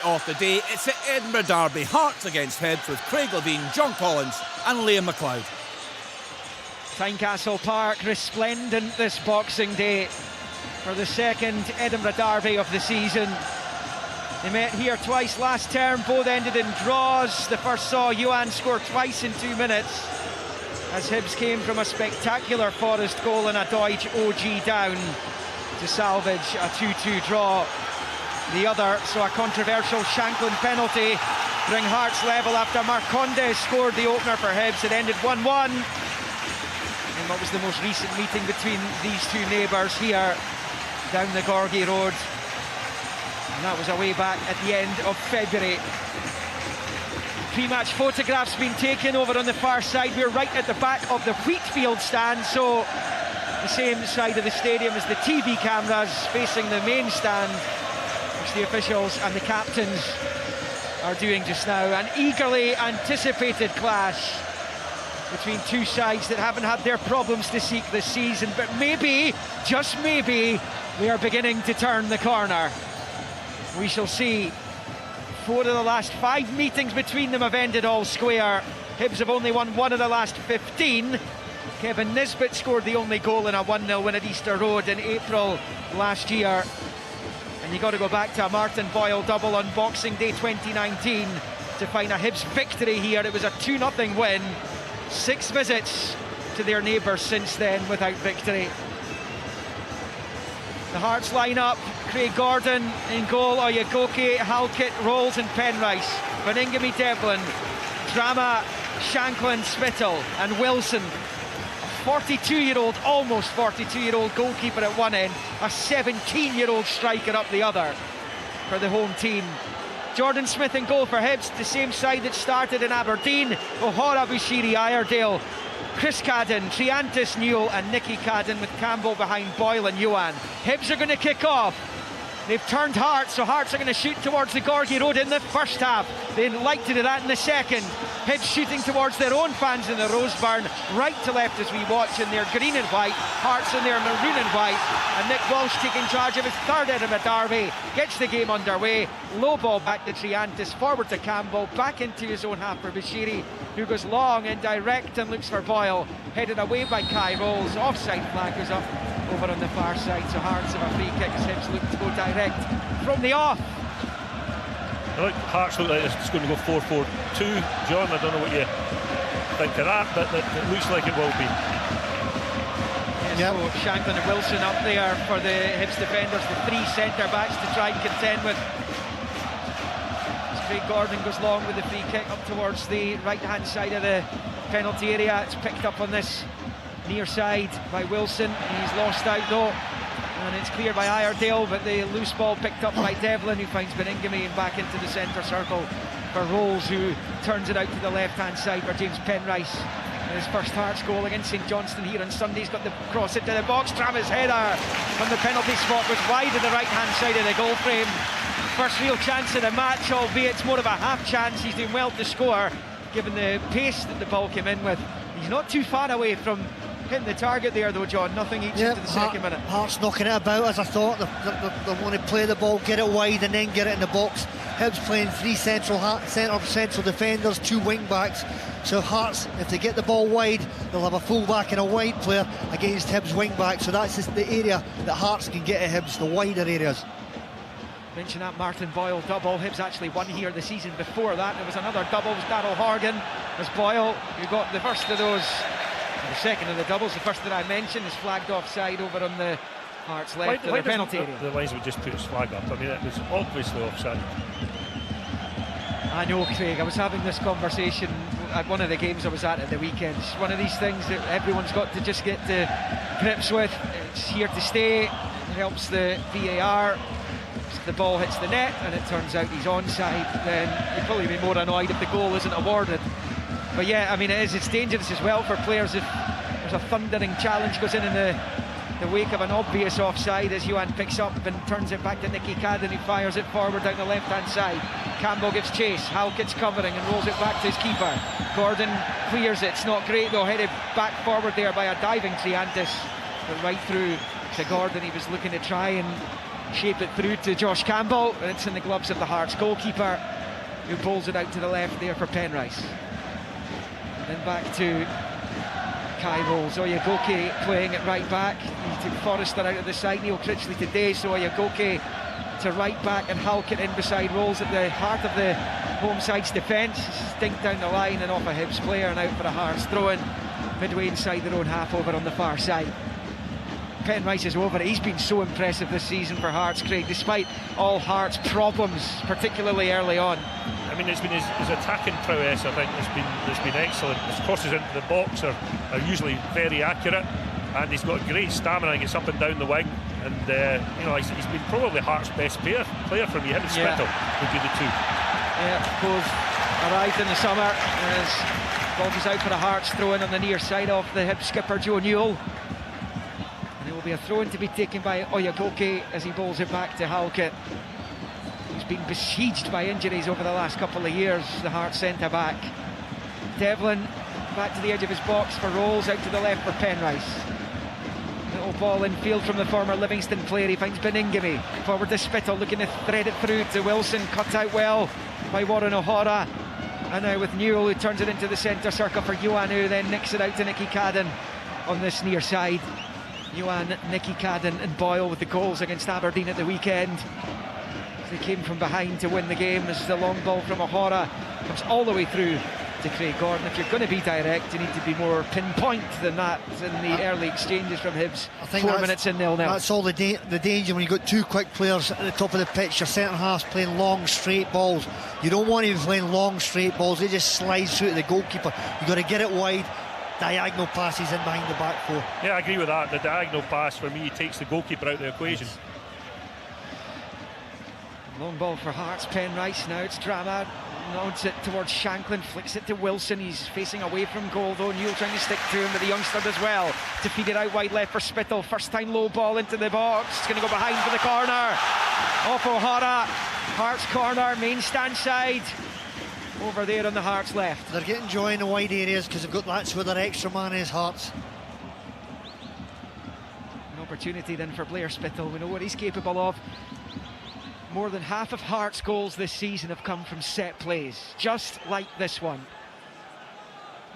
Off the day, it's the Edinburgh derby, Hearts against Hibs, with Craig Levine, John Collins and Liam McLeod. Tynecastle Park resplendent this Boxing Day for the second Edinburgh derby of the season. They met here twice last term, both ended in draws. The first saw Youan score twice in 2 minutes as Hibs came from a spectacular Forest goal and a Deutsch OG down to salvage a 2-2 draw. The other saw a controversial Shanklin penalty bring Hearts level after Marcondes scored the opener for Hibs. It ended 1-1 in what was the most recent meeting between these two neighbours here down the Gorgie Road, and that was away back at the end of February. Pre-match photographs been taken over on the far side. We're right at the back of the Wheatfield stand, so the same side of the stadium as the TV cameras facing the main stand, which the officials and the captains are doing just now. An eagerly anticipated clash between two sides that haven't had their problems to seek this season, but maybe, just maybe, we are beginning to turn the corner. We shall see. 4 of the last 5 meetings between them have ended all square. Hibs have only won 1 of the last 15. Kevin Nisbet scored the only goal in a 1-0 win at Easter Road in April last year. And you've got to go back to a Martin Boyle double on Boxing Day 2019 to find a Hibs victory here. It was a 2-0 win. 6 visits to their neighbours since then without victory. The Hearts line up: Craig Gordon in goal, Oyegoke, Halkett, Rolls and Penrice, Baningame Devlin, Drama, Shanklin, Spittle and Wilson. A 42-year-old, almost 42-year-old goalkeeper at one end, a 17-year-old striker up the other for the home team. Jordan Smith in goal for Hibs, the same side that started in Aberdeen. O'Hara, Bushiri, Iredale, Chris Cadden, Triantis, Newell and Nicky Cadden, with Campbell behind Boyle and Youan. Hibs are going to kick off. They've turned Hearts, so Hearts are going to shoot towards the Gorgie Road in the first half. They'd like to do that in the second. Hibs shooting towards their own fans in the Roseburn, right to left as we watch in their green and white, Hearts in their maroon and white, and Nick Walsh taking charge of his third Edinburgh derby, gets the game underway. Low ball back to Triantis, forward to Campbell, back into his own half for Bushiri, who goes long and direct and looks for Boyle, headed away by Kai Rolls. Offside flag goes up over on the far side, so Hearts have a free kick as Hibs look to go direct from the off. Hearts look like it's going to go 4-4-2. John, I don't know what you think of that, but it looks like it will be. Yes, so Shanklin and Wilson up there for the Hibs defenders, the 3 centre-backs to try and contend with. Craig Gordon goes long with the free kick up towards the right-hand side of the penalty area. It's picked up on this near side by Wilson. He's lost out though, and it's cleared by Iredale, but the loose ball picked up by Devlin, who finds Baningame and back into the centre circle for Rolls, who turns it out to the left-hand side for James Penrice. And his first Hearts goal against St Johnstone here on Sunday. He's got the cross into the box. Travis header from the penalty spot was wide to the right-hand side of the goal frame. First real chance of the match, albeit it's more of a half chance. He's doing well to score, given the pace that the ball came in with. He's not too far away from hitting the target there though, John. Nothing each into the second minute. Hearts knocking it about as I thought. They want to play the ball, get it wide and then get it in the box. Hibs playing 3 central defenders, 2 wing backs. So Hearts, if they get the ball wide, they'll have a full back and a wide player against Hibs wing back. So that's just the area that Hearts can get at Hibs, the wider areas. Mention that Martin Boyle double. Hibs actually won here the season before that. There was another double. It was Darryl Horgan as Boyle, who got the first of those. The second of the doubles, the first that I mentioned, is flagged offside over on the Hearts left of the penalty area. The linesman just put his flag up. I mean, it was obviously offside. I know, Craig. I was having this conversation at one of the games I was at the weekend. It's one of these things that everyone's got to just get to grips with. It's here to stay. It helps the VAR. If the ball hits the net and it turns out he's onside, then you'd probably be more annoyed if the goal isn't awarded. But yeah, I mean, it's dangerous as well for players if there's a thundering challenge goes in the wake of an obvious offside, as Youan picks up and turns it back to Nicky Cadden, who fires it forward down the left-hand side. Campbell gives chase, Halkett's covering and rolls it back to his keeper. Gordon clears it, it's not great though, headed back forward there by a diving Triantis, but right through to Gordon. He was looking to try and shape it through to Josh Campbell, and it's in the gloves of the Hearts goalkeeper, who pulls it out to the left there for Penrice. And then back to Kai Rolls. Oyegoke playing at right back. He took Forrester out of the side, Neil Critchley today, so Oyegoke to right back and Halkett in beside Rolls at the heart of the home side's defence. Stinked down the line and off a Hibs player and out for a Hearts throw-in midway inside their own half over on the far side. Penrice is over it. He's been so impressive this season for Hearts, Craig, despite all Hearts' problems, particularly early on. I mean, it's been his attacking prowess, I think, has been excellent. His crosses into the box are usually very accurate, and he's got great stamina. He gets up and down the wing, and you know, he's been probably Hearts' best player for me. Him and Spittle would be the two. Yeah, both arrived in the summer as ball was out for a Hearts throw-in on the near side of the Hibs skipper Joe Newell. And it will be a throw-in to be taken by Oyegoke as he bowls it back to Halkett, who's been besieged by injuries over the last couple of years, the Hearts centre-back. Devlin back to the edge of his box for Rolls, out to the left for Penrice. Little ball in field from the former Livingston player. He finds Beningame forward to Spittle, looking to thread it through to Wilson, cut out well by Warren O'Hara, and now with Newell, who turns it into the centre circle for Johan, who then nicks it out to Nicky Cadden on this near side. Johan, Nicky Cadden and Boyle with the goals against Aberdeen at the weekend. They came from behind to win the game as the long ball from O'Hara comes all the way through to Craig Gordon. If you're going to be direct, you need to be more pinpoint than that in the early exchanges from Hibs. I think 4 minutes in 0-0. That's all the danger when you've got two quick players at the top of the pitch. Your centre half's playing long straight balls. You don't want to be playing long straight balls. They just slide through to the goalkeeper. You've got to get it wide. Diagonal passes in behind the back four. Yeah, I agree with that. The diagonal pass for me takes the goalkeeper out of the equation. Long ball for Hearts. Penrice, now it's Drama, nods it towards Shanklin, flicks it to Wilson. He's facing away from goal though. Newell trying to stick to him, but the youngster does well to feed it out wide left for Spittle. First time low ball into the box. It's going to go behind for the corner. Off O'Hara. Hearts corner, main stand side. Over there on the Hearts left. They're getting joy in the wide areas because they've got, that's where their extra man is, Hearts. An opportunity then for Blair Spittle. We know what he's capable of. More than half of Hearts' goals this season have come from set plays, just like this one.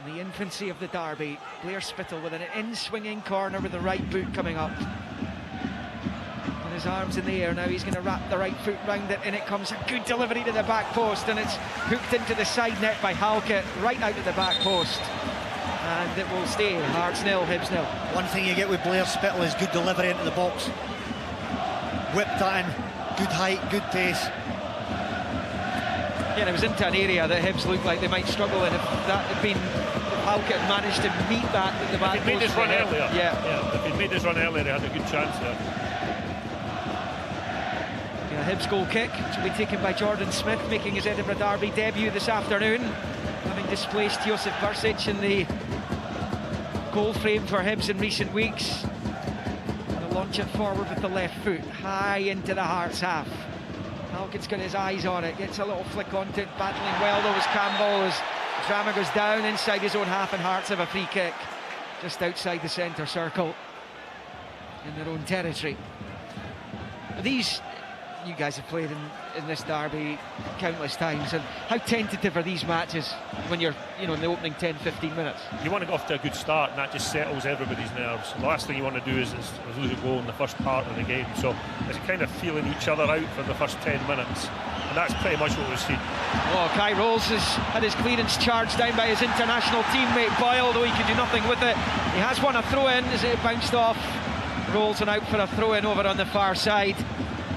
In the infancy of the derby, Blair Spittle with an in-swinging corner with the right boot coming up. With his arms in the air now, he's going to wrap the right foot round it, and it comes a good delivery to the back post, and it's hooked into the side net by Halkett, right out of the back post. And it will stay, Hearts 0, Hibs 0. One thing you get with Blair Spittle is good delivery into the box. Whip that in. Good height, good pace. Yeah, it was into an area that Hibs looked like they might struggle in. If that had been, if Halkett managed to meet that at the back. If he'd made his run earlier, yeah. If he'd made his run earlier, he had a good chance there. Yeah, Hibs goal kick, which will be taken by Jordan Smith, making his Edinburgh Derby debut this afternoon, having displaced Josip Vršić in the goal frame for Hibs in recent weeks. Launch it forward with the left foot, high into the Hearts half. Halkett's got his eyes on it, gets a little flick onto it, battling well though as Campbell, as Drama goes down inside his own half, and Hearts have a free kick just outside the centre circle in their own territory. These, you guys have played in this derby countless times, and how tentative are these matches when you're, you know, in the opening 10-15 minutes? You want to go off to a good start, and that just settles everybody's nerves. The last thing you want to do is lose a goal in the first part of the game, so it's kind of feeling each other out for the first 10 minutes, and that's pretty much what we've seen. Oh, Kai Rolls has had his clearance charged down by his international teammate Boyle, though he could do nothing with it. He has won a throw-in as it bounced off Rolls, and out for a throw-in over on the far side.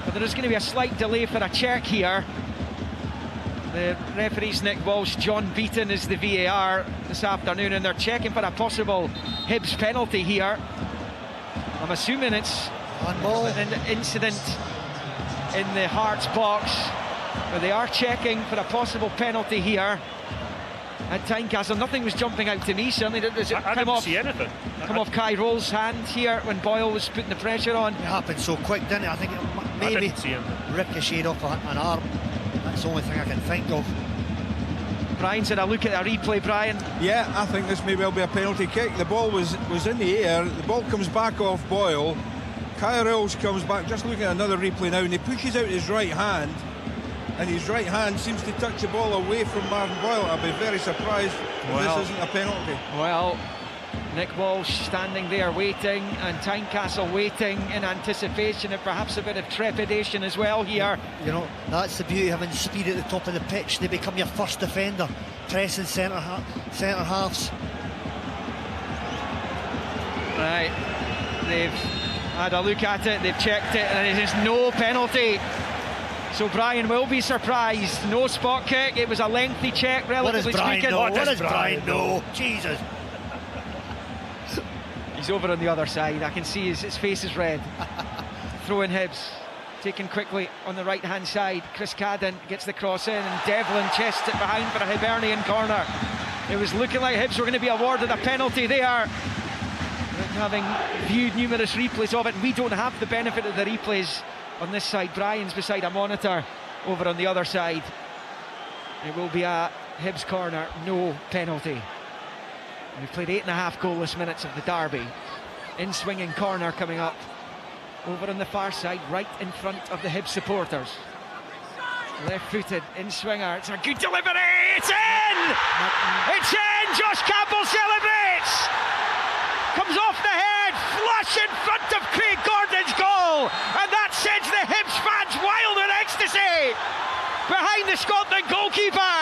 But there is going to be a slight delay for a check here. The referee's Nick Walsh, John Beaton is the VAR this afternoon, and they're checking for a possible Hibs penalty here. I'm assuming it's an incident in the Hearts box, but they are checking for a possible penalty here at Tynecastle. Nothing was jumping out to me, certainly. Does it I didn't see anything. Come off Kai Roll's hand here when Boyle was putting the pressure on. It happened so quick, didn't it? I think it maybe ricocheted off an arm. That's the only thing I can think of. Brian's had a look at a replay, Brian. Yeah, I think this may well be a penalty kick. The ball was in the air. The ball comes back off Boyle. Kyle comes back, just looking at another replay now, and he pushes out his right hand, and his right hand seems to touch the ball away from Martin Boyle. I'll be very surprised if this isn't a penalty. Well, Nick Walsh standing there waiting, and Tynecastle waiting in anticipation of perhaps a bit of trepidation as well here. You know, that's the beauty of having speed at the top of the pitch. They become your first defender, pressing centre halves. Right, they've had a look at it, they've checked it, and it is no penalty. So Brian will be surprised. No spot kick. It was a lengthy check, relatively speaking. What does Brian know? Jesus. He's over on the other side. I can see his face is red. Throwing Hibs. Taken quickly on the right hand side. Chris Cadden gets the cross in, and Devlin chests it behind for a Hibernian corner. It was looking like Hibs were going to be awarded a penalty there. Having viewed numerous replays of it, we don't have the benefit of the replays on this side. Brian's beside a monitor over on the other side. It will be a Hibs corner, no penalty. We've played 8.5 goalless minutes of the derby. In swinging corner coming up over on the far side, right in front of the Hibs supporters. Left footed in swinger. It's a good delivery. It's in! It's in! Josh Campbell celebrates! Comes off the head, flush in front of Craig Gordon's goal, and that sends the Hibs fans wild in ecstasy. Behind the Scotland goalkeeper,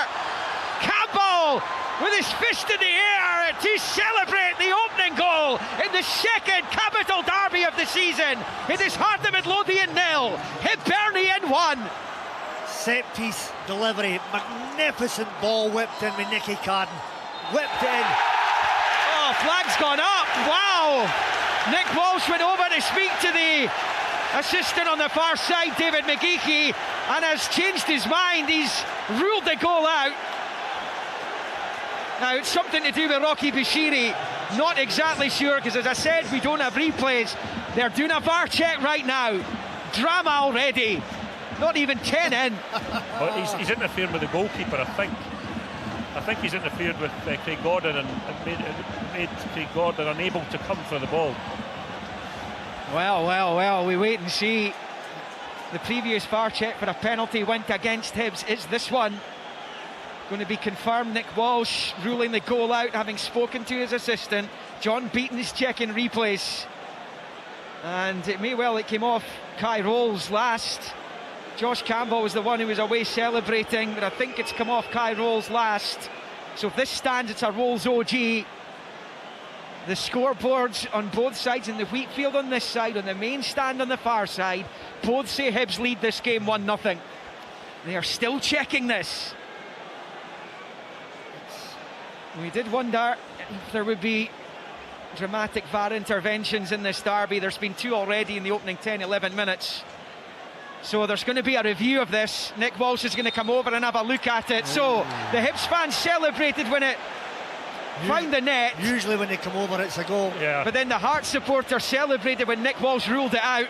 Campbell with his fist in the air to celebrate the opening goal in the second capital derby of the season. It is Heart of Midlothian 0, Hibernian 1. Set piece delivery, magnificent ball whipped in with Nicky Cadden. Whipped in. Oh, flag's gone up. Wow. Nick Walsh went over to speak to the assistant on the far side, David McGeechy, and has changed his mind. He's ruled the goal out. Now, it's something to do with Rocky Bashiri. Not exactly sure, because as I said, we don't have replays. They're doing a VAR check right now. Drama already. Not even 10 in. Well, he's interfering with the goalkeeper, I think. I think he's interfered with Craig Gordon and made Craig Gordon unable to come for the ball. Well, we wait and see. The previous VAR check for a penalty went against Hibs. Is this one going to be confirmed? Nick Walsh ruling the goal out, having spoken to his assistant. John Beaton's checking replays. And it may well, it came off Kai Rolls last. Josh Campbell was the one who was away celebrating, but I think it's come off Kai Rolls last. So if this stands, it's a Rolls OG. The scoreboards on both sides, in the wheat field on this side, on the main stand on the far side, both say Hibs lead this game 1-0. They are still checking this. We did wonder if there would be dramatic VAR interventions in this derby. There's been 2 already in the opening 10-11 minutes. So there's going to be a review of this. Nick Walsh is going to come over and have a look at it. So the Hibs fans celebrated when it found the net. Usually when they come over, it's a goal. Yeah. But then the Hearts supporter celebrated when Nick Walsh ruled it out.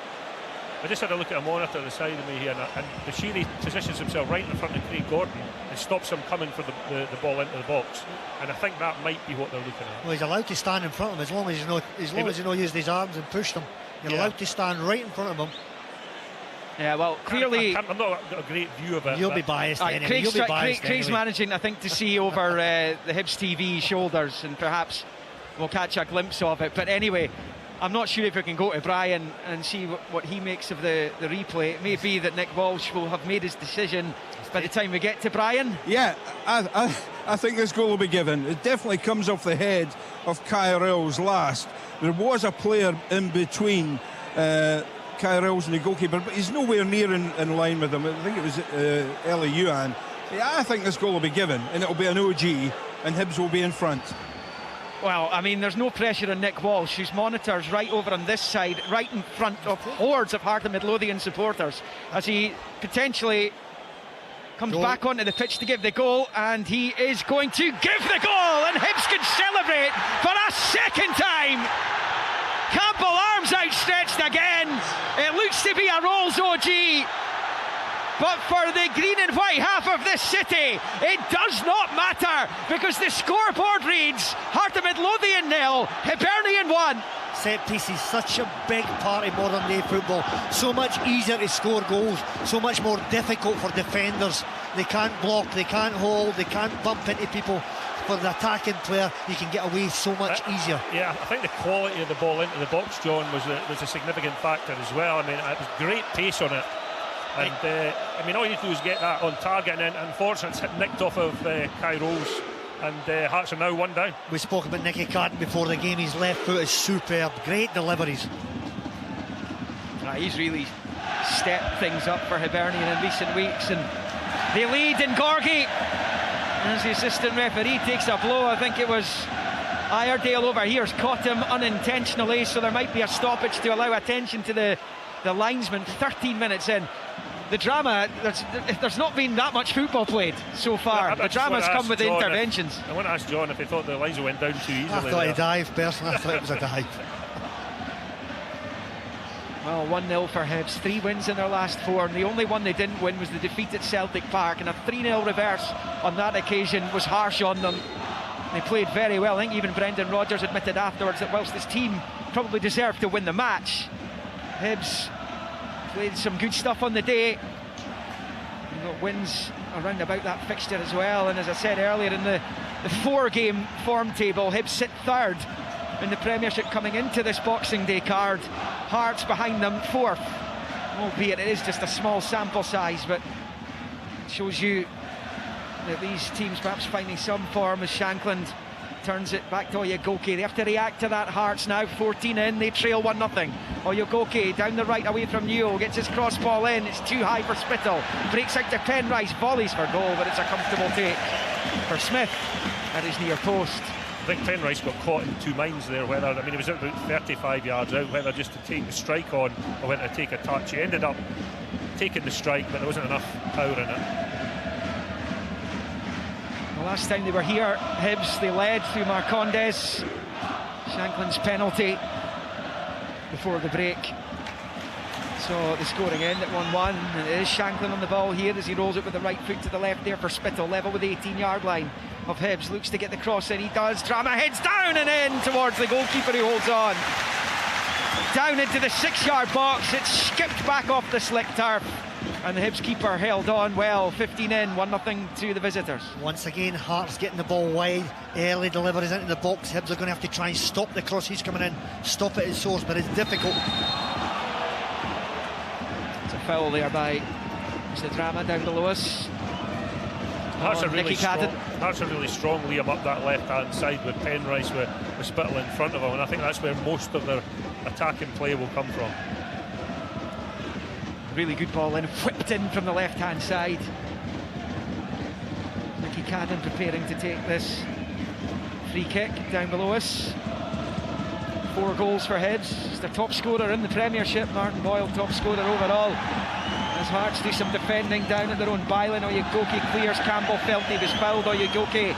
I just had a look at a monitor at the side of me here, and Bashiri positions himself right in front of Craig Gordon and stops him coming for the ball into the box. And I think that might be what they're looking at. Well, he's allowed to stand in front of him as long as he's not used his arms and pushed him. You're allowed to stand right in front of him. Yeah, well, clearly I've not got a great view of it. You'll be biased anyway. Craig's managing, I think, to see over the Hibs TV shoulders, and perhaps we'll catch a glimpse of it. But anyway, I'm not sure if we can go to Brian and see what he makes of the replay. It may be that Nick Walsh will have made his decision by the time we get to Brian. Yeah, I think this goal will be given. It definitely comes off the head of Kyrell's last. There was a player in between Kyrell's and the goalkeeper, but he's nowhere near in line with him. I think it was Eli Yuan. Yeah, I think this goal will be given, and it'll be an OG, and Hibs will be in front. Well, I mean, there's no pressure on Nick Walsh, whose monitor's right over on this side, right in front of hordes of Heart of Midlothian supporters, as he potentially comes back onto the pitch to give the goal, and he is going to give the goal, and Hibs can celebrate for a second time. Campbell, arms outstretched again. It looks to be a Rolls OG. But for the green and white half of this city, it does not matter, because the scoreboard reads Heart of Midlothian 0, Hibernian 1. Set piece is such a big part of modern day football. So much easier to score goals, so much more difficult for defenders. They can't block, they can't hold, they can't bump into people. For the attacking player, you can get away so much easier. Yeah, I think the quality of the ball into the box, John, was a significant factor as well. I mean, it was great pace on it. And I mean, all you need to do is get that on target, and then unfortunately it's nicked off of Kai Rolls, and Hearts are now 1 down. We spoke about Nicky Carton before the game. His left foot is superb, great deliveries. He's really stepped things up for Hibernian in recent weeks, and they lead in Gorgie as the assistant referee takes a blow. I think it was Iredale over here has caught him unintentionally, so there might be a stoppage to allow attention to the linesman. 13 minutes in. The drama, there's not been that much football played so far. The drama's come with John interventions. I want to ask John if he thought the lines went down too easily. I thought he dived, personally. I thought it was a dive. Well, 1-0 for Hibs, 3 wins in their last 4, and the only one they didn't win was the defeat at Celtic Park, and a 3-0 reverse on that occasion was harsh on them. They played very well. I think even Brendan Rodgers admitted afterwards that whilst this team probably deserved to win the match, Hibs played some good stuff on the day. You've got wins around about that fixture as well, and as I said earlier, in the 4-game form table, Hibs sit 3rd in the Premiership coming into this Boxing Day card. Hearts behind them 4th, albeit it is just a small sample size, but it shows you that these teams perhaps finding some form as Shankland turns it back to Oyegoke. They have to react to that. Hearts now 14 in, they trail 1-0. Oyegoke down the right away from Newell, gets his cross ball in, it's too high for Spittle, breaks out to Penrice, volleys for goal, but it's a comfortable take for Smith at his near post. I think Penrice got caught in 2 minds there, whether, I mean, he was about 35 yards out, whether just to take the strike on or whether to take a touch. He ended up taking the strike, but there wasn't enough power in it. The last time they were here, Hibs, they led through Marcondes. Shankland's penalty before the break. So the scoring end at 1-1, and it is Shankland on the ball here as he rolls it with the right foot to the left there for Spittle, level with the 18-yard line of Hibs. Looks to get the cross in, he does. Drama heads down and in towards the goalkeeper who holds on. Down into the 6-yard box, it's skipped back off the slick turf, and the Hibs keeper held on well. 15 in, 1-0 to the visitors. Once again, Hearts getting the ball wide, early deliveries into the box. Hibs are going to have to try and stop the crosses coming in, stop it at source, but it's difficult. It's a foul there by Mr. Drama down below us. Hearts are really strong, Liam, up that left-hand side with Penrice with Spittle in front of him, and I think that's where most of their attacking play will come from. Really good ball in, whipped in from the left-hand side. Nicky Cadden preparing to take this free kick down below us. 4 goals for Hibs. It's their top scorer in the Premiership. Martin Boyle, top scorer overall. As Hearts do some defending down at their own byline. Oyegoke clears, Campbell felt he was fouled. Oyegoke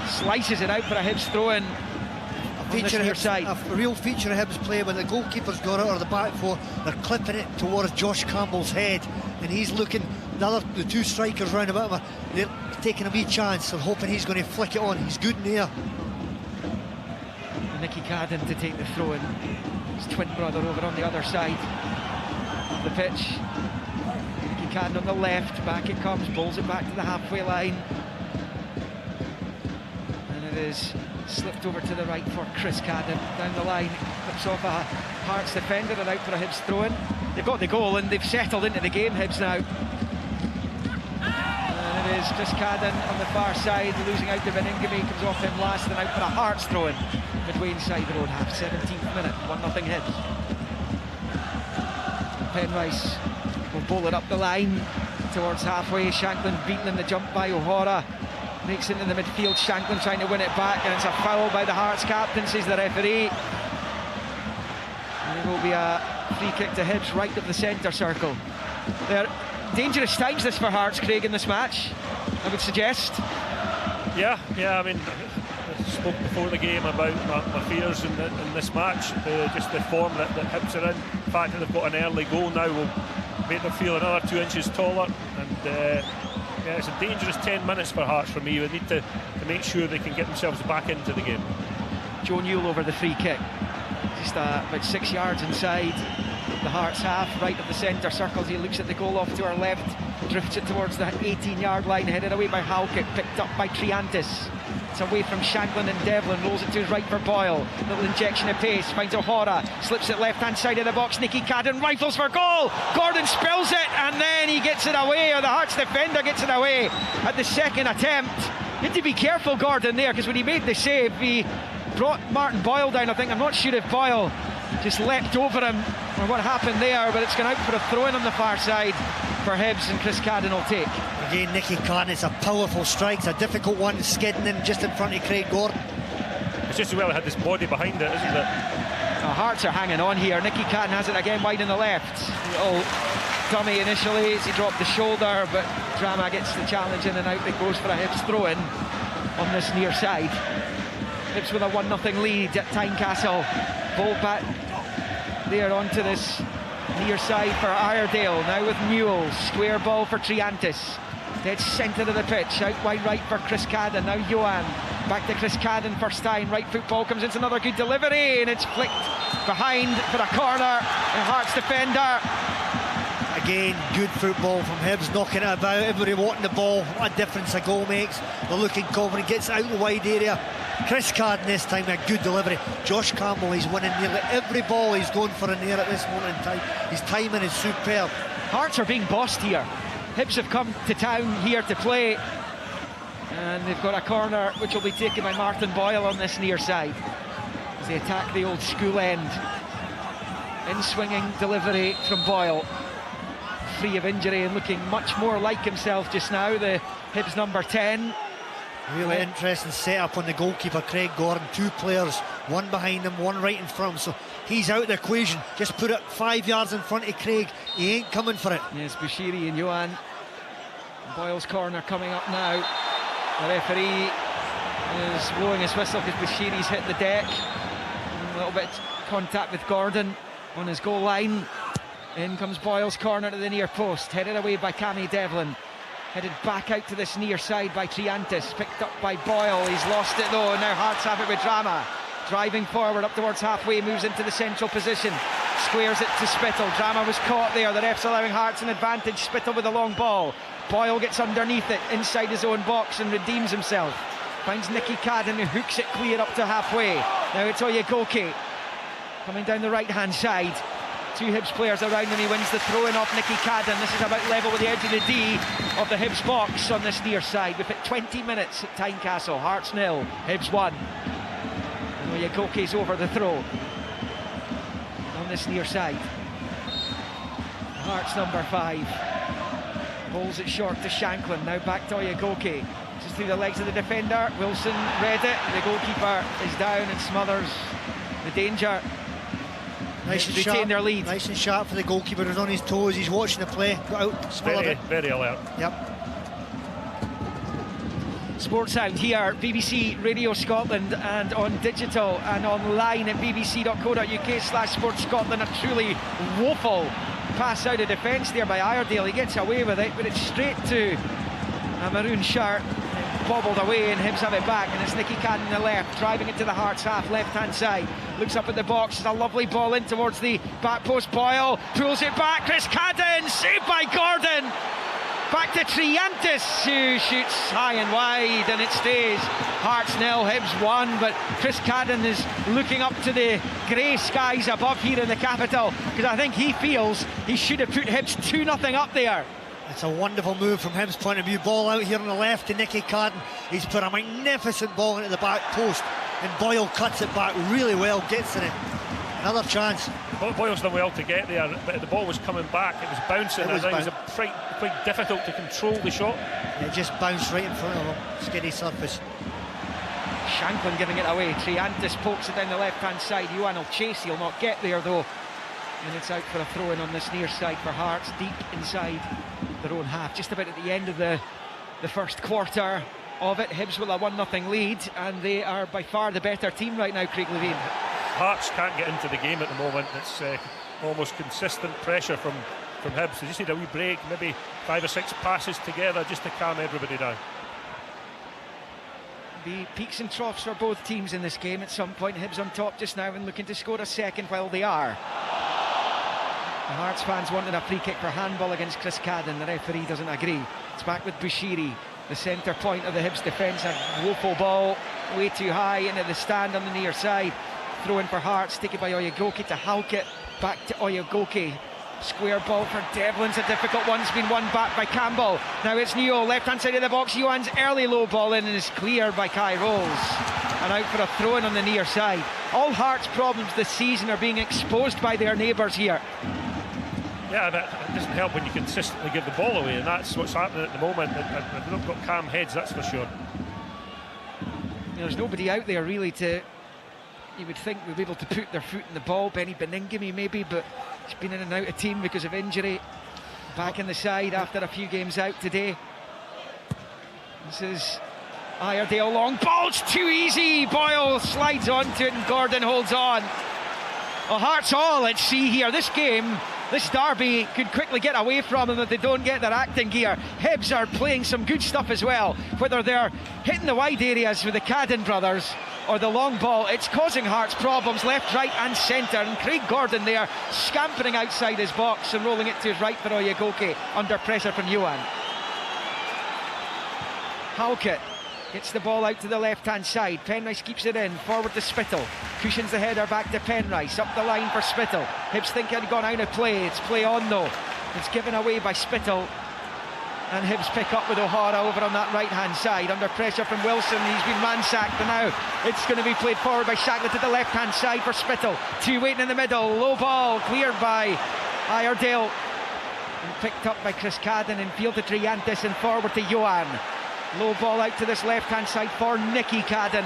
slices it out for a Hibs throw-in on this near side. A real feature of Hibs play when the goalkeeper's got it or the back 4, they're clipping it towards Josh Campbell's head, and he's looking. The 2 strikers round about him, they're taking a wee chance. They're hoping he's going to flick it on. He's good in the air. Nicky Cadden to take the throw-in. His twin brother over on the other side of the pitch. Nicky Cadden on the left, back it comes, bowls it back to the halfway line, and it is slipped over to the right for Chris Cadden down the line. Clips off a Hearts defender and out for a Hibs throw-in. They've got the goal and they've settled into the game, Hibs now. And it is Chris Cadden on the far side, losing out to Beningame, comes off him last and out for a Hearts throw-in. Midway inside the road half, 17th minute, 1-0 Hibs. Penrice will bowl it up the line towards halfway. Shankland beaten in the jump by O'Hara. Makes it into the midfield, Shankland trying to win it back, and it's a foul by the Hearts captain, says the referee. And it will be a free kick to Hibs right of the centre circle. They're dangerous times this for Hearts, Craig, in this match, I would suggest. Yeah, I mean, I spoke before the game about my fears in this match, just the form that Hibs are in. The fact that they've got an early goal now will make them feel another 2 inches taller. And yeah, it's a dangerous 10 minutes for Hearts for me. We need to make sure they can get themselves back into the game. Joe Newell over the free kick, just about 6 yards inside the Hearts half, right of the centre circle. He looks at the goal off to our left, drifts it towards the 18-yard line, headed away by Halkett, picked up by Triantis. It's away from Shanklin and Devlin, rolls it to his right for Boyle. Little injection of pace, finds O'Hara, slips it left-hand side of the box. Nicky Cadden rifles for goal. Gordon spills it, and then he gets it away, or the Hearts defender gets it away at the second attempt. You had to be careful, Gordon, there, because when he made the save, he brought Martin Boyle down. I think, I'm not sure if Boyle just leapt over him or what happened there, but it's gone out for a throw-in on the far side for Hibs, and Chris Cadden will take. Again, Nicky Cadden, it's a powerful strike, it's a difficult one, skidding in just in front of Craig Gordon. It's just as well it had this body behind it, isn't it? The Hearts are hanging on here. Nicky Cadden has it again wide on the left. Little dummy initially as he dropped the shoulder, but Drama gets the challenge in, and out it goes for a Hibs throw-in on this near side. Hibs with a 1-0 lead at Tynecastle. Ball back there onto this near side for Iredale, now with Newell. Square ball for Triantis, dead centre of the pitch, out wide right for Chris Cadden. Now Johan, back to Chris Cadden for Stein. Right foot ball comes in, another good delivery, and it's flicked behind for a corner. The Hearts defender. Again, good football from Hibs, knocking it about, everybody wanting the ball. What a difference a goal makes. They're looking confident, gets out the wide area. Chris Cadden this time, a good delivery. Josh Campbell, he's winning nearly every ball he's going for in there at this moment in time. His timing is superb. Hearts are being bossed here. Hibs have come to town here to play, and they've got a corner which will be taken by Martin Boyle on this near side as they attack the old school end. In-swinging delivery from Boyle, free of injury and looking much more like himself just now, the Hibs number 10. Really interesting setup on the goalkeeper, Craig Gordon. Two players, one behind him, one right in front, so he's out of the equation. Just put it 5 yards in front of Craig, he ain't coming for it. Yes, Bushiri and Johan. Boyle's corner coming up now. The referee is blowing his whistle because Bushiri's hit the deck. A little bit contact with Gordon on his goal line. In comes Boyle's corner to the near post, headed away by Cammy Devlin. Headed back out to this near side by Triantis, picked up by Boyle. He's lost it though, and now Hearts have it with Drama. Driving forward up towards halfway, moves into the central position, squares it to Spittle. Drama was caught there, the ref's allowing Hearts an advantage. Spittle with a long ball. Boyle gets underneath it, inside his own box, and redeems himself. Finds Nicky Cadden, who hooks it clear up to halfway. Now it's Oyegoke coming down the right-hand side. Two Hibs players around him, he wins the throw-in off Nicky Cadden. This is about level with the edge of the D of the Hibs box on this near side. We've hit 20 minutes at Tynecastle. Hearts 0, Hibs 1. And Oyegoke's over the throw on this near side. Hearts number 5 bowls it short to Shanklin, now back to Oyegoke. Just through the legs of the defender. Wilson read it, the goalkeeper is down and smothers the danger. Nice and retain sharp, their lead. Nice and sharp for the goalkeeper, who's on his toes, he's watching the play, got out, smothered it. Very alert. Yep. Sports Sound here, BBC Radio Scotland, and on digital and online at bbc.co.uk/Sports Scotland. A truly woeful pass out of defence there by Iredale. He gets away with it, but it's straight to a maroon shirt, bobbled away, and Hibs have it back, and it's Nicky Cadden on the left, driving it to the Hearts half, left-hand side. Looks up at the box, it's a lovely ball in towards the back post. Boyle pulls it back, Chris Cadden, saved by Gordon. Back to Triantis, who shoots high and wide, and it stays. Hearts 0, Hibs 1, but Chris Cadden is looking up to the grey skies above here in the capital, because I think he feels he should have put Hibs 2-0 up there. It's a wonderful move from Hibs' point of view. Ball out here on the left to Nicky Cadden. He's put a magnificent ball into the back post, and Boyle cuts it back really well, gets in it. Another chance. Boyle's done well to get there, but the ball was coming back, it was bouncing. It was quite difficult to control the shot. It just bounced right in front of him, skiddy surface. Shanklin giving it away. Triantis pokes it down the left-hand side. Johan will chase, he'll not get there though. And it's out for a throw-in on this near side for Hearts, deep inside their own half. Just about at the end of the first quarter of it. Hibs with a 1-0 lead, and they are by far the better team right now, Craig Levein. Hearts can't get into the game at the moment. It's almost consistent pressure from from Hibs. They just need a wee break, maybe 5 or 6 passes together just to calm everybody down. The peaks and troughs for both teams in this game. At some point, Hibs on top just now and looking to score a second while they are. The Hearts fans wanted a free kick for handball against Chris Cadden. The referee doesn't agree. It's back with Bushiri, the centre point of the Hibs defence. A woeful ball way too high into the stand on the near side. Throw in for Hearts, taken by Oyegoke to Halkett. Back to Oyegoke. Square ball for Devlin's a difficult one. It's been won back by Campbell. Now it's Neo, left hand side of the box. Johan's early low ball in and is cleared by Kai Rolls. And out for a throw in on the near side. All Hearts' problems this season are being exposed by their neighbours here. Yeah, but it doesn't help when you consistently give the ball away, and that's what's happening at the moment. They've not got calm heads, that's for sure. There's nobody out there really to, you would think, would be able to put their foot in the ball. Benny Beningame maybe, but he's been in and out of team because of injury. Back in the side after a few games out today. This is Iredale, long ball, it's too easy. Boyle slides onto it and Gordon holds on. Well, Hearts all at sea here. This game, this derby could quickly get away from them if they don't get their acting gear. Hibs are playing some good stuff as well. Whether they're hitting the wide areas with the Cadden brothers or the long ball, it's causing Hearts problems left, right and centre. And Craig Gordon there scampering outside his box and rolling it to his right for Oyegoke under pressure from Johan. Halkett gets the ball out to the left-hand side. Penrice keeps it in, forward to Spittle. Cushions the header back to Penrice, up the line for Spittle. Hibs think it had gone out of play. It's play on though. It's given away by Spittle. And Hibs pick up with O'Hara over on that right-hand side. Under pressure from Wilson, he's been ransacked. And now it's going to be played forward by Shacklet to the left-hand side for Spittle. Two waiting in the middle, low ball, cleared by Iredale. And picked up by Chris Cadden and fielded to Triantis and forward to Johan. Low ball out to this left-hand side for Nicky Cadden.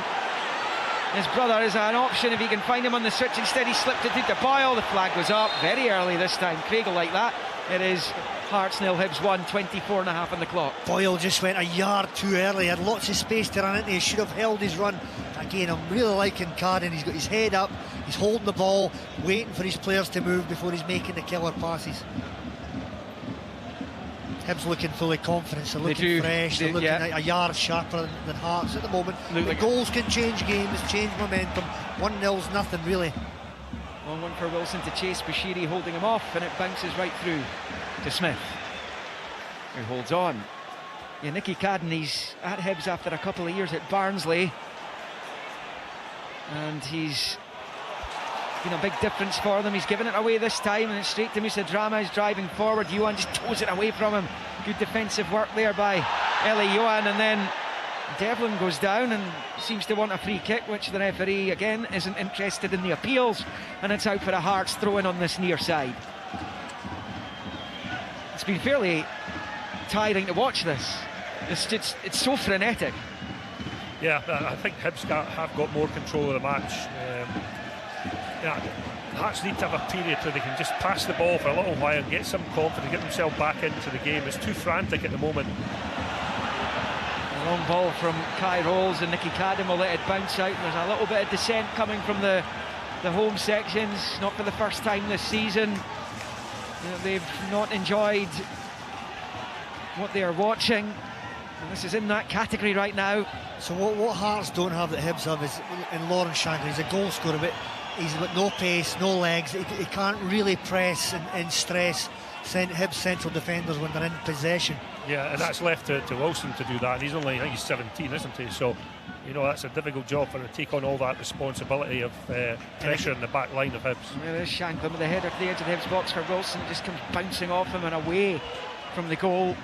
His brother is an option if he can find him on the switch. Instead he slipped it to Boyle. The flag was up very early this time. Craig will like that. It is Hearts 0, Hibs 1, 24.5 on the clock. Boyle just went a yard too early. He had lots of space to run into. He should have held his run. Again, I'm really liking Cadden. He's got his head up. He's holding the ball, waiting for his players to move before he's making the killer passes. Hibs looking fully confident, they're looking fresh, they're looking a yard sharper than Hearts at the moment. The goals can change games, change momentum. 1-0's nothing really. Long one for Wilson to chase, Bushiri holding him off, and it bounces right through to Smith, who holds on. Yeah, Nicky Cadden, he's at Hibs after a couple of years at Barnsley, and he's been a big difference for them. He's given it away this time, and it's straight to Musa Drama. He's driving forward. Johan just toes it away from him. Good defensive work there by Ellie Johan, and then Devlin goes down and seems to want a free kick, which the referee again isn't interested in the appeals, and it's out for a Hearts throw-in on this near side. It's been fairly tiring to watch this. It's so frenetic. Yeah, I think Hibs have got more control of the match. Yeah, Hearts need to have a period where they can just pass the ball for a little while, get some confidence, get themselves back into the game. It's too frantic at the moment. A long ball from Kai Rolls, and Nicky Cadden will let it bounce out. There's a little bit of dissent coming from the home sections, not for the first time this season. They've not enjoyed what they are watching, and this is in that category right now. So what Hearts don't have that Hibs have is in Lawrence Shankland. He's a goal scorer, but he's got no pace, no legs. He can't really press and stress Hibs central defenders when they're in possession. Yeah, and that's left to Wilson to do that. And he's only, I think he's 17, isn't he? So, you know, that's a difficult job for him to take on all that responsibility of pressure in the back line of Hibs. There is Shankland with the header to the edge of the Hibs box for Wilson. It just comes bouncing off him and away from the goal.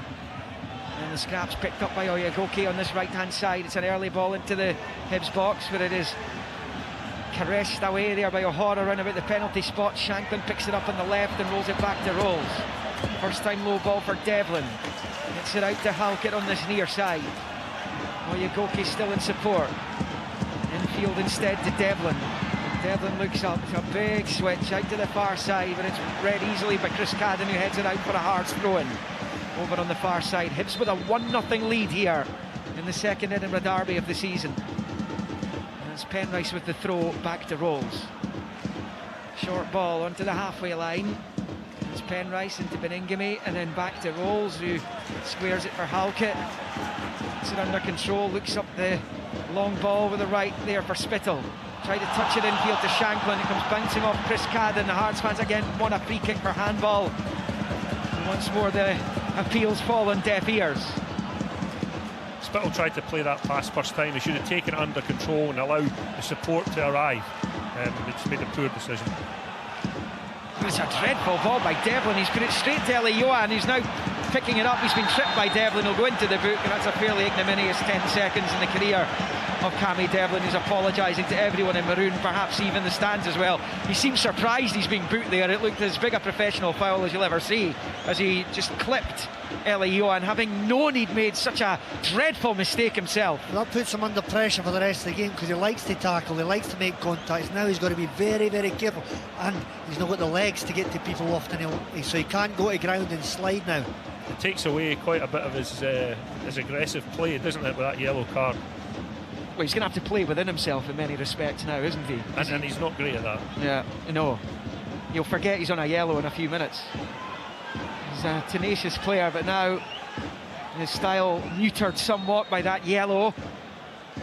And the scrap's picked up by Oyegoke on this right-hand side. It's an early ball into the Hibs box where it is caressed away there by O'Hara around about the penalty spot. Shankland picks it up on the left and rolls it back to Rolls. First time low ball for Devlin. Gets it out to Halkett on this near side. Oyegoke still in support. Infield instead to Devlin. Devlin looks up. It's a big switch out to the far side, but it's read easily by Chris Cadden, who heads it out for a Hearts throw-in. Over on the far side, Hibs with a 1-0 lead here in the second Edinburgh derby of the season. That's Penrice with the throw back to Rolls. Short ball onto the halfway line. It's Penrice into Beningame and then back to Rolls, who squares it for Halkett. It's under control, looks up the long ball with the right there for Spittle. Tried to touch it infield to Shanklin. It comes bouncing off Chris Cadden. The Hearts fans again want a free kick for handball. And once more the appeals fall on deaf ears. Spittle tried to play that pass first time. He should have taken it under control and allowed the support to arrive. They just made a poor decision. It's a dreadful ball by Devlin. He's put it straight to Ellie Johan, who's now picking it up. He's been tripped by Devlin. He'll go into the book, and that's a fairly ignominious 10 seconds in the career of Cammy Devlin, who's apologising to everyone in maroon, perhaps even the stands as well. He seems surprised he's being booked there. It looked as big a professional foul as you'll ever see, as he just clipped Ellie Johan, having known he'd made such a dreadful mistake himself. Well, that puts him under pressure for the rest of the game, because he likes to tackle, he likes to make contacts. Now he's got to be very, very careful, and he's not got the legs to get to people often, so he can't go to ground and slide now. It takes away quite a bit of his aggressive play, doesn't it, with that yellow card? Well, he's going to have to play within himself in many respects now, isn't he? And he's not great at that. Yeah, no. You'll forget he's on a yellow in a few minutes. He's a tenacious player, but now his style neutered somewhat by that yellow.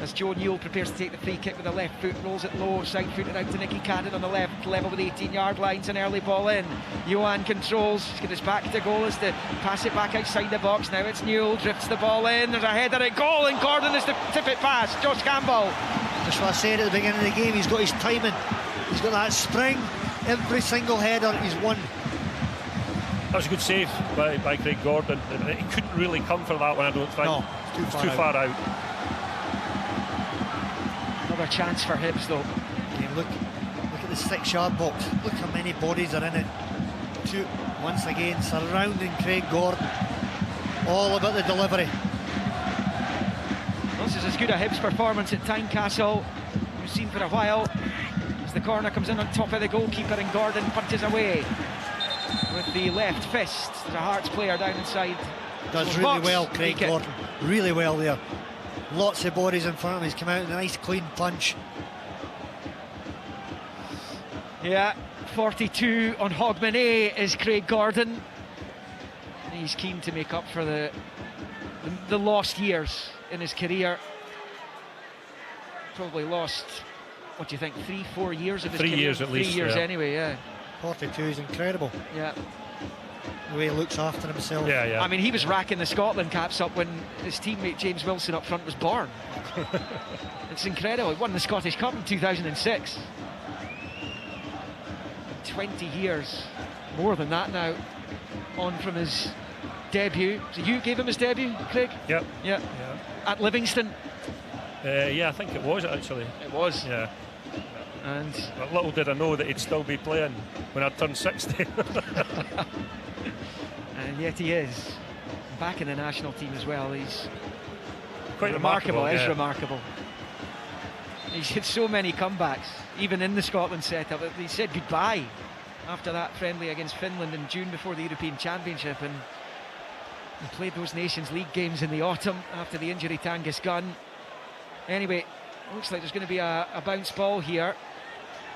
As Joe Newell prepares to take the free kick with the left foot, rolls it low, side-footed out to Nicky Cadden on the left, level with the 18-yard lines, an early ball in. Johan controls, he's got his back to goal, as to pass it back outside the box. Now it's Newell, drifts the ball in, there's a header at goal, and Gordon is to tip it past. Josh Campbell. That's what I said at the beginning of the game, he's got his timing, he's got that spring. Every single header he's won. That was a good save by Craig Gordon. He couldn't really come for that one, I don't think. No, it's too far out. Another chance for Hibs though. Yeah, look at the 6-yard box. Look how many bodies are in it. Two, once again, surrounding Craig Gordon. All about the delivery. This is as good a Hibs performance at Tynecastle we've seen for a while. As the corner comes in on top of the goalkeeper, and Gordon punches away with the left fist. There's a Hearts player down inside. Does really well, Craig Gordon. Really well there. Lots of bodies in front of him. He's come out with a nice clean punch. Yeah, 42 on Hogmanay is Craig Gordon. He's keen to make up for the lost years in his career. Probably lost, what do you think, 3-4 years of his career? 3 years at least. 3 years yeah. anyway, yeah. 42 is incredible. Yeah. The way he looks after himself. Yeah. I mean, he was racking the Scotland caps up when his teammate James Wilson up front was born. It's incredible. He won the Scottish Cup in 2006. 20 years, more than that now, on from his debut. So you gave him his debut, Craig? Yep. Yeah. At Livingston? Yeah, I think it was actually. It was. Yeah. And But little did I know that he'd still be playing when I turned 60. and yet he is back in the national team as well. He's Quite remarkable. Is remarkable. He's had so many comebacks, even in the Scotland setup. He said goodbye after that friendly against Finland in June before the European Championship, and he played those Nations League games in the autumn after the injury to Angus Gunn. Anyway, looks like there's going to be a bounce ball here.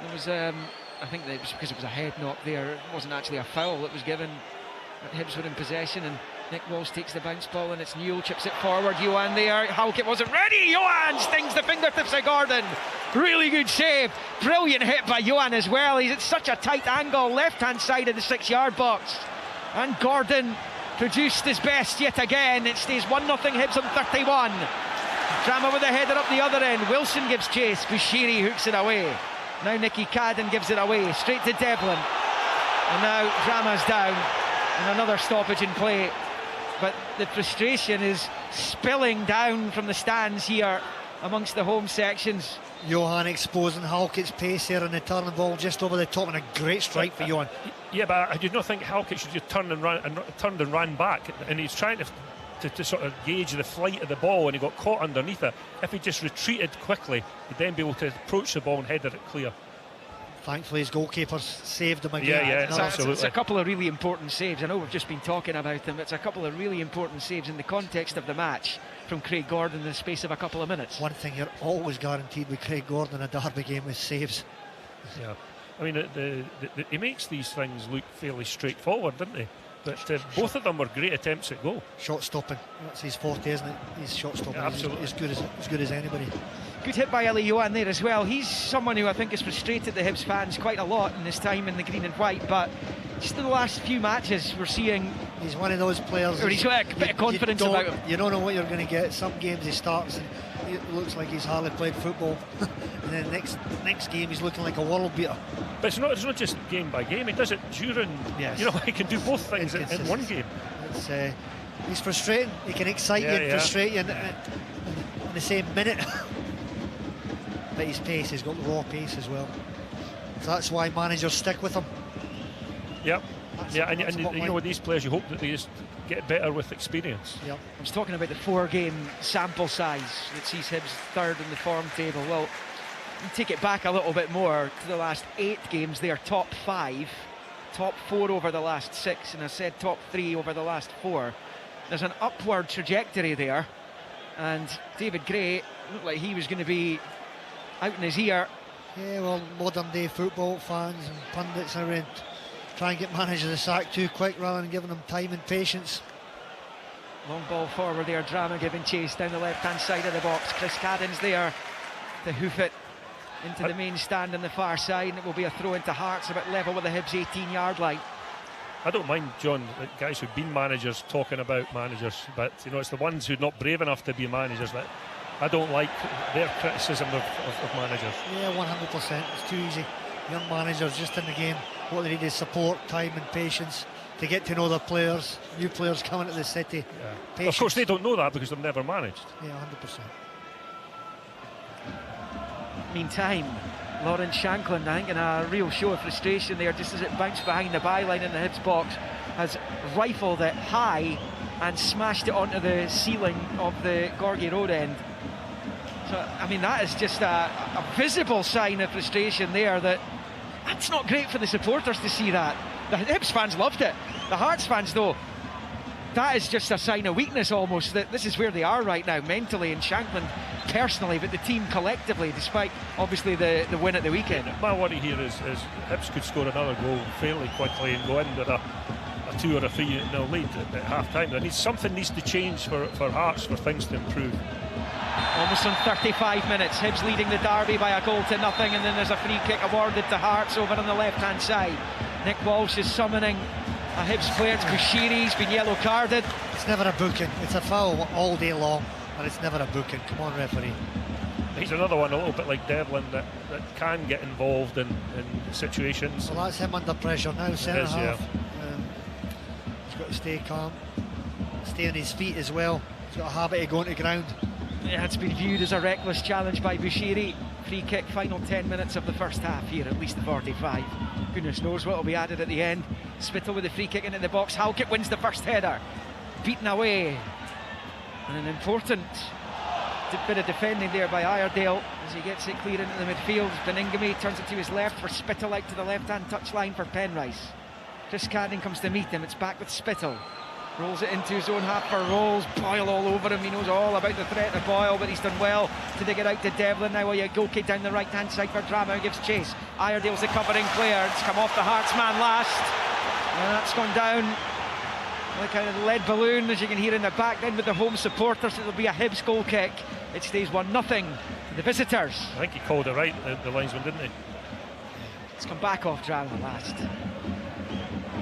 There was, I think that it was because it was a head knock there. It wasn't actually a foul that was given. Hibs were in possession, and Nick Walsh takes the bounce ball, and it's Newell, chips it forward. Johan there, Halkett wasn't ready. Johan stings the fingertips of Gordon. Really good save. Brilliant hit by Johan as well. He's at such a tight angle, left-hand side of the 6-yard box. And Gordon produced his best yet again. It stays 1-0 Hibs on 31. Drama with the header up the other end. Wilson gives chase. Bushiri hooks it away. Now Nicky Cadden gives it away, straight to Devlin. And now Drama's down, and another stoppage in play. But the frustration is spilling down from the stands here amongst the home sections. Johan exposing Halkett's pace here on the turning ball just over the top, and a great strike for Johan. Yeah, but I did not think Halkett should just turn and ran back, and he's trying to sort of gauge the flight of the ball, and he got caught underneath it. If he just retreated quickly, he'd then be able to approach the ball and header it clear. Thankfully his goalkeeper saved him again. Yeah, absolutely. It's a couple of really important saves. I know we've just been talking about them. It's a couple of really important saves in the context of the match from Craig Gordon in the space of a couple of minutes. One thing you're always guaranteed with Craig Gordon in a derby game is saves. Yeah. I mean, he makes these things look fairly straightforward, doesn't he? But both of them were great attempts at goal. Shot stopping, that's his forte, isn't it? He's shot stopping. Yeah, absolutely. As good as anybody. Good hit by Ellie Johan there as well. He's someone who I think has frustrated the Hibs fans quite a lot in his time in the green and white, but just in the last few matches we're seeing he's one of those players. He's got a bit of confidence about him. You don't know what you're going to get. Some games he starts and it looks like he's hardly played football, and then next game he's looking like a world beater. But it's not just game by game. He does it during. Yes. You know, he can do both things in one game. He's frustrating. He can excite you and frustrate you in the same minute. But his pace, he's got raw pace as well. So that's why managers stick with him. Yep. And you know, with these players, you hope that they just get better with experience. Yep. I was talking about the 4-game sample size that sees Hibs third in the form table. Well, you take it back a little bit more to the last 8 games. They are top 5, top 4 over the last 6, and I said top 3 over the last 4. There's an upward trajectory there, and David Gray looked like he was going to be out in his ear. Yeah, well, modern day football fans and pundits are in try and get managers the sack too quick rather than giving them time and patience. Long ball forward there, Drama giving chase down the left-hand side of the box. Chris Cadden's there to hoof it into the main stand on the far side, and it will be a throw into Hearts about level with the Hibs 18-yard line. I don't mind, John, guys who've been managers talking about managers, but you know, it's the ones who are not brave enough to be managers that I don't like their criticism of managers. Yeah, 100%. It's too easy. Young managers just in the game, what they need is support, time and patience to get to know their players, new players coming to the city. Yeah. Of course they don't know that because they've never managed. Yeah, 100%. Meantime, Lawrence Shanklin, I think in a real show of frustration there, just as it bounced behind the byline in the Hibs box, has rifled it high and smashed it onto the ceiling of the Gorgie Road end. So, I mean, that is just a visible sign of frustration there. That's not great for the supporters to see that. The Hibs fans loved it. The Hearts fans, though, that is just a sign of weakness almost, that this is where they are right now, mentally, and Shanklin personally, but the team collectively, despite obviously the win at the weekend. My worry here is Hibs could score another goal fairly quickly and go in with a 2 or a 3-0 lead at half-time. Something needs to change for Hearts for things to improve. Almost on 35 minutes, Hibs leading the derby by a goal to nothing, and then there's a free kick awarded to Hearts over on the left-hand side. Nick Walsh is summoning a Hibs player. It's Bushiri, he's been yellow carded. It's never a booking. It's a foul all day long, and it's never a booking. Come on, referee. He's another one a little bit like Devlin that can get involved in situations. Well, that's him under pressure now, centre half. Yeah. He's got to stay calm, stay on his feet as well. He's got a habit of going to ground. Yeah, it's been viewed as a reckless challenge by Bushiri. Free kick, final 10 minutes of the first half here, at least the 45. Goodness knows what will be added at the end. Spittle with the free kick into the box. Halkett wins the first header. Beaten away. And an important bit of defending there by Iredale as he gets it clear into the midfield. Beningame turns it to his left for Spittle out to the left-hand touchline for Penrice. Chris Cadden comes to meet him. It's back with Spittle. Rolls it into his own half for Rolls. Boyle all over him. He knows all about the threat of Boyle, but he's done well to dig it out to Devlin. Now Oyegoke down the right-hand side for Drama, who gives chase. Iredale's the covering player. It's come off the Hearts man last. And that's gone down like a lead balloon, as you can hear in the back. Then with the home supporters, it'll be a Hibs goal kick. It stays 1-0 to the visitors. I think he called it right, the linesman, didn't he? It's come back off Drama last.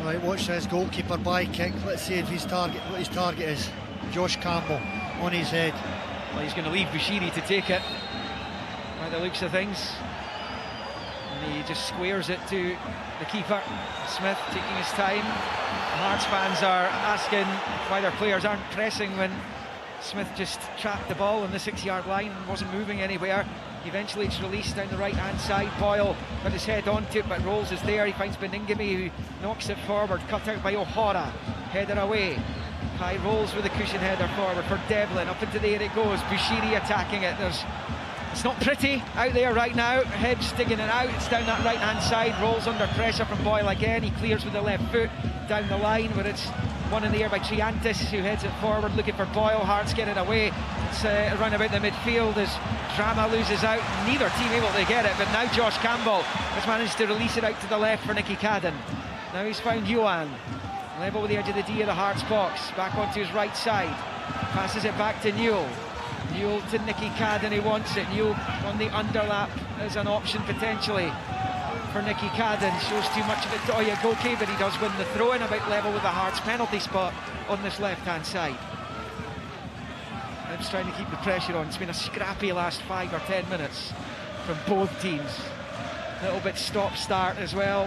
Right, watch this goalkeeper by kick. Let's see if what his target is. Josh Campbell on his head. Well, he's going to leave Bushiri to take it by the looks of things. And he just squares it to the keeper. Smith taking his time. The Hearts fans are asking why their players aren't pressing when Smith just trapped the ball on the 6-yard line and wasn't moving anywhere. Eventually it's released down the right-hand side. Boyle got his head onto it, but Rolls is there. He finds Beningame, who knocks it forward, cut out by O'Hara. Header away. Kai Rolls with a cushion header forward for Devlin. Up into the air it goes. Bushiri attacking it. It's not pretty out there right now. Hibs digging it out. It's down that right-hand side. Rolls under pressure from Boyle again. He clears with the left foot down the line, but it's One in the air by Tynecastle, who heads it forward, looking for Boyle. Hearts get it away. It's around about the midfield as Drama loses out. Neither team able to get it, but now Josh Campbell has managed to release it out to the left for Nicky Cadden. Now he's found Johan. Level with the edge of the D of the Hearts box. Back onto his right side. Passes it back to Newell. Newell to Nicky Cadden, he wants it. Newell on the underlap as an option potentially for Nicky Cadden. Shows too much of it to Oyegoke, but he does win the throw-in, about level with the Hearts penalty spot on this left-hand side. Hibs trying to keep the pressure on. It's been a scrappy last 5 or 10 minutes from both teams. A little bit stop-start as well.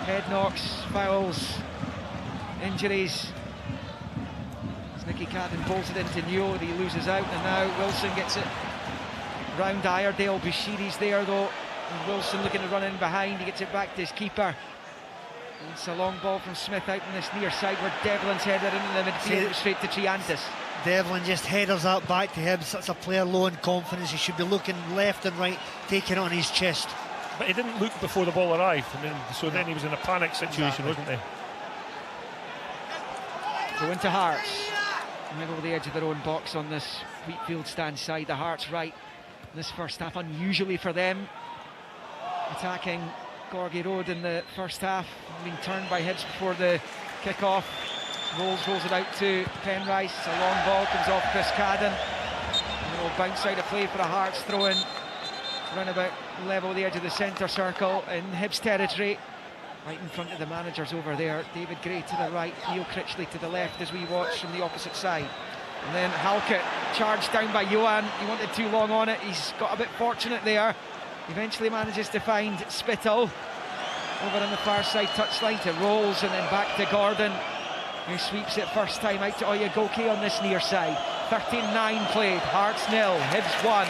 Head knocks, fouls, injuries. As Nicky Cadden pulls it into Newell, he loses out, and now Wilson gets it round Iredale. Bushiri's there though. And Wilson looking to run in behind, he gets it back to his keeper. And it's a long ball from Smith out on this near side where Devlin's headed into the midfield straight to Tynecastle. Devlin just headers that back to Hibs. That's a player low in confidence. He should be looking left and right, taking it on his chest. But he didn't look before the ball arrived. I mean, so then he was in a panic situation, wasn't he? Go into Hearts. Middle of the edge of their own box on this Wheatfield stand side. The Hearts right in this first half, unusually for them. Attacking Gorgie Road in the first half, being turned by Hibs before the kick-off. Rolls it out to Penrice. A long ball comes off Chris Cadden. And it will bounce out of play for a Hearts throw-in. Around about level the edge of the centre circle in Hibs territory. Right in front of the managers over there. David Gray to the right, Neil Critchley to the left as we watch from the opposite side. And then Halkett charged down by Johan. He wanted too long on it. He's got a bit fortunate there. Eventually manages to find Spittle over on the far side touchline to Rolls, and then back to Gordon, who sweeps it first time out to Oyegoke on this near side. 39 played, Hearts 0, Hibs 1.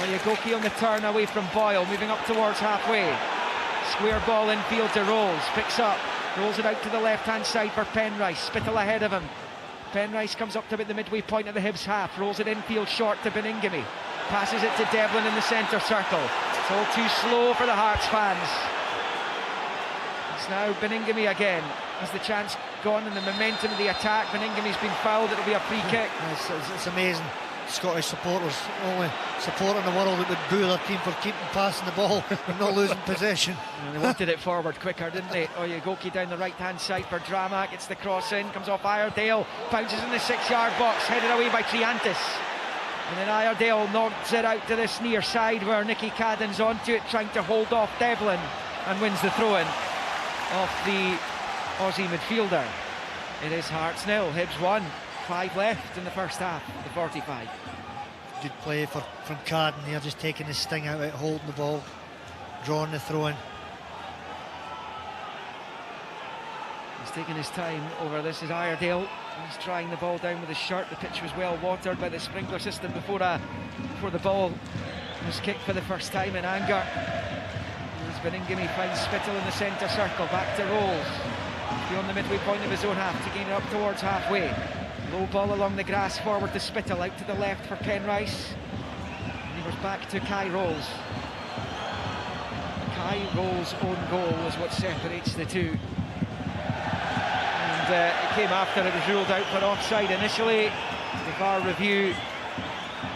Oyegoke on the turn away from Boyle, moving up towards halfway. Square ball infield to Rolls, picks up, rolls it out to the left hand side for Penrice. Spittle ahead of him. Penrice comes up to about the midway point of the Hibs half, rolls it infield short to Beningame. Passes it to Devlin in the centre circle. It's all too slow for the Hearts fans. It's now Beningame again. Has the chance gone in the momentum of the attack? Beningame's been fouled, it'll be a free kick. It's amazing. Scottish supporters, only supporter in the world that would boo their team for keeping passing the ball and not losing possession. And they wanted it forward quicker, didn't they? Oyegoke down the right hand side for Drama, gets the cross in, comes off Iredale, bounces in the 6-yard box, headed away by Tynecastle. And then Iredale nods it out to this near side where Nicky Cadden's onto it, trying to hold off Devlin, and wins the throw-in off the Aussie midfielder. It is Hearts 0, Hibs 1. 5 left in the first half, the 45. Good play from Cadden here, just taking his sting out, holding the ball, drawing the throw-in. He's taking his time over this. Is Iredale. He's trying the ball down with his shirt. The pitch was well watered by the sprinkler system before the ball was kicked for the first time in anger. As Beningame finds Spittle in the centre circle, back to Rolls. Beyond the midway point of his own half, taking it up towards halfway. Low ball along the grass, forward to Spittle, out to the left for Penrice. And he was back to Kai Rolls. Kai Rolls' own goal is what separates the two. And it came after it was ruled out for offside initially. The VAR review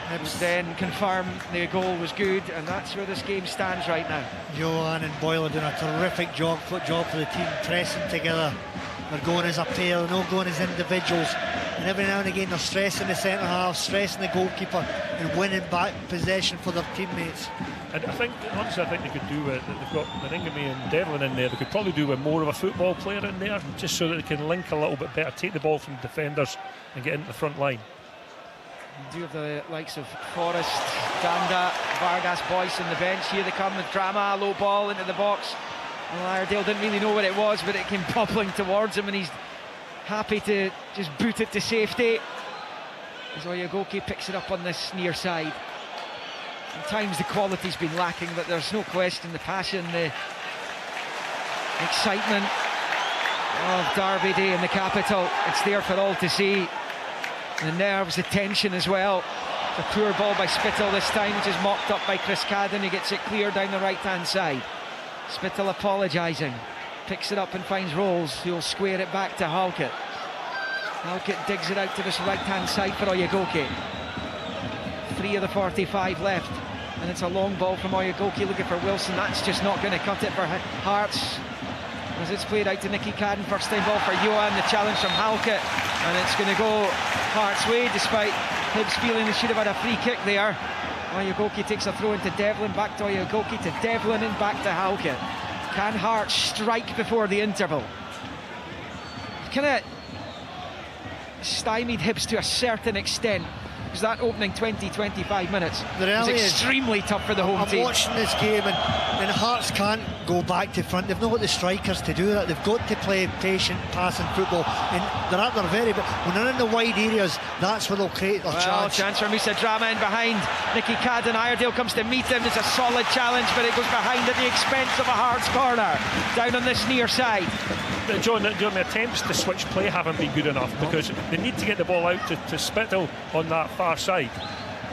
Hibs then confirmed the goal was good, and that's where this game stands right now. Johan and Boyle are doing a terrific job for the team, pressing together. They're going as a pair, they're not going as individuals. And every now and again they're stressing the centre half, stressing the goalkeeper, and winning back possession for their teammates. And I think, honestly, I think they could do it. They've got Beningame and Devlin in there. They could probably do with more of a football player in there, just so that they can link a little bit better, take the ball from defenders and get into the front line. You do have the likes of Forrest, Danda, Vargas, Boyce on the bench. Here they come with Drama, low ball into the box. Well, Iredale didn't really know what it was, but it came poppling towards him, and he's happy to just boot it to safety. As Oyegoke picks it up on this near side. At times the quality's been lacking, but there's no question the passion, the excitement of Derby Day in the capital, it's there for all to see. The nerves, the tension as well. It's a poor ball by Spittle this time, which is mopped up by Chris Cadden, who gets it clear down the right hand side. Spittle apologising, picks it up and finds Rolls, who'll square it back to Halkett. Halkett digs it out to this right-hand side for Oyegoke. 3 of the 45 left, and it's a long ball from Oyegoke looking for Wilson. That's just not going to cut it for Hearts, as it's played out to Nicky Cadden. First time ball for Johan, the challenge from Halkett, and it's going to go Hearts' way, despite Hibs feeling they should have had a free kick there. Oyegoke takes a throw into Devlin, back to Oyegoke, to Devlin, and back to Halkett. Can Hearts strike before the interval? Kind of stymied Hibs to a certain extent, because that opening 20-25 minutes was extremely tough for the home team. I'm watching this game, and Hearts can't go back to front. They've not got the strikers to do that. They've got to play patient passing football, and they're at their very best. When they're in the wide areas, that's where they'll create their chance. Chance for Musa Drama in behind Nicky Cadden. Iredale comes to meet him. It's a solid challenge, but it goes behind at the expense of a Hearts corner down on this near side. John, the attempts to switch play haven't been good enough, because they need to get the ball out to Spittle on that far side,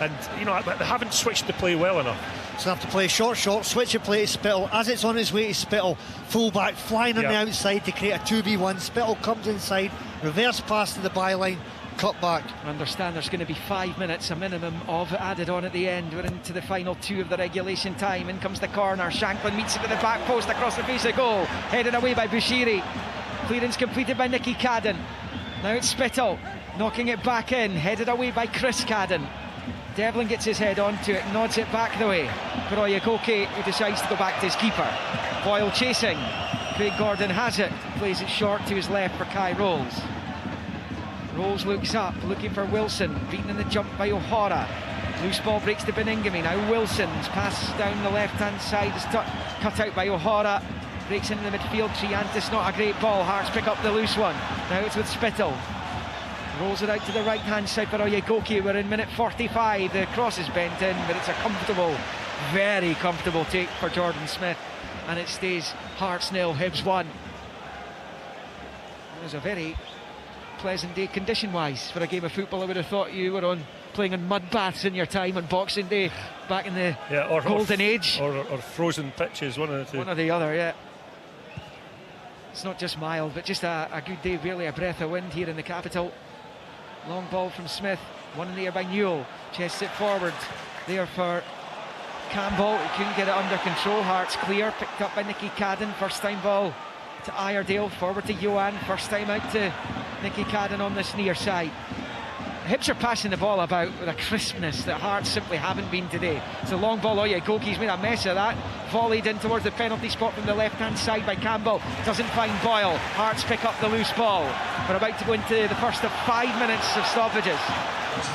and they haven't switched the play well enough. So they have to play short, switch the play to Spittle. As it's on his way to Spittle, full-back flying on the outside to create a 2v1. Spittle comes inside, reverse pass to the byline, cut back. I understand there's going to be 5 minutes, a minimum of added on at the end. We're into the final 2 of the regulation time. In comes the corner. Shanklin meets it with the back post across the face of goal. Headed away by Bushiri. Clearance completed by Nicky Cadden. Now it's Spittle knocking it back in. Headed away by Chris Cadden. Devlin gets his head onto it, nods it back the way for Oyegoke, who decides to go back to his keeper. Boyle chasing. Craig Gordon has it. Plays it short to his left for Kai Rolls. Rolls looks up, looking for Wilson, beaten in the jump by O'Hara. Loose ball breaks to Beningame. Now Wilson's pass down the left-hand side is cut out by O'Hara. Breaks into the midfield. Triantis, not a great ball. Hearts pick up the loose one. Now it's with Spittle. Rolls it out to the right-hand side for Oyegoke. We're in minute 45. The cross is bent in, but it's a comfortable, very comfortable take for Jordan Smith. And it stays Hearts 0, Hibs 1. It was a very pleasant day condition-wise for a game of football. I would have thought you were playing on mud baths in your time on Boxing Day back in the golden age. Or frozen pitches, one of the two. One or the other, yeah. It's not just mild, but just a good day, really. A breath of wind here in the capital. Long ball from Smith, one in the air by Newell. Chests it forward there for Campbell. He couldn't get it under control. Hearts clear, picked up by Nicky Cadden. First time ball to Iredale, forward to Johan. First time out to Nicky Cadden on this near side. Hibs are passing the ball about with a crispness that Hearts simply haven't been today. It's a long ball. Oyegoke's made a mess of that. Volleyed in towards the penalty spot from the left-hand side by Campbell. Doesn't find Boyle. Hearts pick up the loose ball. We're about to go into the first of 5 minutes of stoppages.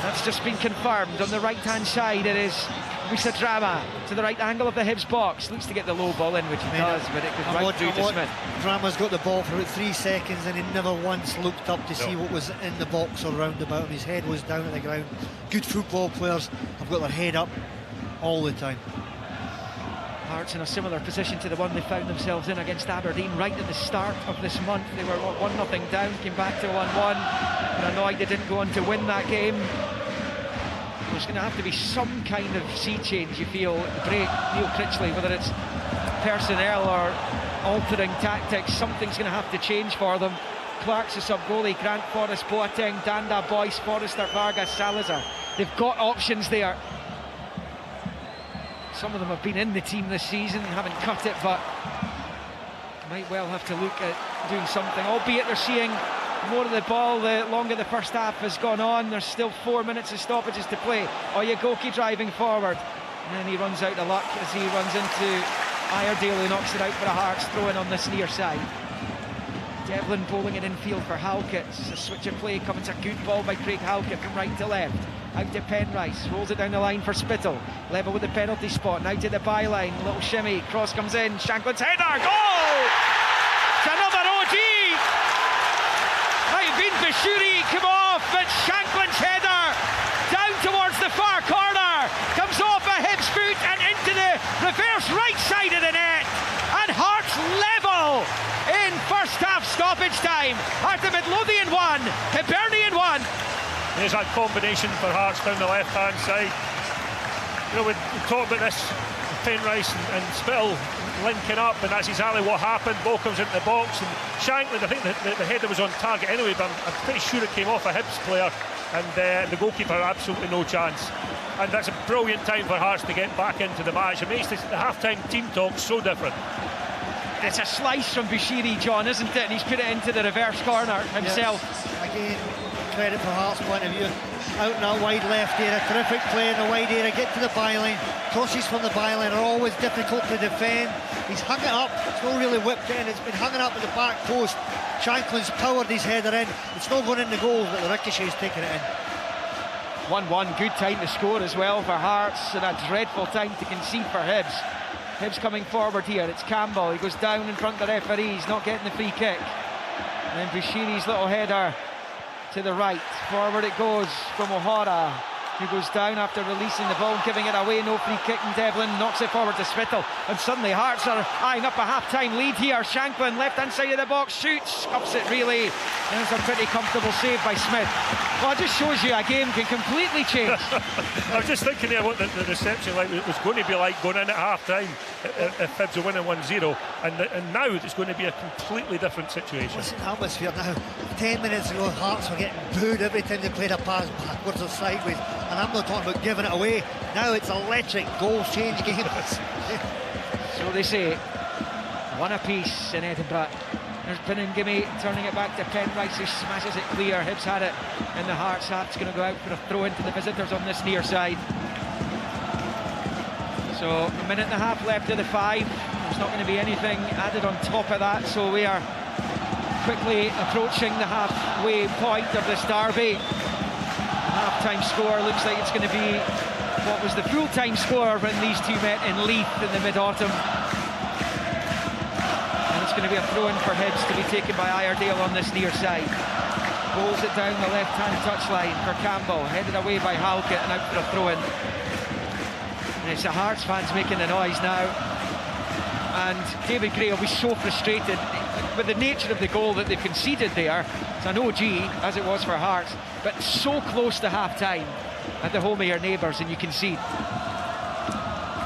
That's just been confirmed. On the right-hand side, it is Musa Drama to the right angle of the Hibs box. Looks to get the low ball in, which he does, but it goes right through to Smith. Drama's got the ball for about 3 seconds, and he never once looked up to see what was in the box or round about him. His head was down at the ground. Good football players have got their head up all the time. Hearts in a similar position to the one they found themselves in against Aberdeen right at the start of this month. They were 1-0 down, came back to 1-1. They're annoyed they didn't go on to win that game. There's going to have to be some kind of sea change, you feel, at the break. Neil Critchley, whether it's personnel or altering tactics, something's going to have to change for them. Clark's a sub-goalie, Grant, Forrest, Boateng, Danda, Boyce, Forrester, Vargas, Salazar. They've got options there. Some of them have been in the team this season and haven't cut it, but might well have to look at doing something, albeit they're seeing more of the ball the longer the first half has gone on. There's still 4 minutes of stoppages to play. Oyegoke driving forward, and then he runs out of luck as he runs into Iredale, who knocks it out for a Hearts throw in on this near side. Devlin bowling it infield for Halkett. It's a switch of play coming. It's a good ball by Craig Halkett from right to left. Out to Penrice, rolls it down the line for Spittle. Level with the penalty spot, now to the byline. Little shimmy, cross comes in. Shanklin's header, goal! It's another OG! Might have been Bashuri, come off, but Shanklin's header down towards the far corner. Comes off a Hibs foot and into the reverse right side of the net. And Hearts level in first half stoppage time. At the Midlothian 1, Hibernian 1. There's that combination for Hearts down the left-hand side. We talked about this Penrice and Spittle linking up, and that's exactly what happened. Ball comes into the box, and Shankland, I think the header was on target anyway, but I'm pretty sure it came off a Hibs player, and the goalkeeper had absolutely no chance. And that's a brilliant time for Hearts to get back into the match. It makes the half-time team talk so different. It's a slice from Bushiri, John, isn't it? And he's put it into the reverse corner himself. Yes. Again, credit for Hearts' point of view. Out in that wide left area, terrific play in the wide area, get to the byline. Crosses from the byline are always difficult to defend. He's hung it up, it's not really whipped in, it's been hung up at the back post. Shankland's powered his header in. It's not going in the goal, but the ricochet's taking it in. 1-1, good time to score as well for Hearts, and a dreadful time to concede for Hibs. Hibs coming forward here, it's Campbell, he goes down in front of the referee, he's not getting the free kick. And then Bushiri's little header to the right, forward it goes from O'Hara, who goes down after releasing the ball and giving it away. No free kick, and Devlin knocks it forward to Spittle, and suddenly Hearts are eyeing up a half-time lead here. Shankland, left-hand side of the box, shoots, scuffs it really, and it's a pretty comfortable save by Smith. Well, it just shows you a game can completely change. I was just thinking there what the reception like was going to be like going in at half-time if Hibs are winning 1-0, and now it's going to be a completely different situation. What's the atmosphere now? 10 minutes ago, Hearts were getting booed every time they played a pass backwards or sideways, and I'm not talking about giving it away. Now it's electric. Goals change games. So they say, one apiece in Edinburgh. There's Binningham turning it back to Penrice, who smashes it clear. Hibs had it in the Hearts half. It's going to go out for a throw into the visitors on this near side. So a minute and a half left of the 5. There's not going to be anything added on top of that, so we are quickly approaching the halfway point of this derby. Half-time score looks like it's going to be what was the full-time score when these two met in Leith in the mid-autumn. And it's going to be a throw-in for Hibs to be taken by Iredale on this near side. Bowls it down the left-hand touchline for Campbell, headed away by Halkett and out for a throw-in. And it's the Hearts fans making the noise now. And David Gray will be so frustrated with the nature of the goal that they've conceded there. It's an OG, as it was for Hearts, but so close to half-time at the home of your neighbours, and you concede.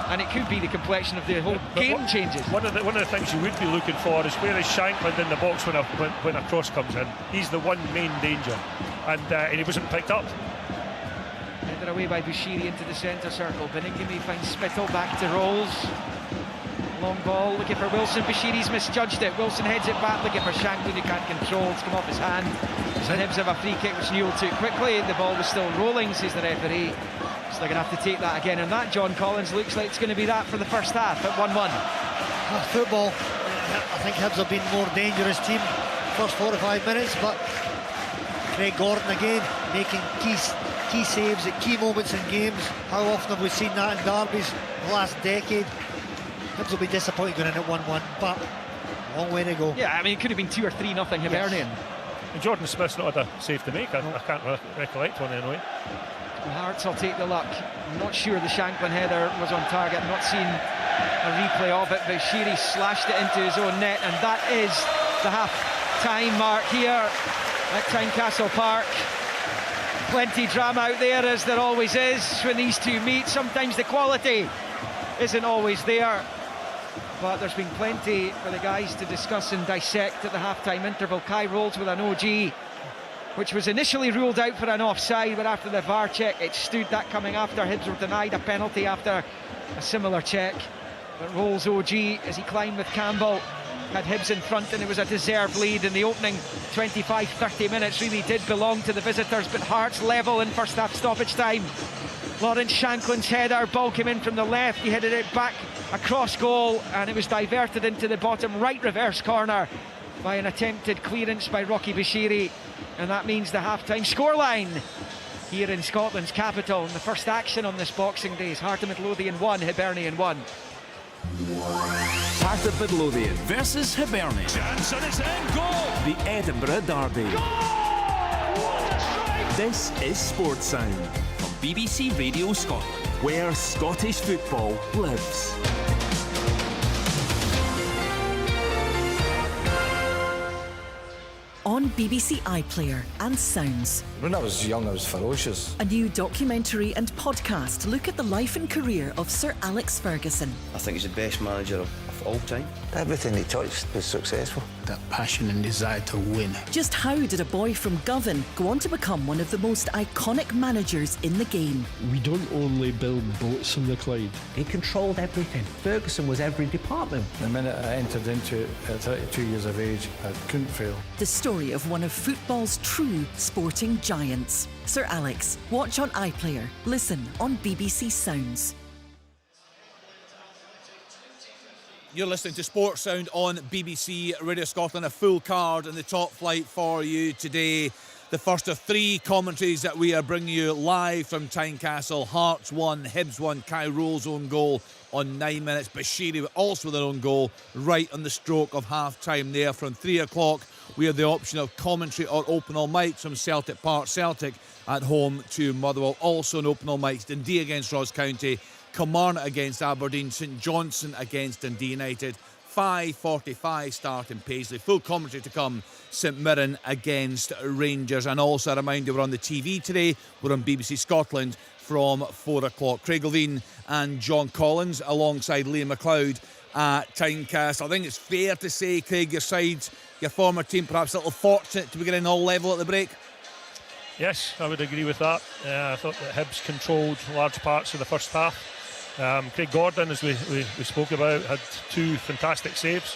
And it could be the complexion of the whole game changes. One of the things you would be looking for is where is Shankland in the box when a cross comes in. He's the one main danger, and he wasn't picked up. Headed away by Bushiri into the centre circle. Binningham finds Spittle, back to Rolls. Long ball, looking for Wilson. Bushiri's misjudged it. Wilson heads it back, looking for Shankland, who can't control. It's come off his hand. So Hibs have a free kick, which Newell took quickly. The ball was still rolling, says the referee. So they're going to have to take that again. And that, John Collins, looks like it's going to be that for the first half at 1-1. Football, I think Hibs have been more dangerous team first 45 minutes, but Craig Gordon again making key saves at key moments in games. How often have we seen that in derbies the last decade? Hibs will be disappointed going in at 1-1, but long way to go. Yeah, I mean, it could have been 2 or 3 nothing Hibernian. Yes. And Jordan Smith's not had a save to make. I can't recollect one anyway. The Hearts will take the luck. I'm not sure the Shankland header was on target. I'm not seeing a replay of it, but Sheary slashed it into his own net, and that is the half-time mark here at Tynecastle Park. Plenty drama out there, as there always is when these two meet. Sometimes the quality isn't always there, but there's been plenty for the guys to discuss and dissect at the half-time interval. Kai Rolls with an OG, which was initially ruled out for an offside, but after the VAR check it stood. That coming after Hibs were denied a penalty after a similar check. But Rolls OG, as he climbed with Campbell, had Hibs in front, and it was a deserved lead in the opening 25-30 minutes. Really did belong to the visitors, but Hearts level in first half stoppage time. Lawrence Shankland's header, ball came in from the left, he headed it back across goal, and it was diverted into the bottom right reverse corner by an attempted clearance by Rocky Bushiri, and that means the half-time scoreline here in Scotland's capital. And the first action on this Boxing Day is Heart of Midlothian 1, Hibernian 1. Heart of Midlothian versus Hibernian. Chance and it's in, goal! The Edinburgh Derby. Goal! What a strike! This is Sports Sound from BBC Radio Scotland, where Scottish football lives. on BBC iPlayer and Sounds. When I was young, I was ferocious. A new documentary and podcast look at the life and career of Sir Alex Ferguson. I think he's the best manager of all time. Everything he touched was successful. That passion and desire to win. Just how did a boy from Govan go on to become one of the most iconic managers in the game? We don't only build boats on the Clyde. He controlled everything. Ferguson was every department. The minute I entered into it at 32 years of age, I couldn't fail. The story of one of football's true sporting giants. Sir Alex. Watch on iPlayer. Listen on BBC Sounds. You're listening to Sports Sound on BBC Radio Scotland. A full card in the top flight for you today. The first of three commentaries that we are bringing you live from Tynecastle. Hearts 1, Hibs 1, Kai Rowe's own goal on 9 minutes. Bashiri also with their own goal right on the stroke of half-time there. From 3 o'clock, we have the option of commentary or open all mics from Celtic Park. Celtic at home to Motherwell. Also on open all mics, Dundee against Ross County. Kilmarnock against Aberdeen, St Johnstone against Dundee United. 5:45 start in Paisley. Full commentary to come. St Mirren against Rangers. And also a reminder, we're on the TV today. We're on BBC Scotland from 4 o'clock. Craig Levine and John Collins alongside Liam McLeod at Tynecastle. I think it's fair to say, Craig, your side, your former team, perhaps a little fortunate to be getting all level at the break. Yes, I would agree with that. I thought that Hibs controlled large parts of the first half. Craig Gordon, as we spoke about, had two fantastic saves.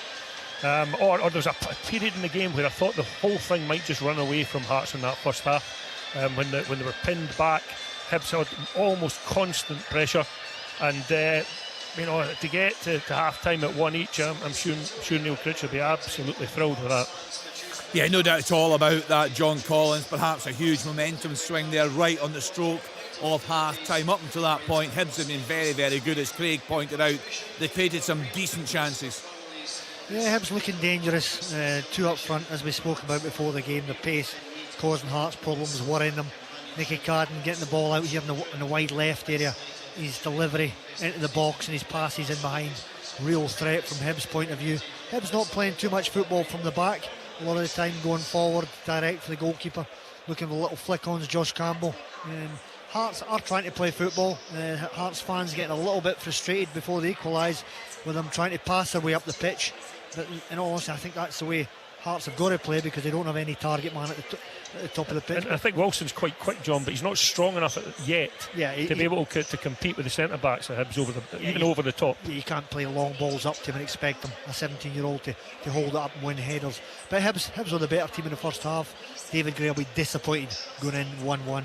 Or there was a period in the game where I thought the whole thing might just run away from Hearts in that first half. When they were pinned back, Hibs had almost constant pressure. And to get to half time at 1 each, I'm sure Neil Critch will be absolutely thrilled with that. Yeah, no doubt at all about that, John Collins. Perhaps a huge momentum swing there right on the stroke of half-time. Up until that point, Hibs have been very, very good, as Craig pointed out. They created some decent chances. Yeah, Hibs looking dangerous. Two up front, as we spoke about before the game. The pace causing Hearts problems, worrying them. Nicky Carden getting the ball out here in the wide left area. His delivery into the box and his passes in behind. Real threat from Hibs' point of view. Hibs not playing too much football from the back. A lot of the time going forward, direct for the goalkeeper. Looking for little flick-ons, Josh Campbell. Hearts are trying to play football. Hearts fans getting a little bit frustrated before they equalise with them trying to pass their way up the pitch. But in all honesty, I think that's the way Hearts have got to play, because they don't have any target man at the top of the pitch. And I think Wilson's quite quick, John, but he's not strong enough yet to be able to compete with the centre-backs at Hibs over the top. You can't play long balls up to him and expect him, a 17-year-old, to hold it up and win headers. But Hibs were the better team in the first half. David Gray will be disappointed going in 1-1.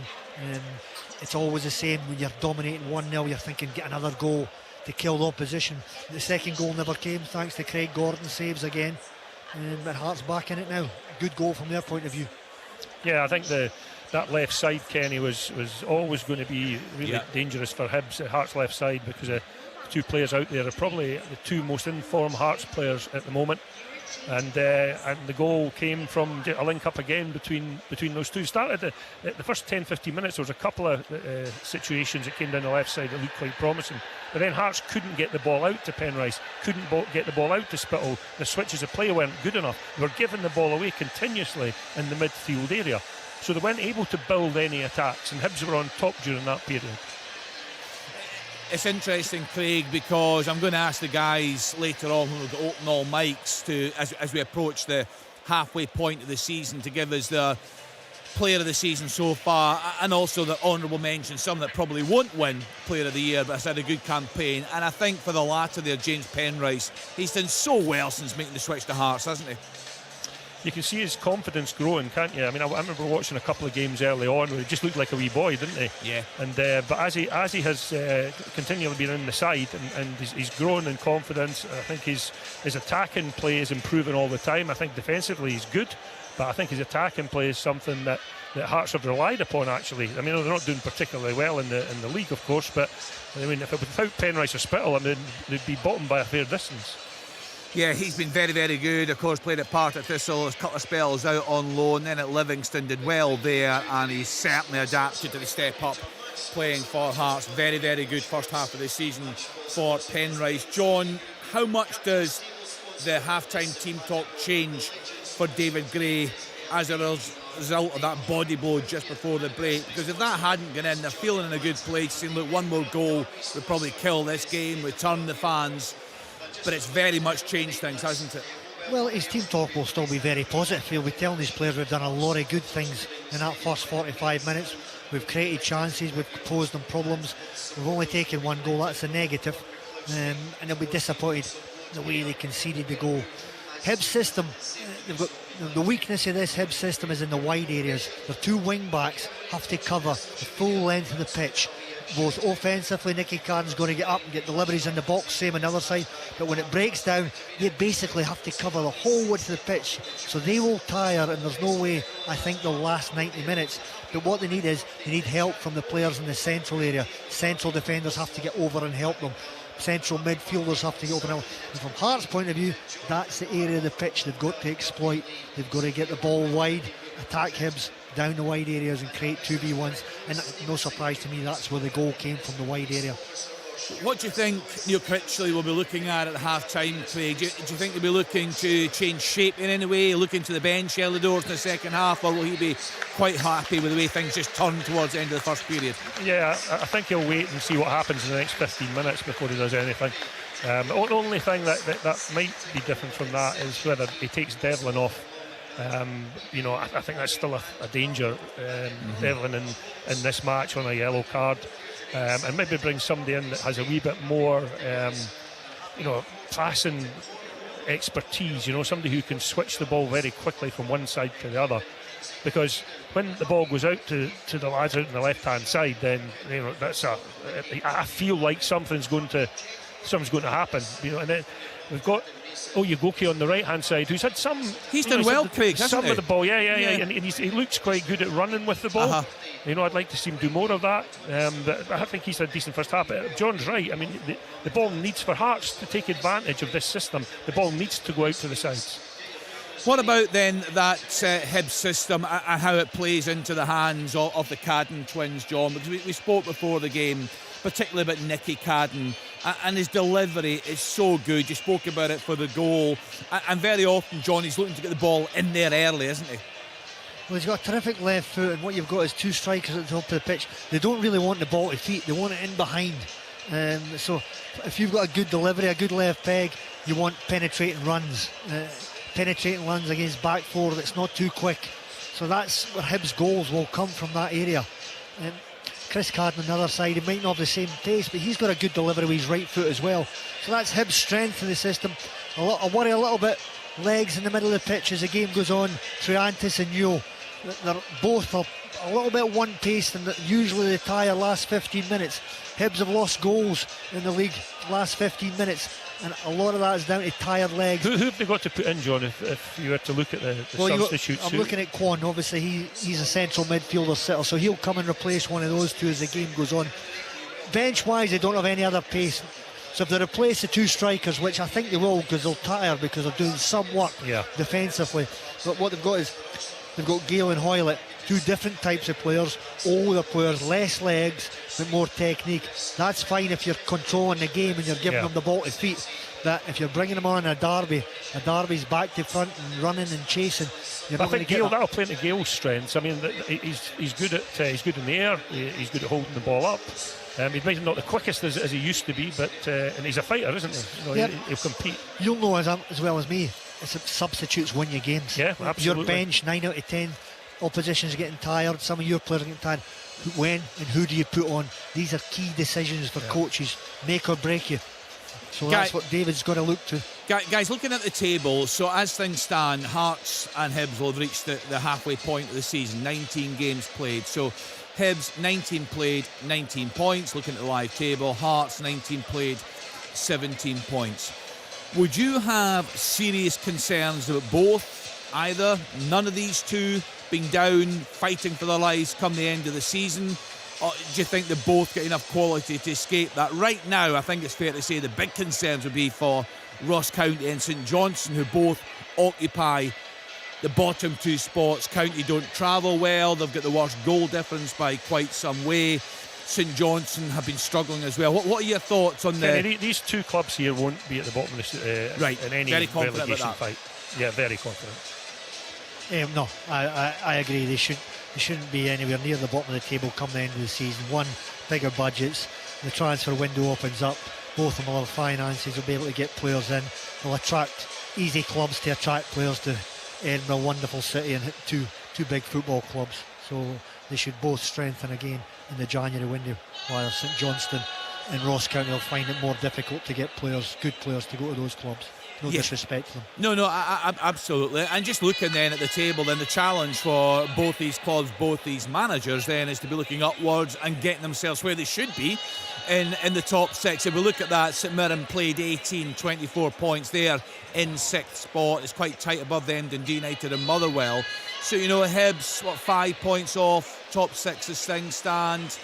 It's always the same when you're dominating 1-0, you're thinking get another goal to kill the opposition. The second goal never came, thanks to Craig Gordon saves again. But Hearts back in it now. Good goal from their point of view. Yeah, I think that left side, Kenny, was always going to be really dangerous for Hibs. Hearts left side, because the two players out there are probably the two most informed Hearts players at the moment. And the goal came from a link up again between those two. Started the first 10-15 minutes. There was a couple of situations that came down the left side that looked quite promising, but then Hearts couldn't get the ball out to Penrice, couldn't get the ball out to Spittle. The switches of play weren't good enough. They were giving the ball away continuously in the midfield area, so they weren't able to build any attacks, and Hibs were on top during that period. It's interesting, Craig, because I'm going to ask the guys later on when we'll open all mics as we approach the halfway point of the season, to give us the player of the season so far, and also the honourable mention, some that probably won't win player of the year but has had a good campaign. And I think for the latter there, James Penrice, he's done so well since making the switch to Hearts, hasn't he? You can see his confidence growing, can't you? I mean, I remember watching a couple of games early on where he just looked like a wee boy, didn't he? Yeah. And but as he has continually been in the side and he's grown in confidence, I think his attacking play is improving all the time. I think defensively he's good, but I think his attacking play is something that Hearts have relied upon, actually. I mean, they're not doing particularly well in the league, of course, but I mean, if it without Penrice or Spittle, I mean, they'd be bottom by a fair distance. Yeah, he's been very, very good. Of course, played at Partick Thistle, a couple of spells out on loan, then at Livingston, did well there, and he's certainly adapted to the step up playing for Hearts. Very, very good first half of the season for Penrice. John, how much does the half-time team talk change for David Gray as a result of that body blow just before the break, because if that hadn't gone in, they're feeling in a good place, saying, look, one more goal would probably kill this game, return the fans, but it's very much changed things, hasn't it? Well, his team talk will still be very positive. He'll be telling his players we've done a lot of good things in that first 45 minutes. We've created chances, we've posed them problems. We've only taken one goal, that's a negative. And they'll be disappointed the way they conceded the goal. Hibs system, they've got the weakness of this Hibs system is in the wide areas. The two wing backs have to cover the full length of the pitch. Both offensively, Nicky Carden's going to get up and get deliveries in the box, same on the other side. But when it breaks down, they basically have to cover the whole width of the pitch. So they will tire, and there's no way I think they'll last 90 minutes. But what they need is, they need help from the players in the central area. Central defenders have to get over and help them. Central midfielders have to get over and help. And from Hearts' point of view, that's the area of the pitch they've got to exploit. They've got to get the ball wide, attack Hibs down the wide areas and create 2v1s, and no surprise to me, that's where the goal came from, the wide area. What do you think Neil Critchley will be looking at half-time, Craig? Do you think they'll be looking to change shape in any way, looking to the bench early doors in the second half, or will he be quite happy with the way things just turned towards the end of the first period? Yeah, I think he'll wait and see what happens in the next 15 minutes before he does anything. The only thing that might be different from that is whether he takes Devlin off. I think that's still a danger. Devlin in this match on a yellow card, and maybe bring somebody in that has a wee bit more, passing expertise. Somebody who can switch the ball very quickly from one side to the other. Because when the ball goes out to the lads out on the left-hand side, then I feel like something's going to happen. And then we've got Oyegoke on the right-hand side, who's had some... He's done well, Craig, hasn't some he? of the ball, yeah. And he looks quite good at running with the ball. I'd like to see him do more of that. But I think he's had a decent first half. But John's right. I mean, the ball needs, for Hearts to take advantage of this system, the ball needs to go out to the sides. What about then that Hibs system and how it plays into the hands of the Cadden twins, John? Because we spoke before the game, particularly about Nicky Cadden, and his delivery is so good. You spoke about it for the goal, and very often, John, he's looking to get the ball in there early, isn't he? Well, he's got a terrific left foot, and what you've got is two strikers at the top of the pitch. They don't really want the ball to feet, they want it in behind. So if you've got a good delivery, a good left peg, you want penetrating runs. Penetrating runs against back four that's not too quick. So that's where Hibs' goals will come, from that area. Chris Cadden on the other side, he might not have the same pace, but he's got a good delivery with his right foot as well. So that's Hibs' strength in the system. I worry a little bit, legs in the middle of the pitch as the game goes on. Triantis and Newell, they're both a little bit one pace, and usually they tire last 15 minutes. Hibs have lost goals in the league last 15 minutes, and a lot of that is down to tired legs. Who have they got to put in, John, if you were to look at the substitutes? I'm looking at Quan. Obviously he's a central midfielder sitter, so he'll come and replace one of those two as the game goes on. Bench wise, they don't have any other pace, so if they replace the two strikers, which I think they will, because they'll tire because they're doing some work defensively, but what they've got is they've got Gale and Hoylett, two different types of players, older players, less legs but more technique. That's fine if you're controlling the game and you're giving them the ball to feet. But if you're bringing them on a derby's back to front and running and chasing, you're not going to get that'll play into Gale's strengths. I mean, he's good at he's good in the air, he's good at holding the ball up. He might not the quickest as he used to be, but and he's a fighter, isn't he? He'll compete. You'll know as well as me, substitutes win you games. Yeah, absolutely. Your bench, 9 out of 10 opposition's getting tired, some of your players are getting tired. When and who do you put on? These are key decisions for coaches, make or break you. So that's what David's got to look to. Guys, looking at the table, so as things stand, Hearts and Hibs will have reached the halfway point of the season, 19 games played. So Hibs, 19 played, 19 points. Looking at the live table, Hearts, 19 played, 17 points. Would you have serious concerns about both, either, none of these two being down, fighting for their lives come the end of the season? Or do you think they both get enough quality to escape that? Right now, I think it's fair to say the big concerns would be for Ross County and St Johnstone, who both occupy the bottom two spots. County don't travel well, they've got the worst goal difference by quite some way. St Johnstone have been struggling as well. What are your thoughts on these two clubs here won't be at the bottom of in any very confident relegation about that fight. Yeah, very confident. No, I agree. They shouldn't be anywhere near the bottom of the table come the end of the season. One, bigger budgets. The transfer window opens up. Both of them will have finances. Will be able to get players in. Will attract easy clubs to attract players to Edinburgh, wonderful city, and two big football clubs. So they should both strengthen again in the January window, while St Johnstone and Ross County will find it more difficult to get players, good players, to go to those clubs. No disrespect to them. No, absolutely. And just looking then at the table, then the challenge for both these clubs, both these managers then, is to be looking upwards and getting themselves where they should be in the top six. If we look at that, St Mirren played 18, 24 points there in sixth spot. It's quite tight above them, Dundee United and Motherwell. So, Hibs, 5 points off top six as things stand.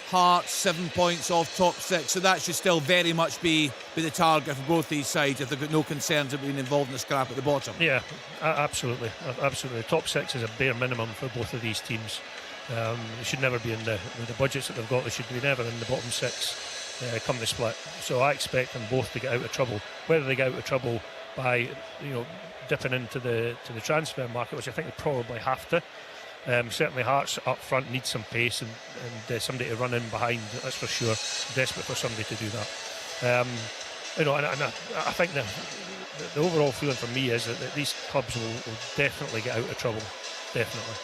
Hearts 7 points off top six, so that should still very much be the target for both these sides if they've got no concerns of being involved in the scrap at the bottom. Yeah, absolutely. The top six is a bare minimum for both of these teams. They should never be in the budgets that they've got. They should be never in the bottom six come the split. So I expect them both to get out of trouble. Whether they get out of trouble by dipping into the transfer market, which I think they probably have to. Certainly Hearts up front need some pace and somebody to run in behind, that's for sure. Desperate for somebody to do that. And I think the overall feeling for me is that these clubs will definitely get out of trouble. Definitely.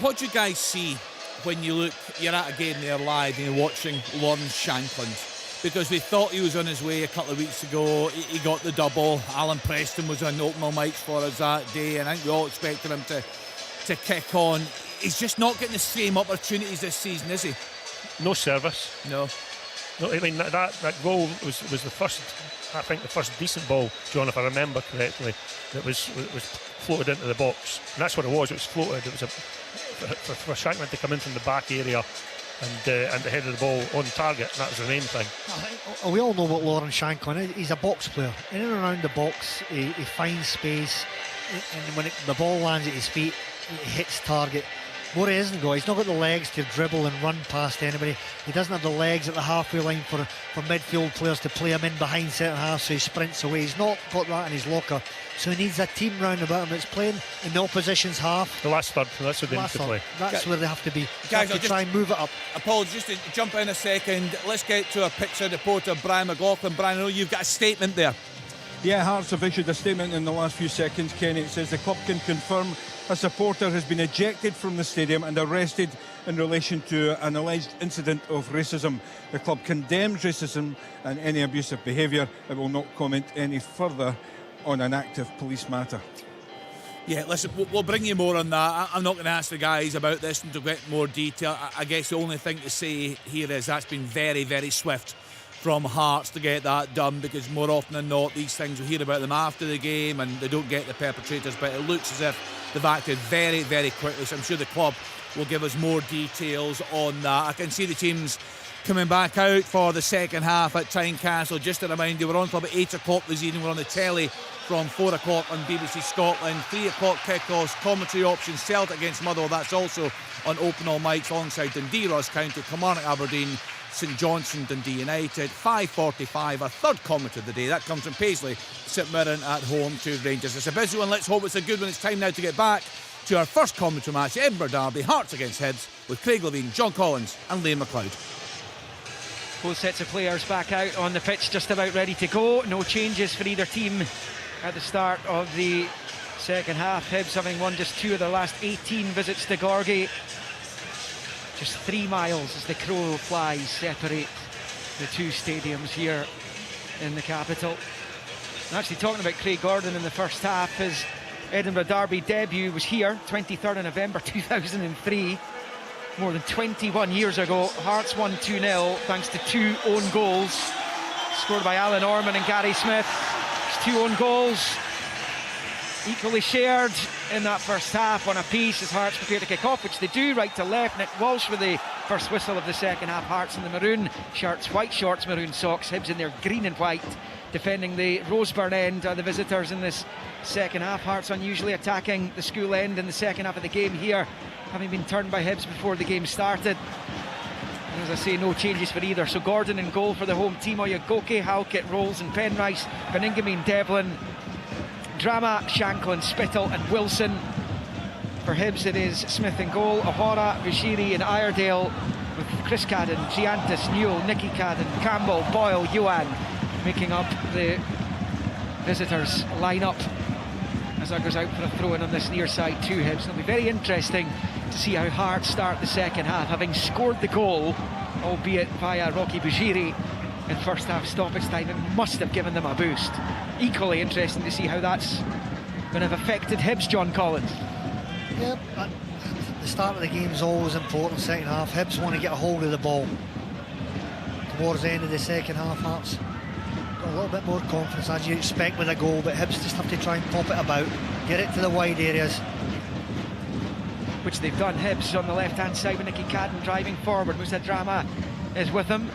What do you guys see when you're at a game there live and you're watching Lawrence Shankland? Because we thought he was on his way a couple of weeks ago. He got the double. Alan Preston was on open mics for us that day, and I think we all expected him to kick on. He's just not getting the same opportunities this season, is he? No service. No, I mean that goal was the first, I think the first decent ball, John, if I remember correctly, that was floated into the box, and that's what it was. It was floated. It was for Shankland to come in from the back area and to head of the ball on target, and that was the main thing. We all know what Lawrence Shankland is. He's a box player. In and around the box, he finds space, and when the ball lands at his feet, it hits target. What he hasn't got, he's not got the legs to dribble and run past anybody. He doesn't have the legs at the halfway line for midfield players to play him in behind centre half, so he sprints away. He's not got that in his locker, so he needs a team round about him that's playing in the opposition's half. The last third, that's where they need to play. That's where they have to be. Guys, I'll try and move it up. Apologies, just to jump in a second. Let's get to a picture reporter, Brian McLaughlin. Brian, I know you've got a statement there. Yeah, Hearts have issued a statement in the last few seconds, Kenny. It says the club can confirm a supporter has been ejected from the stadium and arrested in relation to an alleged incident of racism. The club condemns racism and any abusive behaviour. It will not comment any further on an active police matter. Yeah, listen, we'll bring you more on that. I'm not going to ask the guys about this and to get more detail. I guess the only thing to say here is that's been very, very swift from Hearts to get that done, because more often than not these things, we hear about them after the game and they don't get the perpetrators, but it looks as if they've acted very, very quickly, so I'm sure the club will give us more details on that. I can see the teams coming back out for the second half at Tynecastle. Just to remind you, we're on till about 8 o'clock this evening. We're on the telly from 4 o'clock on BBC Scotland. 3 o'clock kickoffs, commentary options, Celtic against Motherwell, that's also on open all mics alongside Dundee, Ross County, Kilmarnock, Aberdeen, St Johnstone, Dundee United. 5:45, our third commentary of the day. That comes from Paisley, St Mirren at home to Rangers. It's a busy one, let's hope it's a good one. It's time now to get back to our first commentary match, Edinburgh Derby, Hearts against Hibs, with Craig Levine, John Collins and Liam McLeod. Both sets of players back out on the pitch, just about ready to go. No changes for either team at the start of the second half. Hibs having won just 2 of their last 18 visits to Gorgie. Just 3 miles as the crow flies separate the two stadiums here in the capital. And actually, talking about Craig Gordon in the first half, his Edinburgh Derby debut was here, 23rd of November 2003. More than 21 years ago. Hearts won 2-0 thanks to 2 own goals scored by Alan Orman and Gary Smith. It's 2 own goals, equally shared in that first half on a piece as Hearts prepare to kick off, which they do, right to left. Nick Walsh with the first whistle of the second half. Hearts in the maroon shirts, white shorts, maroon socks. Hibs in their green and white, defending the Roseburn end, the visitors in this second half. Hearts unusually attacking the school end in the second half of the game here, having been turned by Hibs before the game started. And as I say, no changes for either. So Gordon in goal for the home team. Oyegoke, Halkett, Rolls and Penrice, Beningame and Devlin, Drama, Shankland, Spittle and Wilson. For Hibs it is Smith in goal, O'Hara, Bushiri and Iredale, with Chris Cadden, Giantis, Newell, Nicky Cadden, Campbell, Boyle, Yuan making up the visitors line-up as that goes out for a throw-in on this near side to Hibs. It'll be very interesting to see how Hearts start the second half, having scored the goal, albeit via Rocky Bushiri in first half stoppage time. It must have given them a boost. Equally interesting to see how that's going to have affected Hibs, John Collins. Yep, the start of the game is always important. Second half, Hibs want to get a hold of the ball. Towards the end of the second half, Hearts got a little bit more confidence, as you expect with a goal, but Hibs just have to try and pop it about, get it to the wide areas, which they've done. Hibs on the left hand side with Nicky Cadden driving forward. Musa Drama is with him,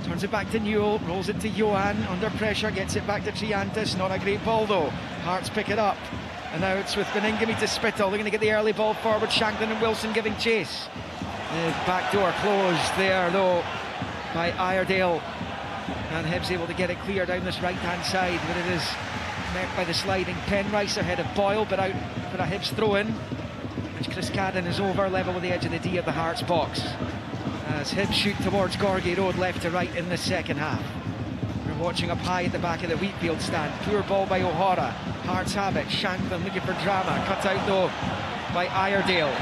turns it back to Newell, rolls it to Johan, under pressure, gets it back to Triantis. Not a great ball though. Hearts pick it up, and now it's with Beningame to Spittle. They're going to get the early ball forward. Shanklin and Wilson giving chase. The back door closed there though by Iredale, and Hibs able to get it clear down this right hand side, but it is met by the sliding Penrice ahead of Boyle, but out for a Hibs throw in, which Chris Cadden is over level with the edge of the D of the Hearts box as Hibs shoot towards Gorgie Road left to right in the second half. We're watching up high at the back of the Wheatfield stand. Poor ball by O'Hara. Hearts have it. Shanklin looking for drama. Cut out though by Iredale.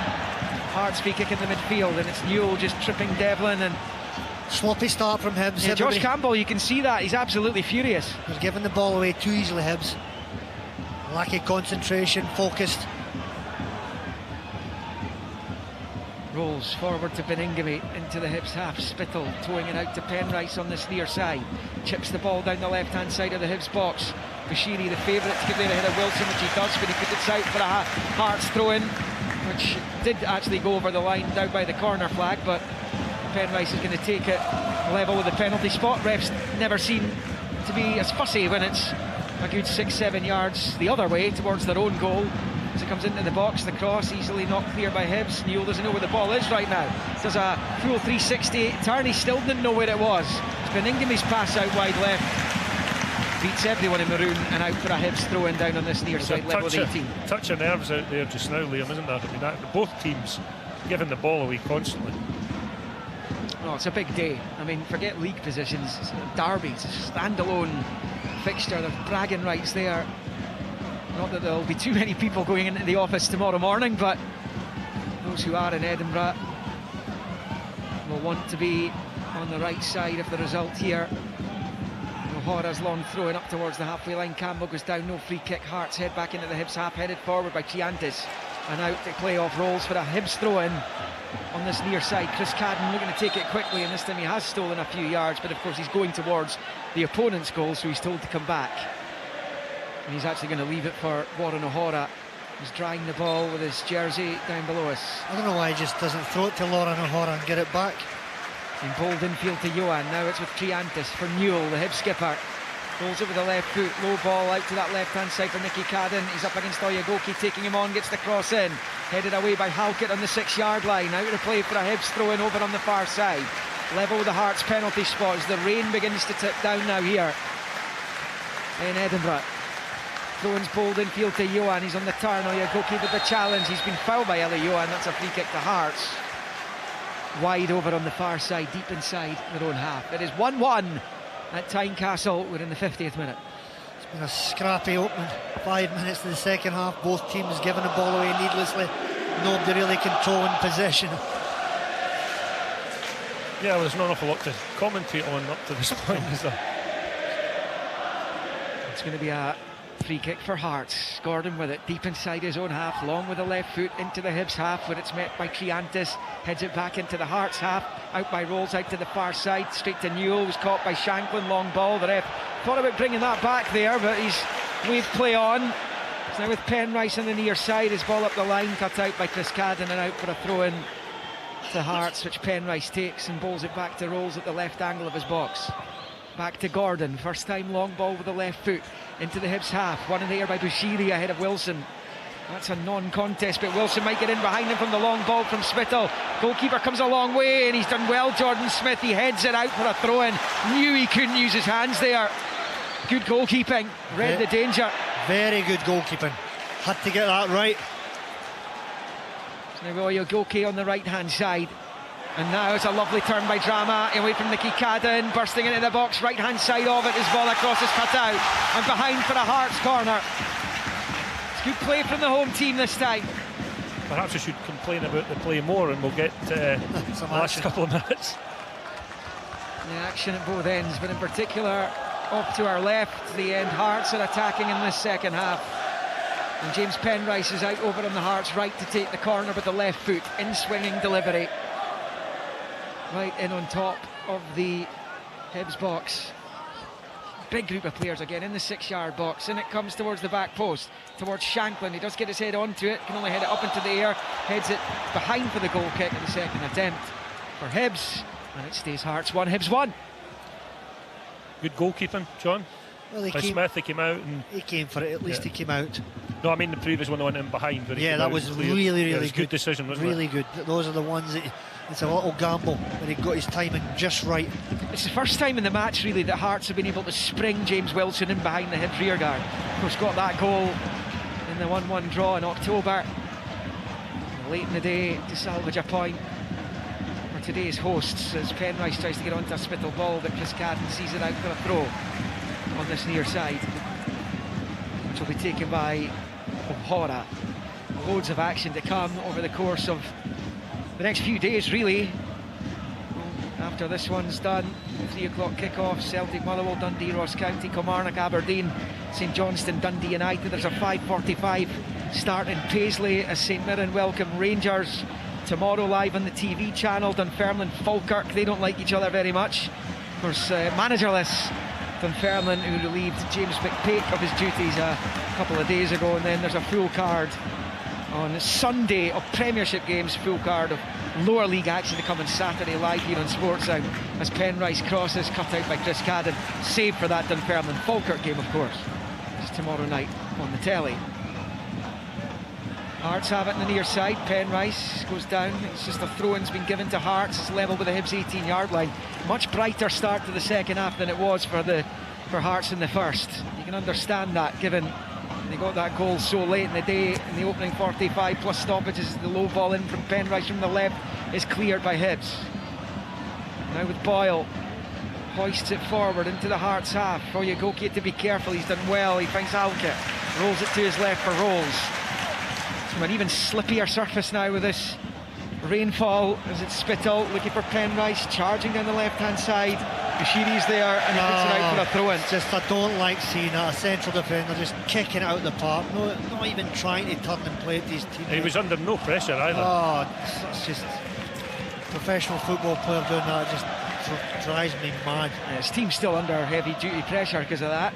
Hearts free kick in the midfield, and it's Newell just tripping Devlin, and sloppy start from Hibs. Yeah, Josh Campbell, you can see that he's absolutely furious. They're giving the ball away too easily, Hibs. Lack of concentration, focused. Rolls forward to Beningame into the Hibs half. Spittle towing it out to Penrice on this near side. Chips the ball down the left hand side of the Hibs box. Bushiri, the favourite, to get there ahead of Wilson, which he does, but he puts it out for a Hearts throw in, which did actually go over the line down by the corner flag, but Penrice is going to take it level with the penalty spot. Refs never seem to be as fussy when it's a good 6-7 yards the other way towards their own goal. As it comes into the box, the cross easily not clear by Hibs. Newell doesn't know where the ball is right now. Does a full 360 turn, he still didn't know where it was. It's Beningame's pass out wide left, beats everyone in maroon, and out for a Hibs throw in down on this near side level of 18. Touch of nerves out there just now, Liam, isn't there? I mean, both teams giving the ball away constantly. Oh, it's a big day. I mean, forget league positions, derbies, it's a standalone fixture. There's bragging rights there. Not that there'll be too many people going into the office tomorrow morning, but those who are in Edinburgh will want to be on the right side of the result here. O'Hara's long throwing up towards the halfway line. Campbell goes down, no free kick. Hearts head back into the Hibs half, headed forward by Chiantis, and out to play off rolls for a Hibs throw in on this near side. Chris Cadden looking to take it quickly, and this time he has stolen a few yards, but of course he's going towards the opponent's goal, so he's told to come back. And he's actually going to leave it for Warren O'Hara. He's drying the ball with his jersey down below us. I don't know why he just doesn't throw it to Warren O'Hara and get it back. In bold infield to Johan. Now it's with Triantis for Newell, the Hibs skipper. Rolls it with the left foot, low ball out to that left-hand side for Nicky Cadden. He's up against Oyagoki, taking him on, gets the cross in. Headed away by Halkett on the 6-yard line. Out to play for a Hibs throw in over on the far side. Level with the Hearts penalty spot as the rain begins to tip down now here in Edinburgh. Throw-in's bold infield to Johan. He's on the turn. Oyagoki with the challenge. He's been fouled by Eli Johan. That's a free kick to Hearts. Wide over on the far side, deep inside their own half. It is 1-1 at Tynecastle. We're in the 50th minute. It's been a scrappy opening 5 minutes to the second half. Both teams giving the ball away needlessly. Nobody really controlling possession. Yeah, well, there's not an awful lot to commentate on up to this point, is there? It's going to be a free kick for Hearts. Gordon with it deep inside his own half, long with the left foot into the Hibs half, where it's met by Triantis, heads it back into the Hearts half, out by Rolls, out to the far side, straight to Newell, was caught by Shanklin, long ball. The ref thought about bringing that back there, but he's waved play on. It's now with Penrice on the near side, his ball up the line, cut out by Chris Cadden, and out for a throw in to Hearts, which Penrice takes and bowls it back to Rolls at the left angle of his box. Back to Gordon, first time long ball with the left foot into the Hibs half, won in the air by Bushiri ahead of Wilson. That's a non-contest, but Wilson might get in behind him from the long ball from Spittle. Goalkeeper comes a long way and he's done well, Jordan Smith. He heads it out for a throw-in. Knew he couldn't use his hands there. Good goalkeeping, read the danger. Very good goalkeeping. Had to get that right. Now Oyegoke on the right hand side. And now it's a lovely turn by Drama, away from Nicky Cadden, bursting into the box, right hand side of it, his ball across is cut out, and behind for a Hearts corner. It's good play from the home team this time. Perhaps I should complain about the play more, and we'll get the last couple of minutes. The action at both ends, but in particular off to our left, the end Hearts are attacking in this second half. And James Penrice is out over on the Hearts right to take the corner with the left foot, in swinging delivery. Right in on top of the Hibs box. Big group of players again in the 6-yard box, and it comes towards the back post, towards Shanklin. He does get his head onto it, can only head it up into the air, heads it behind for the goal kick in the second attempt for Hibs, and it stays Hearts 1, Hibs 1. Good goalkeeping, John. Well, Smith, he came out and he came for it. At least he came out. No, I mean the previous one, the one in behind. Yeah, that was really good decision, wasn't really it? Really good. Those are the ones that it's a little gamble when he got his timing just right. It's the first time in the match really that Hearts have been able to spring James Wilson in behind the Hibs rear guard. Of course, got that goal in the 1-1 draw in October, late in the day, to salvage a point for today's hosts as Penrice tries to get onto a Spittle ball, but Chris Cadden sees it out for a throw on this near side, which will be taken by O'Hara. Loads of action to come over the course of the next few days, really. After this one's done, 3 o'clock kick-off, Celtic, Motherwell, Dundee, Ross County, Kilmarnock, Aberdeen, St Johnstone, Dundee United. There's a 5:45 start in Paisley as St Mirren welcome Rangers tomorrow live on the TV channel. Dunfermline, Falkirk, they don't like each other very much. Of course, managerless Dunfermline, who relieved James McPake of his duties a couple of days ago. And then there's a full card on Sunday of Premiership games, full card of lower league action to come on Saturday live here on Sportsound as Penrice crosses, cut out by Chris Cadden, save for that Dunfermline Falkirk game, of course. It's tomorrow night on the telly. Hearts have it on the near side. Penrice goes down. It's just a throw-in's been given to Hearts. It's level with the Hibs 18-yard line. Much brighter start to the second half than it was for Hearts in the first. You can understand that, given they got that goal so late in the day in the opening 45 plus stoppages. The low ball in from Penrice from the left is cleared by Hibs. Now with Boyle, hoists it forward into the Hearts half. Oyegoke to be careful, he's done well. He finds Halkett, rolls it to his left for Rolls. It's an even slippier surface now with this rainfall as it's Spittle looking for Penrice, charging down the left hand side. Bushiri's there and he puts it out for a throw-in. Just, I don't like seeing that, a central defender just kicking it out the park, not even trying to turn and play at these teams. He was under no pressure either. Oh, it's just professional football player doing that just drives me mad. Yeah, his team's still under heavy duty pressure because of that.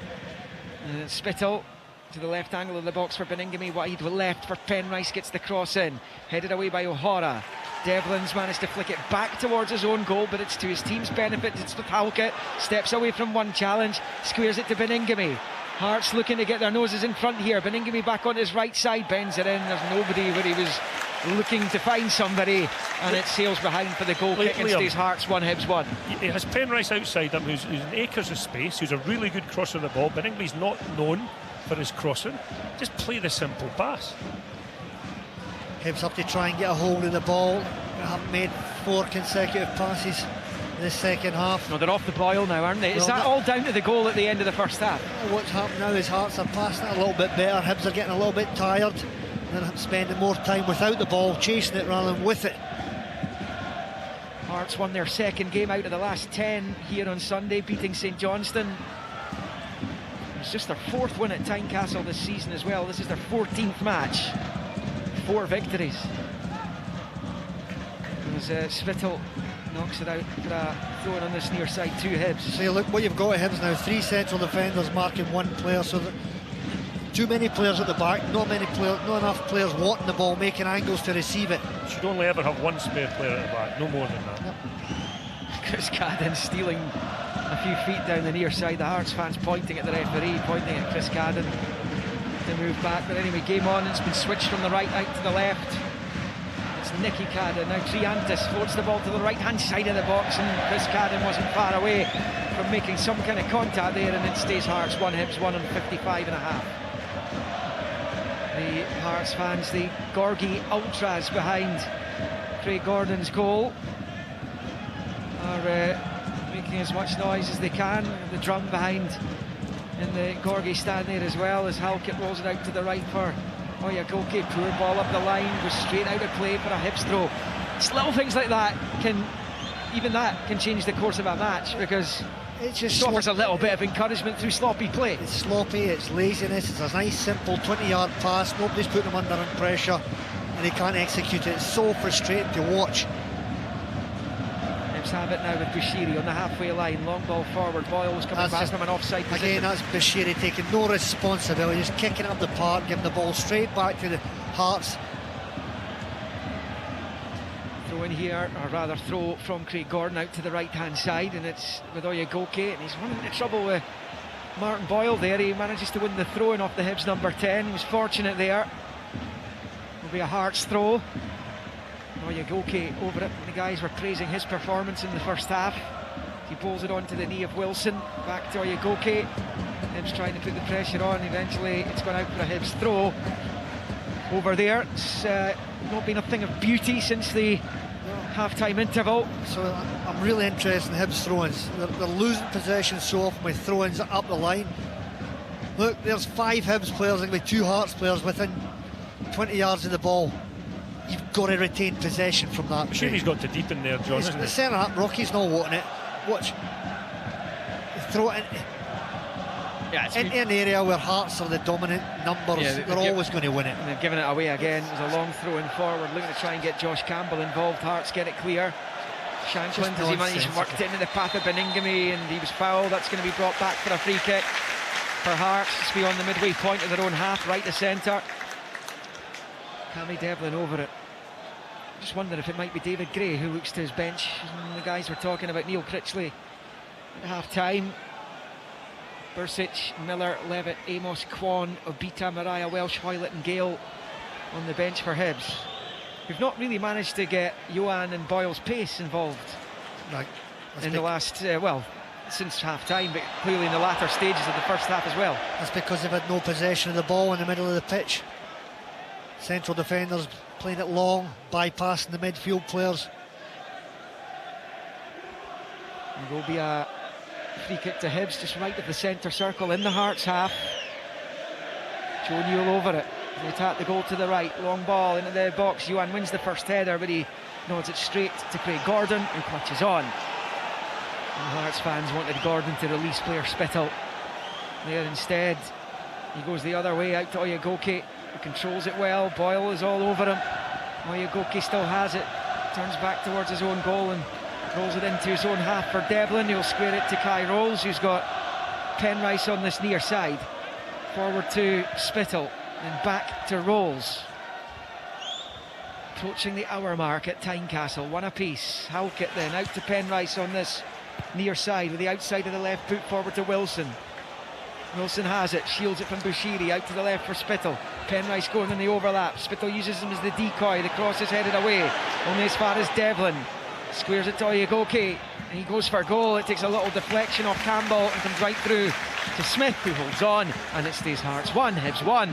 Spittle to the left angle of the box for Beningame, wide left for Penrice, gets the cross in, headed away by O'Hara. Devlin's managed to flick it back towards his own goal, but it's to his team's benefit. It's with Halkett, steps away from one challenge, squares it to Beningame. Hearts looking to get their noses in front here. Beningame back on his right side, bends it in. There's nobody where he was looking to find somebody, and it sails behind for the goal kick and stays Hearts 1, Hibs 1. He has Penrice outside him, who's in acres of space, who's a really good crosser of the ball. Beningame's not known for his crossing. Just play the simple pass. Hibs have to try and get a hold of the ball. They haven't made 4 consecutive passes in the second half. No, they're off the boil now, aren't they? Is that all down to the goal at the end of the first half? What's happened now is Hearts are passing it a little bit better. Hibs are getting a little bit tired. They're spending more time without the ball, chasing it rather than with it. Hearts won their second game out of the last 10 here on Sunday, beating St Johnstone. It's just their 4th win at Tynecastle this season as well. This is their 14th match. 4 victories. As Spittle knocks it out for a throw-in on this near side to Hibs. So look what you've got at Hibs now, 3 central defenders marking 1 player, so that too many players at the back, not enough players wanting the ball, making angles to receive it. Should only ever have 1 spare player at the back, no more than that. Yep. Chris Cadden stealing a few feet down the near side. The Hearts fans pointing at the referee, pointing at Chris Cadden to move back. But anyway, game on. It's been switched from the right out to the left. It's Nicky Cadden. Now Triantis floats the ball to the right hand side of the box, and Chris Cadden wasn't far away from making some kind of contact there, and it stays Hearts 1, Hibs 1 on 55 and a half. The Hearts fans, the Gorgie Ultras behind Craig Gordon's goal, are making as much noise as they can. The drum behind in the Gorgie stand there as well, as Halkett rolls it out to the right for Oyegoke. Poor ball up the line, goes straight out of play for a Hibs throw. It's little things like that can change the course of a match, because it just offers a little bit of encouragement through sloppy play. It's sloppy, it's laziness, it's a nice simple 20-yard pass, nobody's putting him under pressure and he can't execute it. It's so frustrating to watch. Hibs have it now with Bushiri on the halfway line, long ball forward. Boyle's coming past from an offside position. Again, that's Bushiri taking no responsibility, just kicking up the park, giving the ball straight back to the Hearts. Throw in here, or rather throw from Craig Gordon out to the right hand side, and it's with Oyegoke, and he's running into trouble with Martin Boyle there. He manages to win the throw in off the Hibs number 10. He was fortunate there. Will be a Hearts throw. Oyegoke over it. The guys were praising his performance in the first half. He pulls it onto the knee of Wilson. Back to Oyegoke. Hibs trying to put the pressure on. Eventually it's gone out for a Hibs throw over there. It's not been a thing of beauty since the half-time interval. So I'm really interested in Hibs throw-ins. They're losing possession so often with throw-ins up the line. Look, there's 5 Hibs players and 2 Hearts players within 20 yards of the ball. You've got to retain possession from that. Bushiri's got to deepen there, John, isn't the it? centre up, Rocky's not wanting it. Watch. Throw it into an area where Hearts are the dominant numbers. They're always going to win it. And they've given it away again. It was a long throw in forward, looking to try and get Josh Campbell involved. Hearts get it clear. Shanklin, does he manage to work it into the path of Beningame, and he was fouled. That's going to be brought back for a free kick for Hearts. It's beyond the midway point of their own half, right to centre. Cammy Devlin over it. Just wonder if it might be David Gray who looks to his bench. And the guys were talking about Neil Critchley at half-time. Bursic, Miller, Levitt, Amos, Kwan, Obita, Mariah, Welsh, Hoylett and Gale on the bench for Hibs. We've not really managed to get Johan and Boyle's pace involved in the last, since half-time, but clearly in the latter stages of the first half as well. That's because they've had no possession of the ball in the middle of the pitch. Central defenders playing it long, bypassing the midfield players. There will be a free kick to Hibs, just right of the centre circle in the Hearts half. Joe Newell over it. They attack the goal to the right, long ball into the box. Johan wins the first header, but he nods it straight to Craig Gordon, who clutches on. And the Hearts fans wanted Gordon to release player Spittle. There instead, he goes the other way out to Oyegoke, who controls it well. Boyle is all over him. Oyegoke still has it, turns back towards his own goal and rolls it into his own half for Devlin. He'll square it to Kai Rolls, who's got Penrice on this near side. Forward to Spittle, and back to Rolls. Approaching the hour mark at Tynecastle, one apiece. Halkett then out to Penrice on this near side with the outside of the left boot forward to Wilson. Wilson has it, shields it from Bushiri, out to the left for Spittle. Penrice going in the overlap. Spittle uses him as the decoy. The cross is headed away, only as far as Devlin. Squares it to Oyegoke, and he goes for goal. It takes a little deflection off Campbell and comes right through to Smith, who holds on, and it stays Hearts 1, Hibs 1.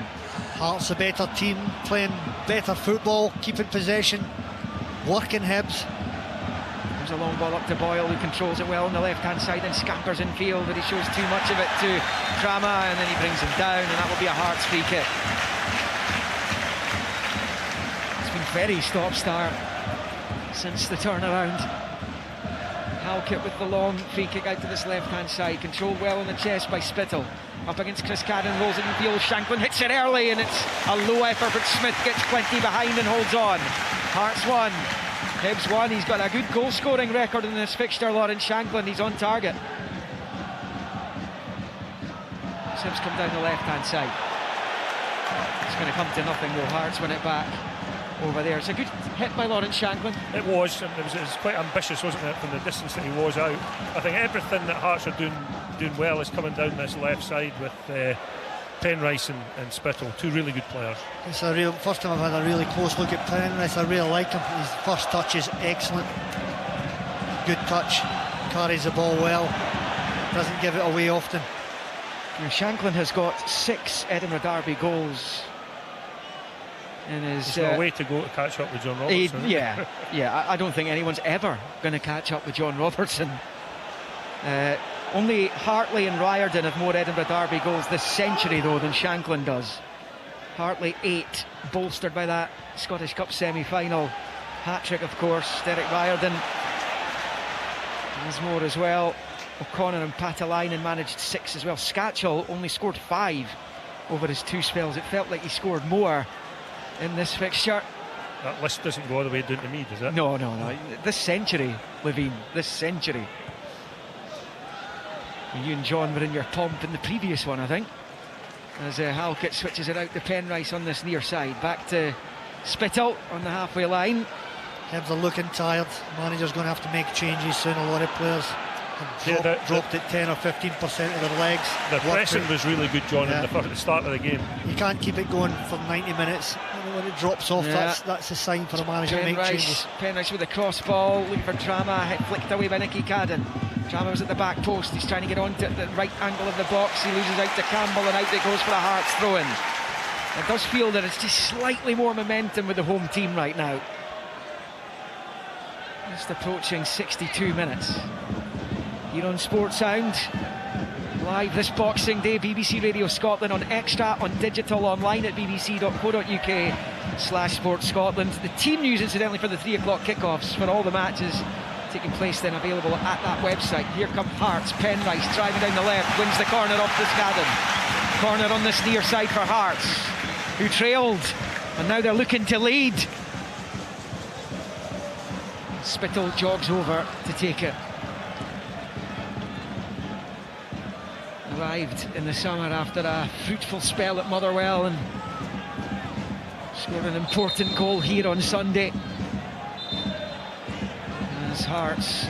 Hearts a better team, playing better football, keeping possession, working Hibs. There's a long ball up to Boyle, who controls it well on the left-hand side and scampers in field, but he shows too much of it to Drama, and then he brings him down, and that will be a Hearts free kick. It's been very stop-start since the turnaround. Halkett with the long free kick out to this left-hand side, controlled well on the chest by Spittle. Up against Chris Cadden, rolls it in field. Shanklin hits it early, and it's a low effort, but Smith gets plenty behind and holds on. Hearts 1, Hibs 1. He's got a good goal-scoring record in this fixture, Lawrence Shanklin. He's on target. Hibs come down the left-hand side. It's going to come to nothing though. Hearts win it back over there. It's a good hit by Lawrence Shanklin. It was, and it was quite ambitious, wasn't it, from the distance that he was out. I think everything that Hearts are doing well is coming down this left side with Penrice and Spittle, two really good players. It's a real first time I've had a really close look at Penrice. I really like him. His first touch is excellent. Good touch, carries the ball well, doesn't give it away often. Now, Shanklin has got 6 Edinburgh Derby goals in his. It's a way to go to catch up with John Robertson. I don't think anyone's ever going to catch up with John Robertson. Only Hartley and Riordan have more Edinburgh Derby goals this century, though, than Shanklin does. Hartley 8, bolstered by that Scottish Cup semi-final hat-trick, of course. Derek Riordan has more as well. O'Connor and Patalainen managed 6 as well. Scatchell only scored 5 over his 2 spells. It felt like he scored more in this fixture. That list doesn't go all the way down to me, does it? No. This century, Levine, this century. You and John were in your pomp in the previous one, I think. As Halkett switches it out to Penrice on this near side. Back to Spittle on the halfway line. Hibs are looking tired. Manager's going to have to make changes soon. A lot of players have dropped at 10 or 15% of their legs. The pressing was really good, John, at the start of the game. You can't keep it going for 90 minutes. When it drops off, that's a sign for a manager to make changes. Penrice with a cross ball, looking for Drama, flicked away by Nicky Cadden. Drama was at the back post, he's trying to get onto the right angle of the box. He loses out to Campbell, and out it goes for a Hearts throw-in. It does feel that it's just slightly more momentum with the home team right now. Just approaching 62 minutes. Here on Sports Sound, live this Boxing Day, BBC Radio Scotland on Extra, on digital, online at bbc.co.uk/Sports Scotland. The team news, incidentally, for the 3 o'clock kickoffs for all the matches taking place then available at that website. Here come Hearts. Penrice driving down the left, wins the corner off the Scadden. Corner on this near side for Hearts, who trailed, and now they're looking to lead. Spittle jogs over to take it. Arrived in the summer after a fruitful spell at Motherwell and scored an important goal here on Sunday. As Hearts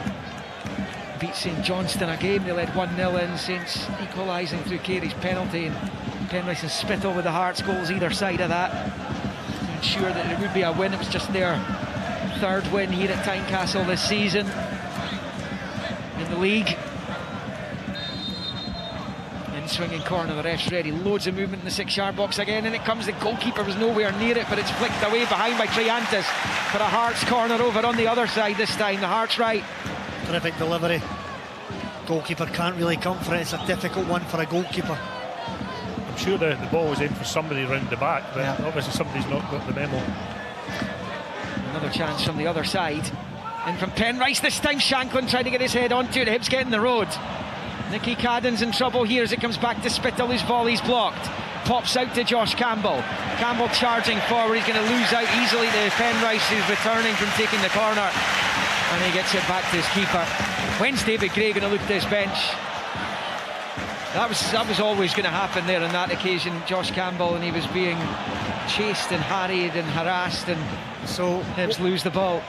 beat St Johnstone again, they led 1-0 in, Saints equalising through Carey's penalty, and Penrice and Spittle with the Hearts goals either side of that to ensure that it would be a win. It was just their 3rd win here at Tynecastle this season in the league. Swinging corner, the ref's ready, loads of movement in the 6-yard box again, and it comes, the goalkeeper was nowhere near it, but it's flicked away behind by Triantis for a Hearts corner over on the other side this time, the Hearts right. Terrific delivery. Goalkeeper can't really come for it, it's a difficult one for a goalkeeper. I'm sure the ball was in for somebody round the back, but obviously somebody's not got the memo. Another chance from the other side, and from Penrice this time. Shanklin trying to get his head onto it, Hibs getting the road. Nicky Cadden's in trouble here as it comes back to Spittle, whose volley's blocked. Pops out to Josh Campbell. Campbell charging forward, he's going to lose out easily to Penrice, who's returning from taking the corner. And he gets it back to his keeper. When's David Gray going to look to his bench? That was always going to happen there on that occasion, Josh Campbell, and he was being chased and harried and harassed, and so Hibs lose the ball.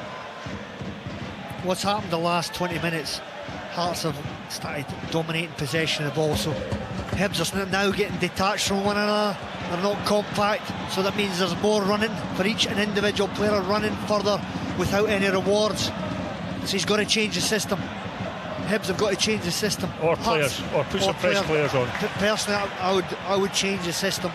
What's happened the last 20 minutes? Hearts have started dominating possession of the ball, so Hibs are now getting detached from one another. They're not compact, so that means there's more running for each an individual player, running further without any rewards. So he's got to change the system. Hibs have got to change the system. Or players, or put some fresh players on. Personally, I would change the system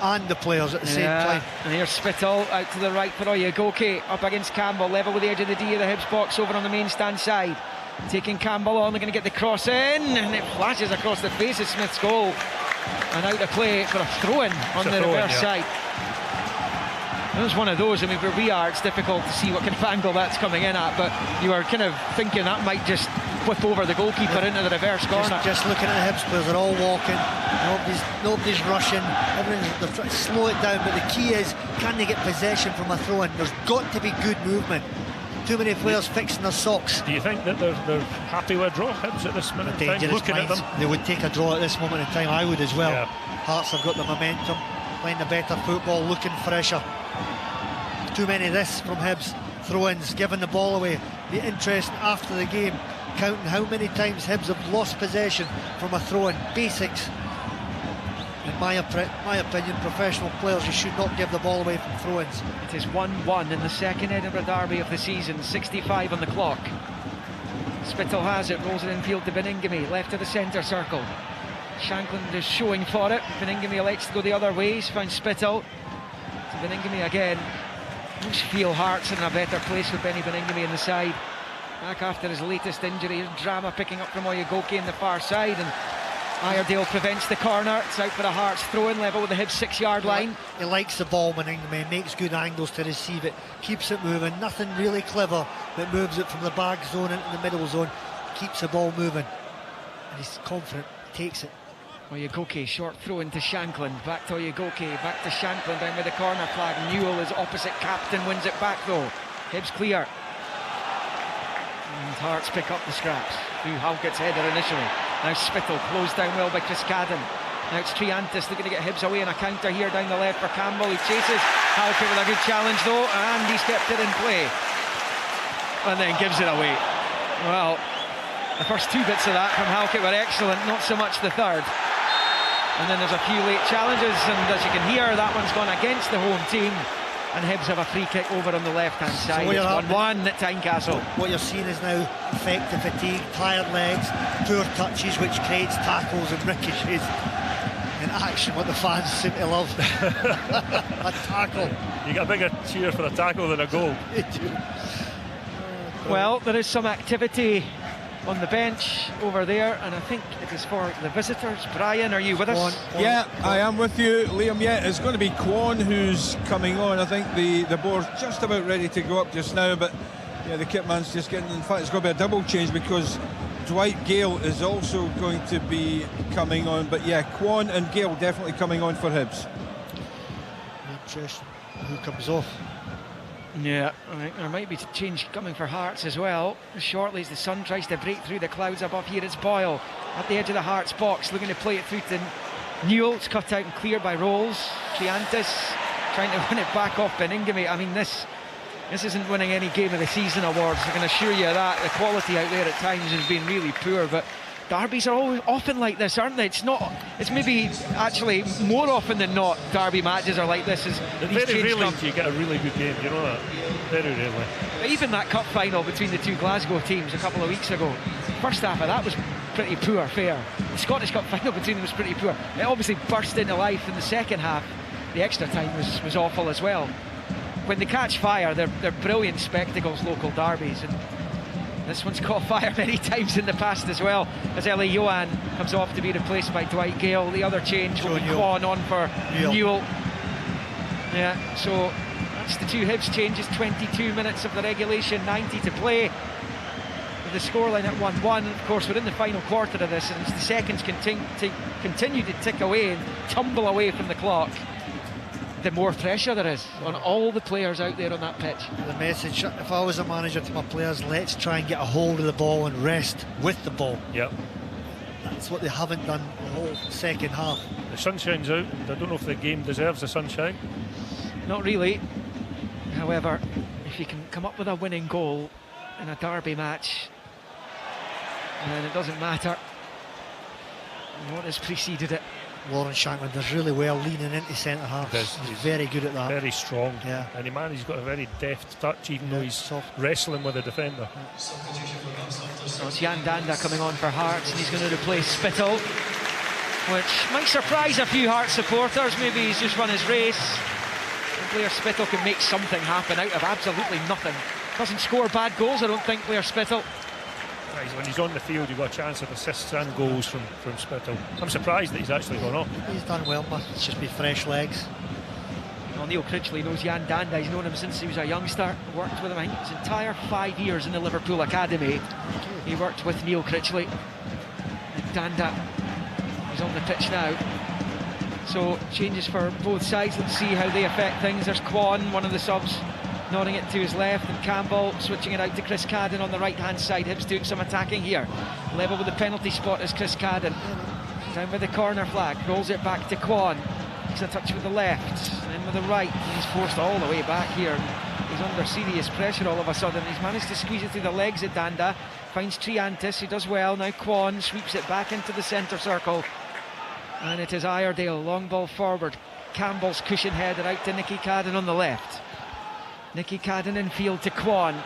and the players at the same time. And here's Spittle out to the right for Oyegoke, up against Campbell, level with the edge of the D of the Hibs box over on the main stand side. Taking Campbell on, they're going to get the cross in, and it flashes across the face of Smith's goal, and out of play for a throw-in on the reverse side. It was one of those, I mean, where we are, it's difficult to see what kind of angle that's coming in at, but you are kind of thinking that might just whip over the goalkeeper into the reverse corner. Just looking at the Hibs players, they're all walking, nobody's rushing, they're trying to slow it down, but the key is, can they get possession from a throw-in? There's got to be good movement. Too many players fixing their socks. Do you think that they're happy with a draw, Hibs, at this minute in time? Looking at them, they would take a draw at this moment in time. I would as well. Hearts have got the momentum, playing the better football, looking fresher. Too many of this from Hibs. Throw-ins, giving the ball away. Be interesting after the game, counting how many times Hibs have lost possession from a throw-in. Basics. In my opinion, professional players, you should not give the ball away from throw-ins. It is 1-1 in the 2nd Edinburgh Derby of the season, 65 on the clock. Spittle has it, rolls it infield to Beningame, left of the centre circle. Shanklin is showing for it. Beningame elects to go the other way. He's found Spittle. Beningame again. Most feel Hearts in a better place with Benny Beningame in the side. Back after his latest injury. Here's Drama picking up from Oyegoke in the far side, and Iredale prevents the corner. It's out for a Hearts throw-in, level with the Hibs 6-yard line. He likes the ball, Beningame, makes good angles to receive it, keeps it moving. Nothing really clever, but moves it from the back zone into the middle zone, keeps the ball moving, and he's confident, takes it. Oyegoke, short throw into Shanklin, back to Oyegoke, back to Shanklin, down with the corner flag. Newell is opposite captain, wins it back though. Hibs clear. And Hearts pick up the scraps through Halkett's header initially. Now Spittle, closed down well by Chris Cadden. Now it's Triantis looking to get Hibs away, and a counter here down the left for Campbell. He chases Halkett with a good challenge though, and he's kept it in play. And then gives it away. Well, the first two bits of that from Halkett were excellent, not so much the third. And then there's a few late challenges, and as you can hear, that one's gone against the home team, and Hibs have a free kick over on the left-hand side. It's 1-1 at Tynecastle. What you're seeing is now effective fatigue, tired legs, poor touches, which creates tackles and ricochets. In action, what the fans seem to love. A tackle. You get a bigger cheer for a tackle than a goal. Well, there is some activity on the bench over there, and I think it is for the visitors. Brian, are you with us? Yeah, I am with you, Liam. Yeah, it's going to be Kwon who's coming on. I think the board's just about ready to go up just now, but yeah, the kit man's just getting. In fact, it's going to be a double change because Dwight Gale is also going to be coming on. But yeah, Kwon and Gale definitely coming on for Hibs. Interesting. Who comes off? Yeah, I think there might be a change coming for Hearts as well. Shortly as the sun tries to break through the clouds above here, it's Boyle at the edge of the Hearts box, looking to play it through to Newell. It's cut out and cleared by Rolls. Triantis trying to win it back off Beningame. I mean, this isn't winning any Game of the Season awards, I can assure you that. The quality out there at times has been really poor, but derbies are always often like this, aren't they? It's maybe actually more often than not derby matches are like this. Very rarely do you get a really good game, you know that? Very rarely. Even that cup final between the two Glasgow teams a couple of weeks ago, first half of that was pretty poor fare. The Scottish Cup final between them was pretty poor. It obviously burst into life in the second half. The extra time was awful as well. When they catch fire, they're brilliant spectacles, local derbies, and this one's caught fire many times in the past as well, as Ellie Johan comes off to be replaced by Dwight Gale. The other change will be Kwon on for Newell. Yeah, so that's the two Hibs changes. 22 minutes of the regulation, 90 to play. With the scoreline at 1-1. Of course, we're in the final quarter of this, and as the seconds continue to tick away and tumble away from the clock, the more pressure there is on all the players out there on that pitch. The message, if I was a manager to my players, let's try and get a hold of the ball and rest with the ball. Yep. That's what they haven't done the whole second half. The sunshine's out. I don't know if the game deserves the sunshine. Not really. However, if you can come up with a winning goal in a derby match, then it doesn't matter what has preceded it. Lauren Shanklin does really well leaning into centre half. He's very good at that. Very strong. Yeah. And he's got a very deft touch, even though he's soft, wrestling with a defender. So it's Jan Danda coming on for Hearts, and he's going to replace Spittle, which might surprise a few Hearts supporters. Maybe he's just run his race. Blair Spittle can make something happen out of absolutely nothing. Doesn't score bad goals, I don't think, Blair Spittle. When he's on the field, you've got a chance of assists and goals from Spittle. I'm surprised that he's actually gone off. He's done well, but it's just been fresh legs. Well, Neil Critchley knows Jan Danda. He's known him since he was a youngster. Worked with him, I think, his entire 5 years in the Liverpool Academy. He worked with Neil Critchley. And Danda is on the pitch now. So changes for both sides. Let's see how they affect things. There's Kwon, one of the subs, nodding it to his left, and Campbell switching it out to Chris Cadden on the right hand side. Hibs doing some attacking here. Level with the penalty spot is Chris Cadden. Down by the corner flag, rolls it back to Kwon. He's in touch with the left, and then with the right. He's forced all the way back here. He's under serious pressure all of a sudden. He's managed to squeeze it through the legs at Danda. Finds Triantis, who does well. Now Kwon sweeps it back into the centre circle. And it is Iredale, long ball forward. Campbell's cushion header out to Nicky Cadden on the left. Nicky Cadden in field to Kwon.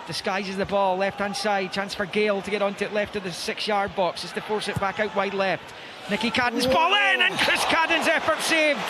Disguises the ball, left hand side. Chance for Gale to get onto it left of the 6-yard box. Is to force it back out wide left. Nicky Cadden's ball in, and Chris Cadden's effort saved.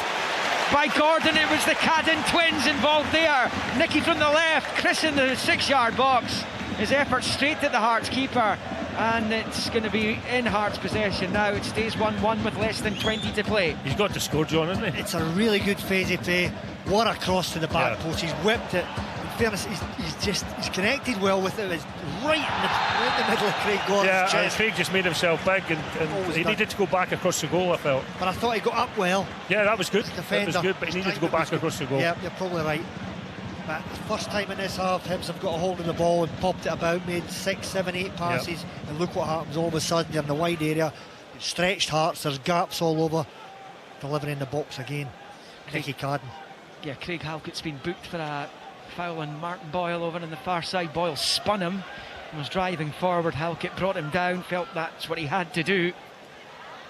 by Gordon. It was the Cadden twins involved there. Nicky from the left, Chris in the 6-yard box. His effort straight at the Hearts keeper, and it's going to be in Hearts possession now. It stays 1-1 with less than 20 to play. He's got to score, John, isn't he? It's a really good phasey play. What a cross to the back post. He's whipped it. In fairness, he's connected well with it. It's right in the middle of Craig Gordon's chest. And Craig just made himself big, and he needed to go back across the goal, I felt. But I thought he got up well. Yeah, that was good. That was good, but he needed to go back across the goal. Yeah, you're probably right. But the first time in this half, Hibs have got a hold of the ball and popped it about, made 6, 7, 8 passes, and look what happens. All of a sudden, you're in the wide area, stretched Hearts, there's gaps all over. Delivering the box again, Nicky Cadden. Yeah, Craig Halkett's been booked for a foul on Martin Boyle over on the far side. Boyle spun him and was driving forward. Halkett brought him down, felt that's what he had to do.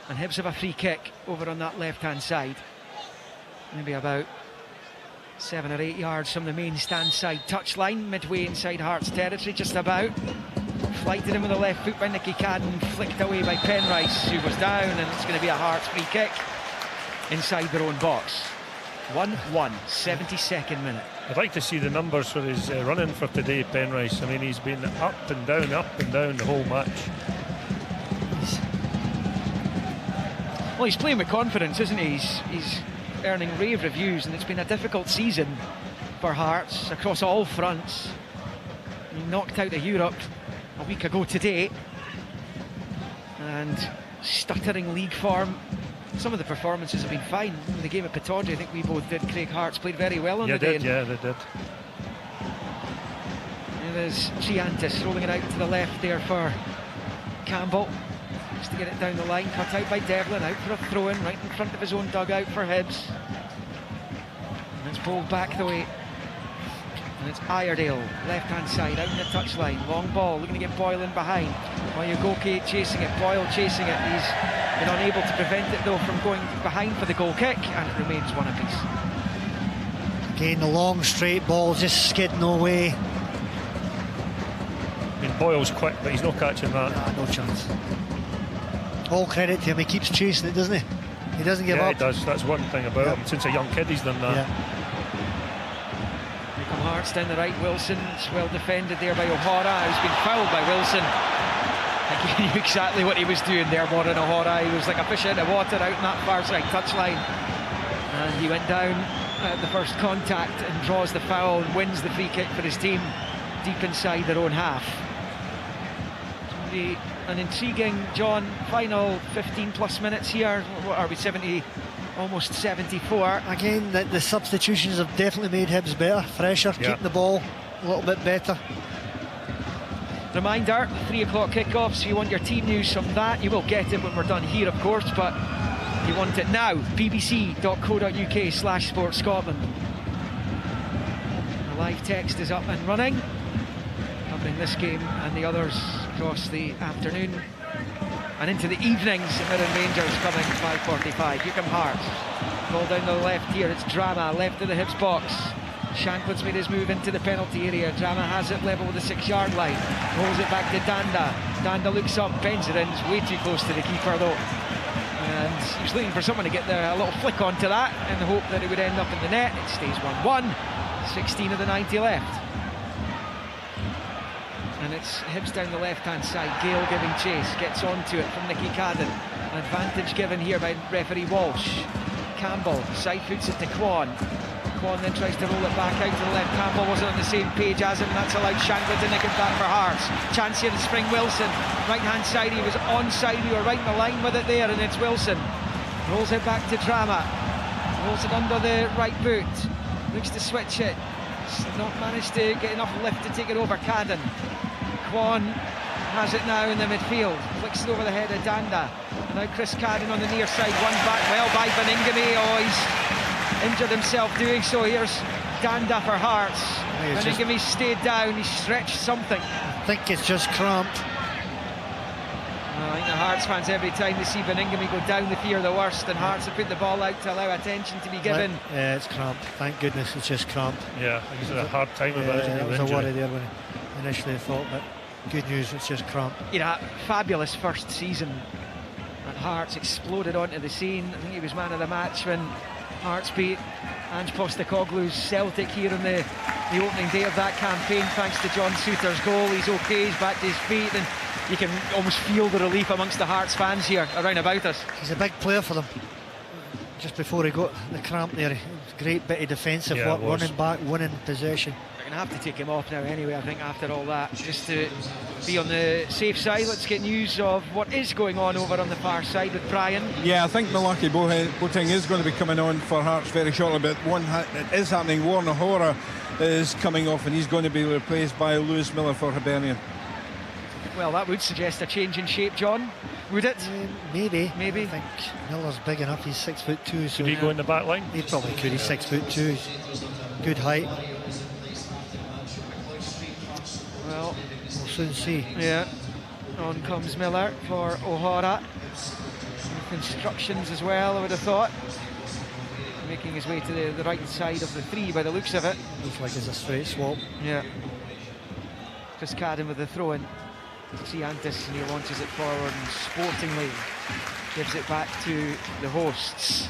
And Hibs have a free kick over on that left-hand side. Maybe about 7 or 8 yards from the main stand side touchline, midway inside Hearts territory, just about. Flighted in with the left foot by Nicky Cadden, flicked away by Penrice, who was down, and it's going to be a Hearts free kick inside their own box. 1-1, 72nd minute. I'd like to see the numbers for his running for today, Penrice. I mean, he's been up and down the whole match. Well, he's playing with confidence, isn't he? He's earning rave reviews, and it's been a difficult season for Hearts across all fronts. He knocked out of Europe a week ago today, and stuttering league form. Some of the performances have been fine. In the game at Pittodrie, I think we both did. Craig Hearts played very well on the day. Yeah, they did. And there's Chiantis rolling it out to the left there for Campbell. Just to get it down the line, cut out by Devlin, out for a throw-in right in front of his own dugout for Hibs. And it's bowled back the way. And it's Iredale, left-hand side, out in the touchline. Long ball, looking to get Boyle in behind. Oyegoke chasing it, Boyle chasing it. He's been unable to prevent it, though, from going behind for the goal kick, and it remains one apiece. Again, the long, straight ball just skidding away. I mean, Boyle's quick, but he's not catching that. Nah, no chance. All credit to him, he keeps chasing it, doesn't he? He doesn't give up. Yeah, he does. That's one thing about him. Since a young kid, he's done that. Yeah. Hearts down the right, Wilson. It's well defended there by O'Hara, who's been fouled by Wilson. I think he knew exactly what he was doing there, Moran O'Hara. He was like a fish out of water out in that far side touchline. And he went down at the first contact and draws the foul and wins the free kick for his team deep inside their own half. It's going to be an intriguing, John, final 15 plus minutes here. What are we, 70? Almost 74. Again, the substitutions have definitely made Hibs better, fresher, keeping the ball a little bit better. Reminder, 3 o'clock kickoffs. If you want your team news from that, you will get it when we're done here, of course, but if you want it now, bbc.co.uk/sportscotland. The live text is up and running, covering this game and the others across the afternoon and into the evenings. Mirren Rangers coming 5:45. Here come Hearts. Ball down the left here. It's Drama left of the Hibs box. Shanklin's made his move into the penalty area. Drama has it level with the 6-yard line. Rolls it back to Danda. Danda looks up, bends it in. It's way too close to the keeper though. And he was looking for someone to get a little flick onto that in the hope that it would end up in the net. It stays 1-1. 16 of the 90 left. And it's Hibs down the left-hand side. Gale giving chase, gets onto it from Nicky Cadden. An advantage given here by referee Walsh. Campbell side foots it to Kwon. Kwon then tries to roll it back out to the left. Campbell wasn't on the same page as him, and that's allowed Shanklin to nick it back for Hearts. Chance here to spring Wilson. Right-hand side, he was onside, we were right in the line with it there, and it's Wilson. Rolls it back to Drama. Rolls it under the right boot. Looks to switch it. Not managed to get enough lift to take it over Cadden. Kwon has it now in the midfield, flicks it over the head of Danda, and now Chris Cadden on the near side, one back well by Baningame. Oh, he's injured himself doing so. Here's Danda for Hearts. Baningame stayed down, he stretched something. I think it's just cramped. I think the Hearts fans, every time they see Baningame go down, they fear the worst, and Hearts have put the ball out to allow attention to be given. Yeah, it's cramped, thank goodness it's just cramped. Yeah, I guess it's a hard time about it. It was a worry there when initially I thought, but good news, it's just cramped. You know, fabulous first season at Hearts, exploded onto the scene. I think he was man of the match when Hearts beat Ange Postecoglou's Celtic here on the opening day of that campaign, thanks to John Souttar's goal. He's okay, he's back to his feet, and you can almost feel the relief amongst the Hearts fans here around about us. He's a big player for them. Just before he got the cramp there, great bit of defensive work, running back, winning possession. They're going to have to take him off now anyway, I think, after all that, just to be on the safe side. Let's get news of what is going on over on the far side with Brian. Yeah, I think Malaki Boateng is going to be coming on for Hearts very shortly, but it is happening. Warren O'Hara is coming off, and he's going to be replaced by Lewis Miller for Hibernian. Well, that would suggest a change in shape, John, would it? Maybe. I think Miller's big enough. He's 6'2". So could he go in the back line? He probably could. He's 6'2". Good height. Well, we'll soon see. Yeah. On comes Miller for O'Hara. With instructions as well, I would have thought. Making his way to the right side of the three by the looks of it. Looks like it's a straight swap. Yeah. Just Cadden with the throw-in. Ciantis, and he launches it forward and sportingly gives it back to the hosts.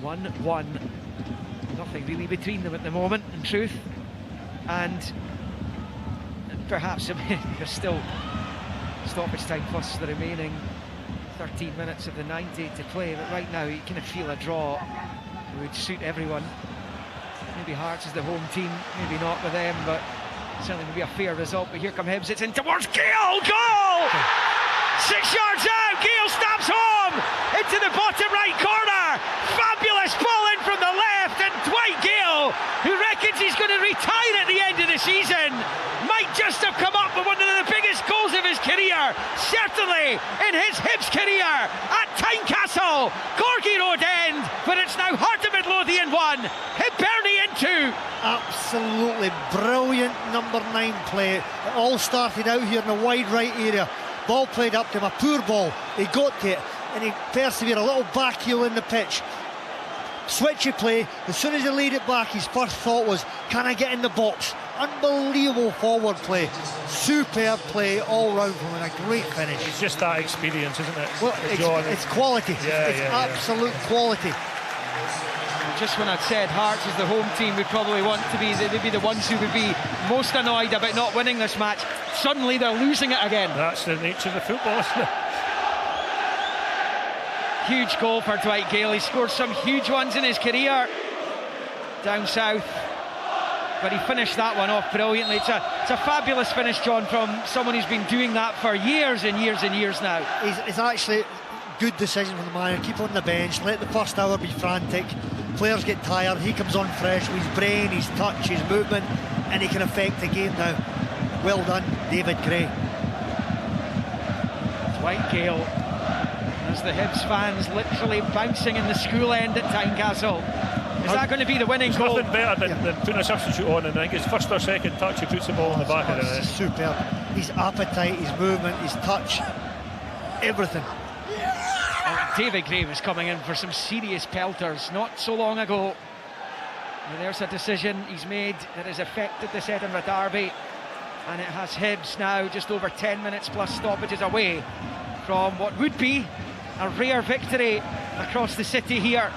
1-1. Nothing really between them at the moment, in truth. And perhaps there's still stoppage time plus the remaining 13 minutes of the 90 to play, but right now you kind of feel a draw would suit everyone. Maybe Hearts is the home team, maybe not with them, but certainly would be a fair result. But here come Hibs, it's in towards Gale, goal! 6 yards out, Gale stabs home into the bottom right corner. Fabulous ball in from the left, and Dwight Gale, who reckons he's going to retire at the end of the season, might just have come up with one of the biggest goals of his career, certainly in his Hibs career, at Tynecastle, Gorgie Road End. But it's now Heart of Midlothian 1, Hibernian 2. Absolutely brilliant number 9 play. It all started out here in the wide right area. Ball played up to him, a poor ball. He got to it, and he persevered, a little back heel in the pitch. Switchy play. As soon as he laid it back, his first thought was, can I get in the box? Unbelievable forward play. Superb play all round from him, and a great finish. It's just that experience, isn't it? Well, it's quality. Yeah, it's absolute quality. Just when I'd said Hearts is the home team, we'd probably want to be, they'd be the ones who would be most annoyed about not winning this match. Suddenly they're losing it again. That's the nature of the football, isn't it? Huge goal for Dwight Gale. He scored some huge ones in his career down south, but he finished that one off brilliantly. It's a fabulous finish, John, from someone who's been doing that for years and years and years now. It's actually good decision from the manager. Keep on the bench, let the first hour be frantic. Players get tired, he comes on fresh with his brain, his touch, his movement, and he can affect the game now. Well done, David Gray. Dwight Gale, as the Hibs fans literally bouncing in the school end at Tynecastle. Is that going to be the winning goal? Nothing better than putting a substitute on, and I think his first or second touch, he puts the ball in the back of the net. Superb. His appetite, his movement, his touch, everything. David Gray was coming in for some serious pelters not so long ago. And there's a decision he's made that has affected this Edinburgh derby, and it has Hibs now just over 10 minutes plus stoppages away from what would be a rare victory across the city here.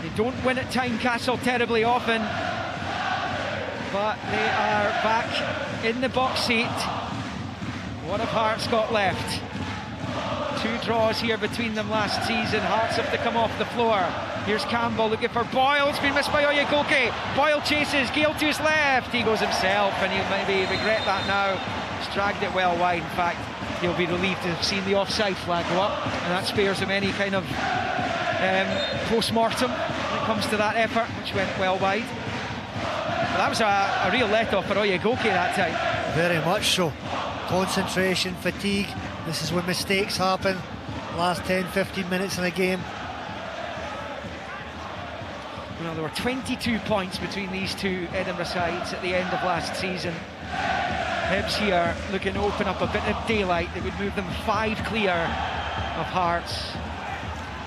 They don't win at Tynecastle terribly often, but they are back in the box seat. What have Hearts got left? 2 draws here between them last season. Hearts have to come off the floor. Here's Campbell looking for Boyle. It's been missed by Oyegoke. Boyle chases, Gale to his left. He goes himself, and he'll maybe regret that now. He's dragged it well wide. In fact, he'll be relieved to have seen the offside flag go up, and that spares him any kind of post-mortem when it comes to that effort, which went well wide. But that was a real let-off for Oyegoke that time. Very much so. Concentration, fatigue. This is when mistakes happen. Last 10-15 minutes in a game. Well, there were 22 points between these two Edinburgh sides at the end of last season. Hibs here looking to open up a bit of daylight. They would move them 5 clear of Hearts,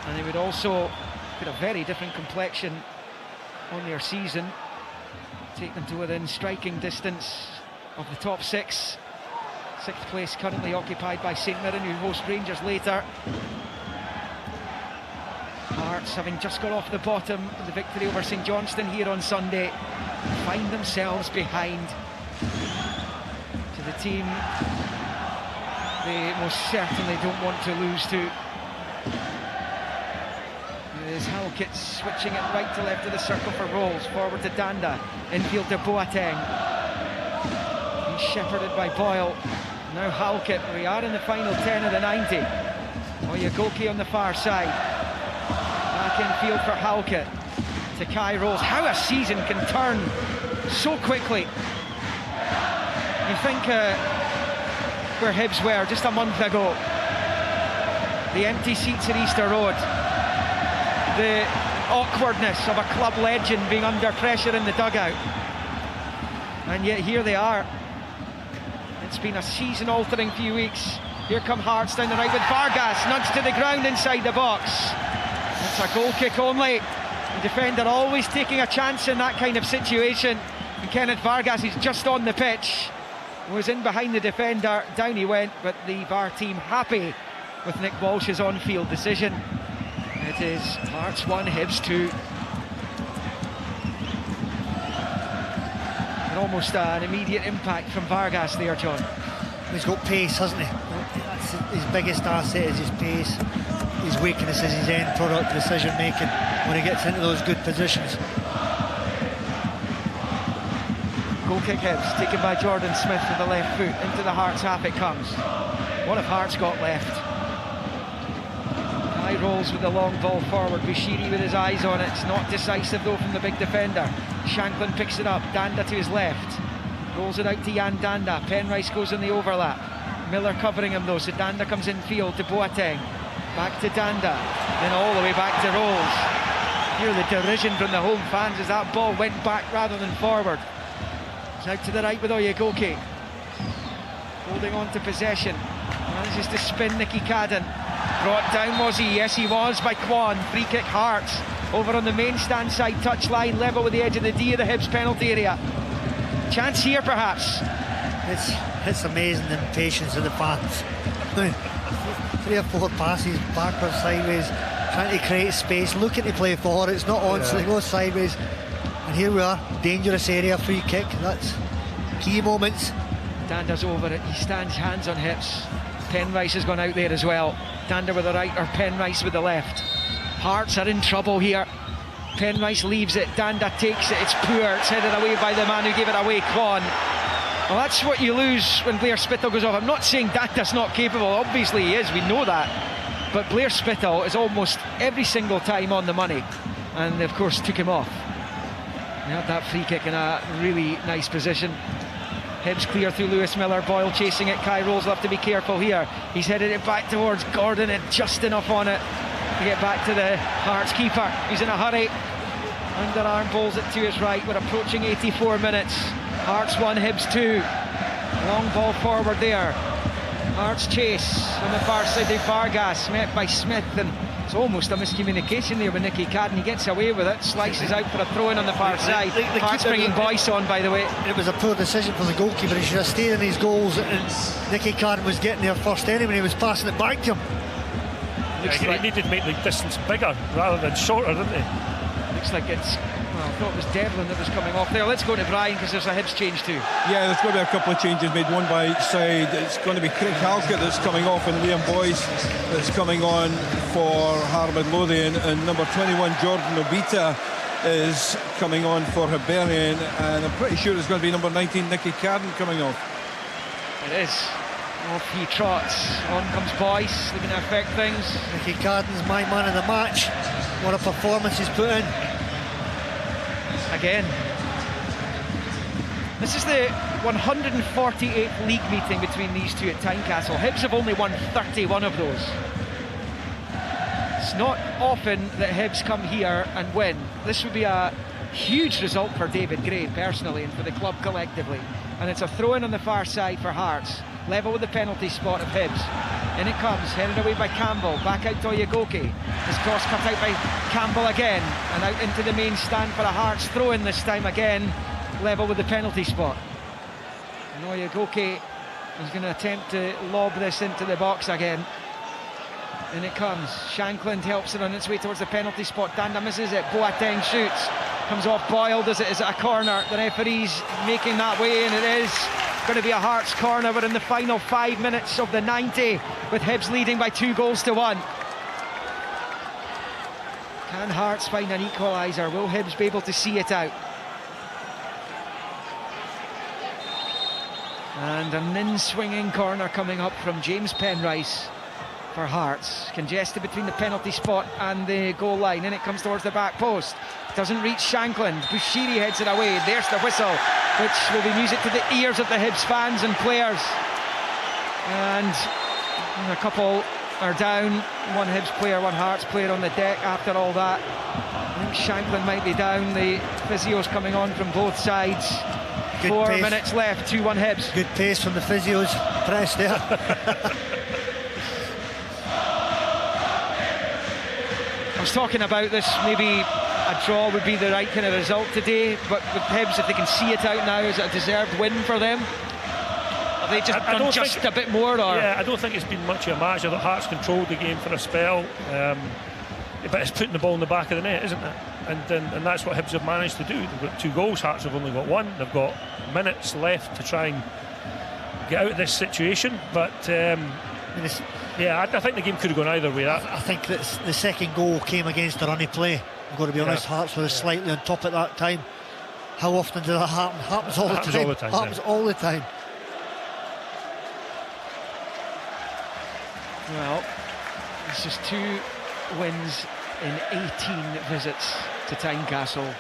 and they would also put a very different complexion on their season, take them to within striking distance of the top 6. 6th place currently occupied by St Mirren, who host Rangers later. Hearts, having just got off the bottom of the victory over St Johnstone here on Sunday, find themselves behind to the team they most certainly don't want to lose to. There's Halkett switching it right to left of the circle for Rolls, forward to Danda, infield to Boateng. He's shepherded by Boyle. Now Halkett, we are in the final 10 of the 90. Oyegoke on the far side. Back in field for Halkett. To Kai Rolls. How a season can turn so quickly. You think where Hibs were just a month ago. The empty seats at Easter Road. The awkwardness of a club legend being under pressure in the dugout. And yet here they are. It's been a season-altering few weeks. Here come Hearts down the right with Vargas, nudged to the ground inside the box. It's a goal kick only. The defender always taking a chance in that kind of situation. And Kenneth Vargas is just on the pitch. Was in behind the defender, down he went, but the VAR team happy with Nick Walsh's on-field decision. It is Hearts 1, Hibs 2. And almost an immediate impact from Vargas there, John. He's got pace, hasn't he? That's his biggest asset, is his pace. His weakness is his end product decision making when he gets into those good positions. Goal kick Hibs, taken by Jordan Smith with the left foot. Into the Hearts half it comes. What have Hearts got left? High rolls with the long ball forward. Bushiri with his eyes on it. It's not decisive though from the big defender. Shanklin picks it up. Danda to his left. Rolls it out to Jan Danda. Penrice goes in the overlap. Miller covering him though, so Danda comes in field to Boateng. Back to Danda. Then all the way back to Rolls. Hear the derision from the home fans as that ball went back rather than forward. It's out to the right with Oyegoke. Holding on to possession. Manages to spin Nicky Cadden. Brought down was he? Yes he was by Kwan. Free kick Hearts. Over on the main stand side touchline, level with the edge of the D of the Hibs penalty area. Chance here perhaps. It's amazing the impatience of the fans. 3 or 4 passes backwards, sideways, trying to create space, looking to play forward. It's not on, so they go sideways. And here we are, dangerous area, free kick. That's key moments. Danda's over it, he stands hands on hips. Penrice has gone out there as well. Danda with the right or Penrice with the left. Hearts are in trouble here. Penrice leaves it, Danda takes it, it's poor, it's headed away by the man who gave it away, Kwan. Well, that's what you lose when Blair Spittle goes off. I'm not saying Danda's not capable, obviously he is, we know that. But Blair Spittle is almost every single time on the money. And of course took him off. He had that free kick in a really nice position. Hibs clear through Lewis Miller, Boyle chasing it, Kai Rolls will have to be careful here. He's headed it back towards Gordon and just enough on it to get back to the Hearts keeper. He's in a hurry. Underarm bowls it to his right. We're approaching 84 minutes. Hearts 1, Hibs 2. Long ball forward there. Hearts chase on the far side of Vargas, met by Smith, and it's almost a miscommunication there with Nicky Cadden. He gets away with it, slices out for a throw-in on the far side. Hearts bringing Boyce on, by the way. It was a poor decision for the goalkeeper. He should have stayed in his goals, and Nicky Cadden was getting there first anyway. He was passing it back to him. He needed to make the distance bigger rather than shorter, didn't he? Looks like it's, well, I thought it was Devlin that was coming off there. Let's go to Brian because there's a Hibs change too. Yeah, there's going to be a couple of changes made, one by each side. It's going to be Craig Halkett that's coming off and Liam Boyce that's coming on for Harmon Lothian, and number 21 Jordan Obita is coming on for Hibernian, and I'm pretty sure it's going to be number 19 Nicky Cadden coming off. It is. Off he trots. On comes Boyce, looking to affect things. Nicky Cadden's my man of the match. What a performance he's put in. Again. This is the 148th league meeting between these two at Tynecastle. Hibs have only won 31 of those. It's not often that Hibs come here and win. This would be a huge result for David Gray personally and for the club collectively. And it's a throw-in on the far side for Hearts. Level with the penalty spot of Hibs. In it comes, headed away by Campbell, back out to Oyegoke. His cross cut out by Campbell again, and out into the main stand for a Hearts throw-in this time again, level with the penalty spot. And Oyegoke is going to attempt to lob this into the box again. In it comes. Shankland helps it on its way towards the penalty spot. Danda misses it. Boateng shoots. Comes off Boyle. Does it? Is it a corner? The referee's making that way, and it is going to be a Hearts corner. We're in the final 5 minutes of the 90, with Hibs leading by 2-1. Can Hearts find an equaliser? Will Hibs be able to see it out? And an in-swinging corner coming up from James Penrice for Hearts. Congested between the penalty spot and the goal line. In it comes towards the back post. Doesn't reach Shankland. Bushiri heads it away. There's the whistle, which will be music to the ears of the Hibs fans and players. And a couple are down. One Hibs player, one Hearts player on the deck after all that. I think Shankland might be down. The physio's coming on from both sides. Good 4 pace. Minutes left, 2-1 Hibs. Good pace from the physios. Press there. I was talking about this, maybe a draw would be the right kind of result today, but with Hibs, if they can see it out now, is it a deserved win for them? Have they just done just a bit more? Or? Yeah, I don't think it's been much of a match. I thought Hearts controlled the game for a spell, but it's putting the ball in the back of the net, isn't it? And that's what Hibs have managed to do. They've got 2 goals, Hearts have only got 1. They've got minutes left to try and get out of this situation, but yeah, I think the game could have gone either way. I think that the second goal came against the runny play. I've got to be honest, Hearts were slightly on top at that time. How often does that happen? Happens all the time. Happens all the time. Well, this is 2 wins in 18 visits to Tynecastle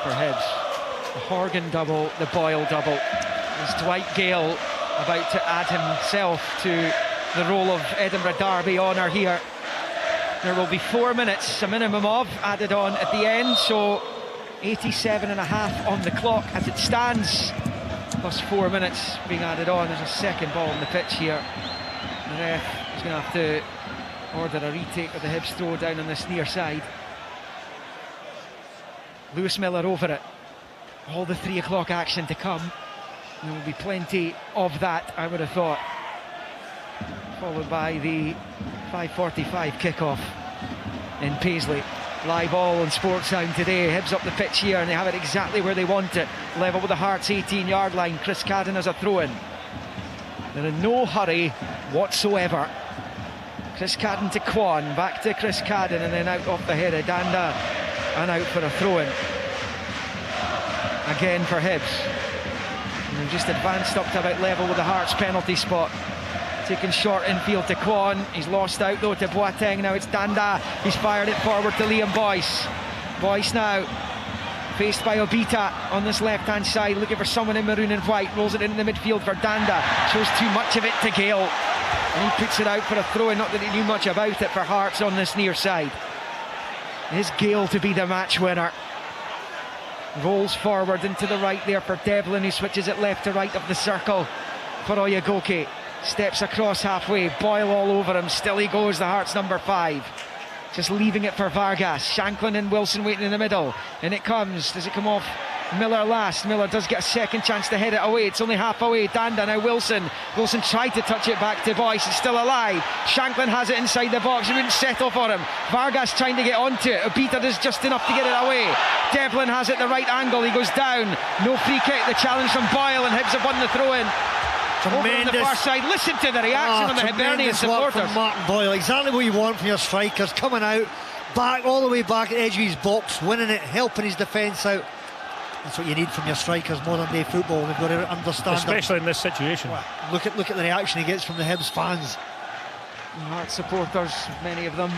for Hibs. The Horgan double, the Boyle double. Is Dwight Gale about to add himself to the role of Edinburgh Derby honour here? There will be 4 minutes, a minimum of, added on at the end, so 87.5 on the clock as it stands, plus 4 minutes being added on. There's a second ball on the pitch here. The ref is going to have to order a retake of the Hibs throw down on this near side. Lewis Miller over it. All the 3 o'clock action to come. There will be plenty of that, I would have thought. Followed by the 5:45 kickoff in Paisley. Live all on Sportsound today. Hibs up the pitch here, and they have it exactly where they want it. Level with the Hearts 18-yard line. Chris Cadden has a throw-in. They're in no hurry whatsoever. Chris Cadden to Kwan, back to Chris Cadden, and then out off the head of Danda, and out for a throw-in. Again for Hibs. And they've just advanced up to about level with the Hearts penalty spot. Taken short infield to Kwan. He's lost out though to Boateng. Now it's Danda. He's fired it forward to Liam Boyce. Boyce now faced by Obita on this left-hand side, looking for someone in maroon and white. Rolls it into the midfield for Danda. Shows too much of it to Gale, and he puts it out for a throw-in. Not that he knew much about it for Hearts on this near side. Is Gale to be the match winner? Rolls forward into the right there for Devlin, who switches it left to right of the circle for Oyegoke. Steps across halfway, Boyle all over him, still he goes, the Hearts number 5. Just leaving it for Vargas. Shankland and Wilson waiting in the middle. And it comes, does it come off Miller last? Miller does get a second chance to head it away. It's only half away. Danda now Wilson. Wilson tried to touch it back to Boyce. It's still alive. Shankland has it inside the box. He wouldn't settle for him. Vargas trying to get onto it. Obita does just enough to get it away. Devlin has it the right angle. He goes down. No free kick. The challenge from Boyle, and Hibs have won the throw-in. Tremendous. Over on the far side. Listen to the reaction of the Hibernian supporters. From Martin Boyle. Exactly what you want from your strikers. Coming out, back all the way back at the edge of his box, winning it, helping his defence out. That's what you need from your strikers. Modern day football, they've got to understand, especially in this situation. Look at the reaction he gets from the Hibs fans. Hearts supporters, many of them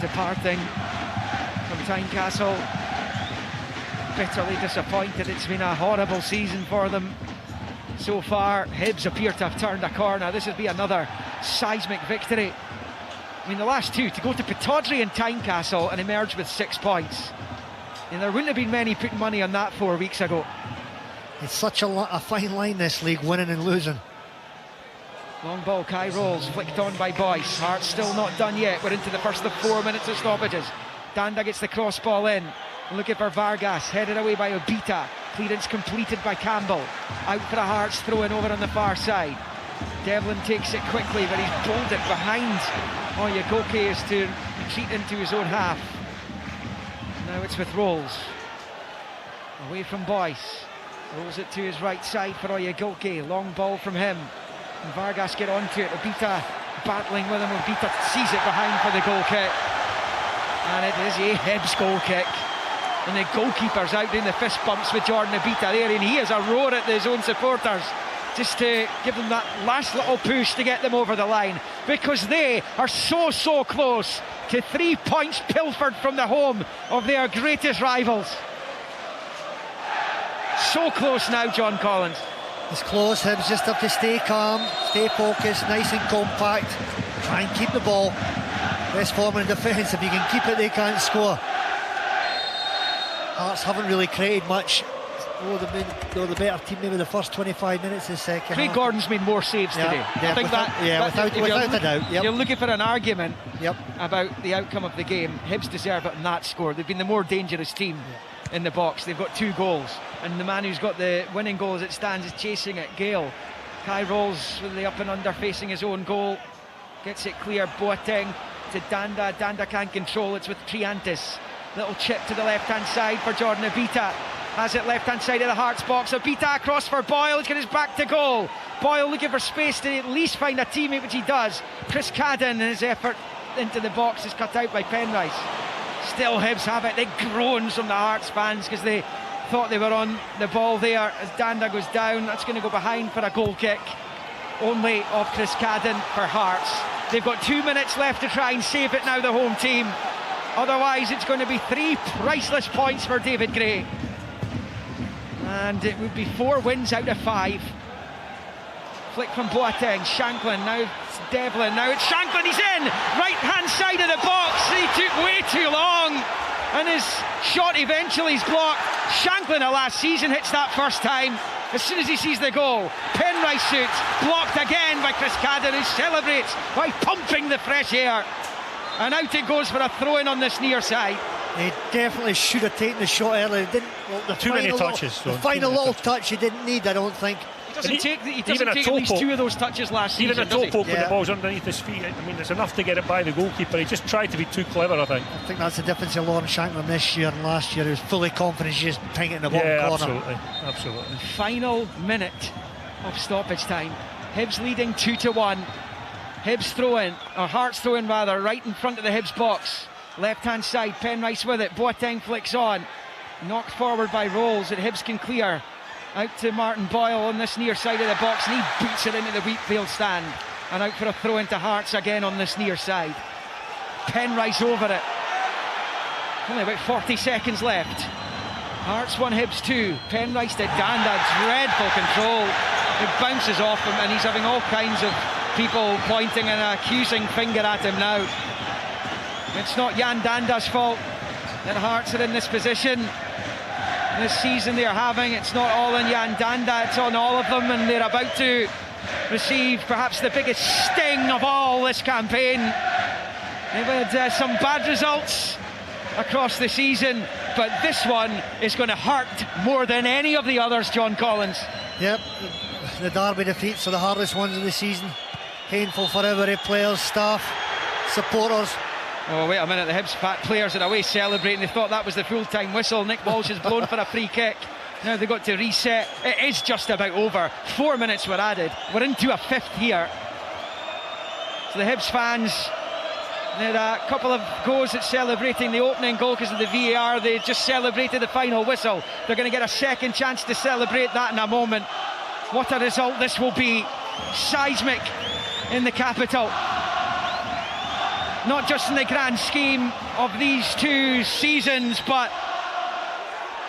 departing from Tynecastle, bitterly disappointed. It's been a horrible season for them so far. Hibs appear to have turned a corner. This would be another seismic victory. I mean, the last two, to go to Pittodrie and Tynecastle and emerge with 6 points. And there wouldn't have been many putting money on that 4 weeks ago. It's such a fine line, this league, winning and losing. Long ball, Kai rolls, flicked on by Boyce. Hearts still not done yet. We're into the first of 4 minutes of stoppages. Danda gets the cross ball in. Looking for Vargas, headed away by Obita. Clearance completed by Campbell. Out for the Hearts, throw in over on the far side. Devlin takes it quickly, but he's bowled it behind Oyegoke is to retreat into his own half. Now it's with Rolls. Away from Boyce. Rolls it to his right side for Oyegoke. Long ball from him. And Vargas get onto it. Obita battling with him. Obita sees it behind for the goal kick. And it is a Hibs goal kick. And the goalkeeper's out doing the fist bumps with Jordan Obita there, and he has a roar at his own supporters just to give them that last little push to get them over the line, because they are so close to 3 points pilfered from the home of their greatest rivals. So close now, John Collins. It's close. Hibs just have to stay calm, stay focused, nice and compact, try and keep the ball. Best form in defence. If you can keep it, they can't score. Hearts haven't really created much. They're the better team maybe the first 25 minutes of the second Craig half. Gordon's made more saves today. I think without a doubt. You're looking for an argument about the outcome of the game. Hibs deserve it on that score. They've been the more dangerous team in the box. They've got 2 goals, and the man who's got the winning goal as it stands is chasing it, Gale. Kai rolls with the up and under facing his own goal, gets it clear. Boateng to Danda. Danda can't control. It's with Triantis. Little chip to the left hand side for Jordan Obita. Has it left hand side of the Hearts box. Obita across for Boyle. He's got his back to goal. Boyle looking for space to at least find a teammate, which he does. Chris Cadden, his effort into the box is cut out by Penrice. Still Hibs have it. They groans from the Hearts fans because they thought they were on the ball there. As Danda goes down, that's going to go behind for a goal kick. Only of Chris Cadden for Hearts. They've got 2 minutes left to try and save it now, the home team. Otherwise it's going to be 3 priceless points for David Gray. And it would be 4 wins out of 5. Flick from Boateng, Shanklin, now it's Devlin, now it's Shanklin, he's in! Right hand side of the box, he took way too long, and his shot eventually is blocked. Shanklin of last season hits that first time. As soon as he sees the goal, Penrice shoots, blocked again by Chris Cadden, who celebrates by pumping the fresh air. And out it goes for a throw-in on this near side. He definitely should have taken the shot earlier. Too many touches. The final little touch he didn't need, I don't think. He doesn't take at least 2 of those touches last season. Even a toe poke when the ball's underneath his feet. I mean, it's enough to get it by the goalkeeper. He just tried to be too clever, I think. I think that's the difference in Lawrence Shanklin this year and last year. He was fully confident, he just ping it in the bottom corner. Absolutely. Final minute of stoppage time. Hibs leading 2-1. Hibs throw-in, or Hearts throw-in rather, right in front of the Hibs box. Left-hand side, Penrice with it. Boateng flicks on. Knocked forward by Rolls that Hibs can clear. Out to Martin Boyle on this near side of the box, and he boots it into the Wheatfield stand. And out for a throw into Hearts again on this near side. Penrice over it. Only about 40 seconds left. Hearts 1, Hibs 2. Penrice to Danda, dreadful control. It bounces off him, and he's having all kinds of people pointing an accusing finger at him now. It's not Jan Danda's fault that Hearts are in this position. This season they're having, it's not all on Jan Danda, it's on all of them, and they're about to receive perhaps the biggest sting of all this campaign. They've had some bad results across the season, but this one is going to hurt more than any of the others, John Collins. Yep, the Derby defeats are the hardest ones of the season. Painful for every players, staff, supporters. Oh, wait a minute, the Hibs players are away celebrating. They thought that was the full-time whistle. Nick Walsh has blown for a free kick. Now they've got to reset. It is just about over. 4 minutes were added. We're into a 5th here. So the Hibs fans, they had a couple of goes at celebrating the opening goal because of the VAR. They just celebrated the final whistle. They're going to get a second chance to celebrate that in a moment. What a result this will be. Seismic in the capital. Not just in the grand scheme of these 2 seasons, but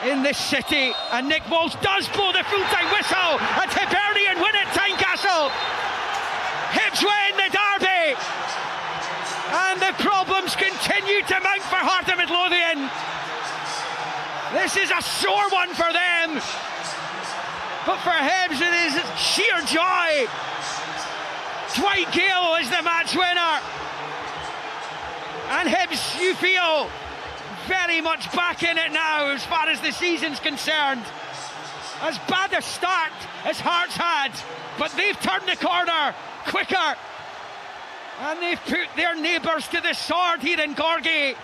in this city. And Nick Walsh does blow the full-time whistle, and Hibernian win at Tynecastle. Hibs win the derby, and the problems continue to mount for Heart of Midlothian. This is a sore one for them, but for Hibs it is sheer joy. Dwight Gale is the match winner. And Hibs, you feel, very much back in it now as far as the season's concerned. As bad a start as Hearts had, but they've turned the corner quicker. And they've put their neighbours to the sword here in Gorgie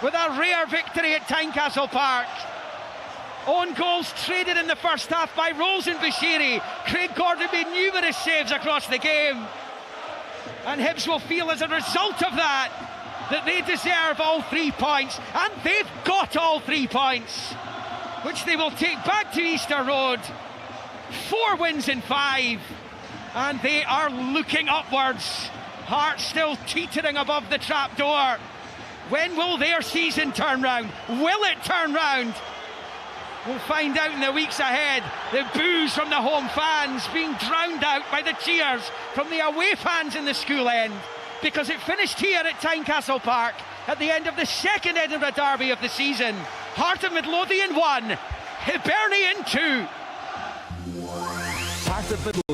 with a rare victory at Tynecastle Park. Own goals traded in the first half by Rolls and Bashiri. Craig Gordon made numerous saves across the game. And Hibs will feel as a result of that they deserve all 3 points. And they've got all 3 points, which they will take back to Easter Road. 4 wins in 5. And they are looking upwards. Hearts still teetering above the trapdoor. When will their season turn round? Will it turn round? We'll find out in the weeks ahead. The boos from the home fans being drowned out by the cheers from the away fans in the school end, because it finished here at Tynecastle Park at the end of the second Edinburgh derby of the season. Heart of Midlothian 1, Hibernian 2. Heart of Midlothian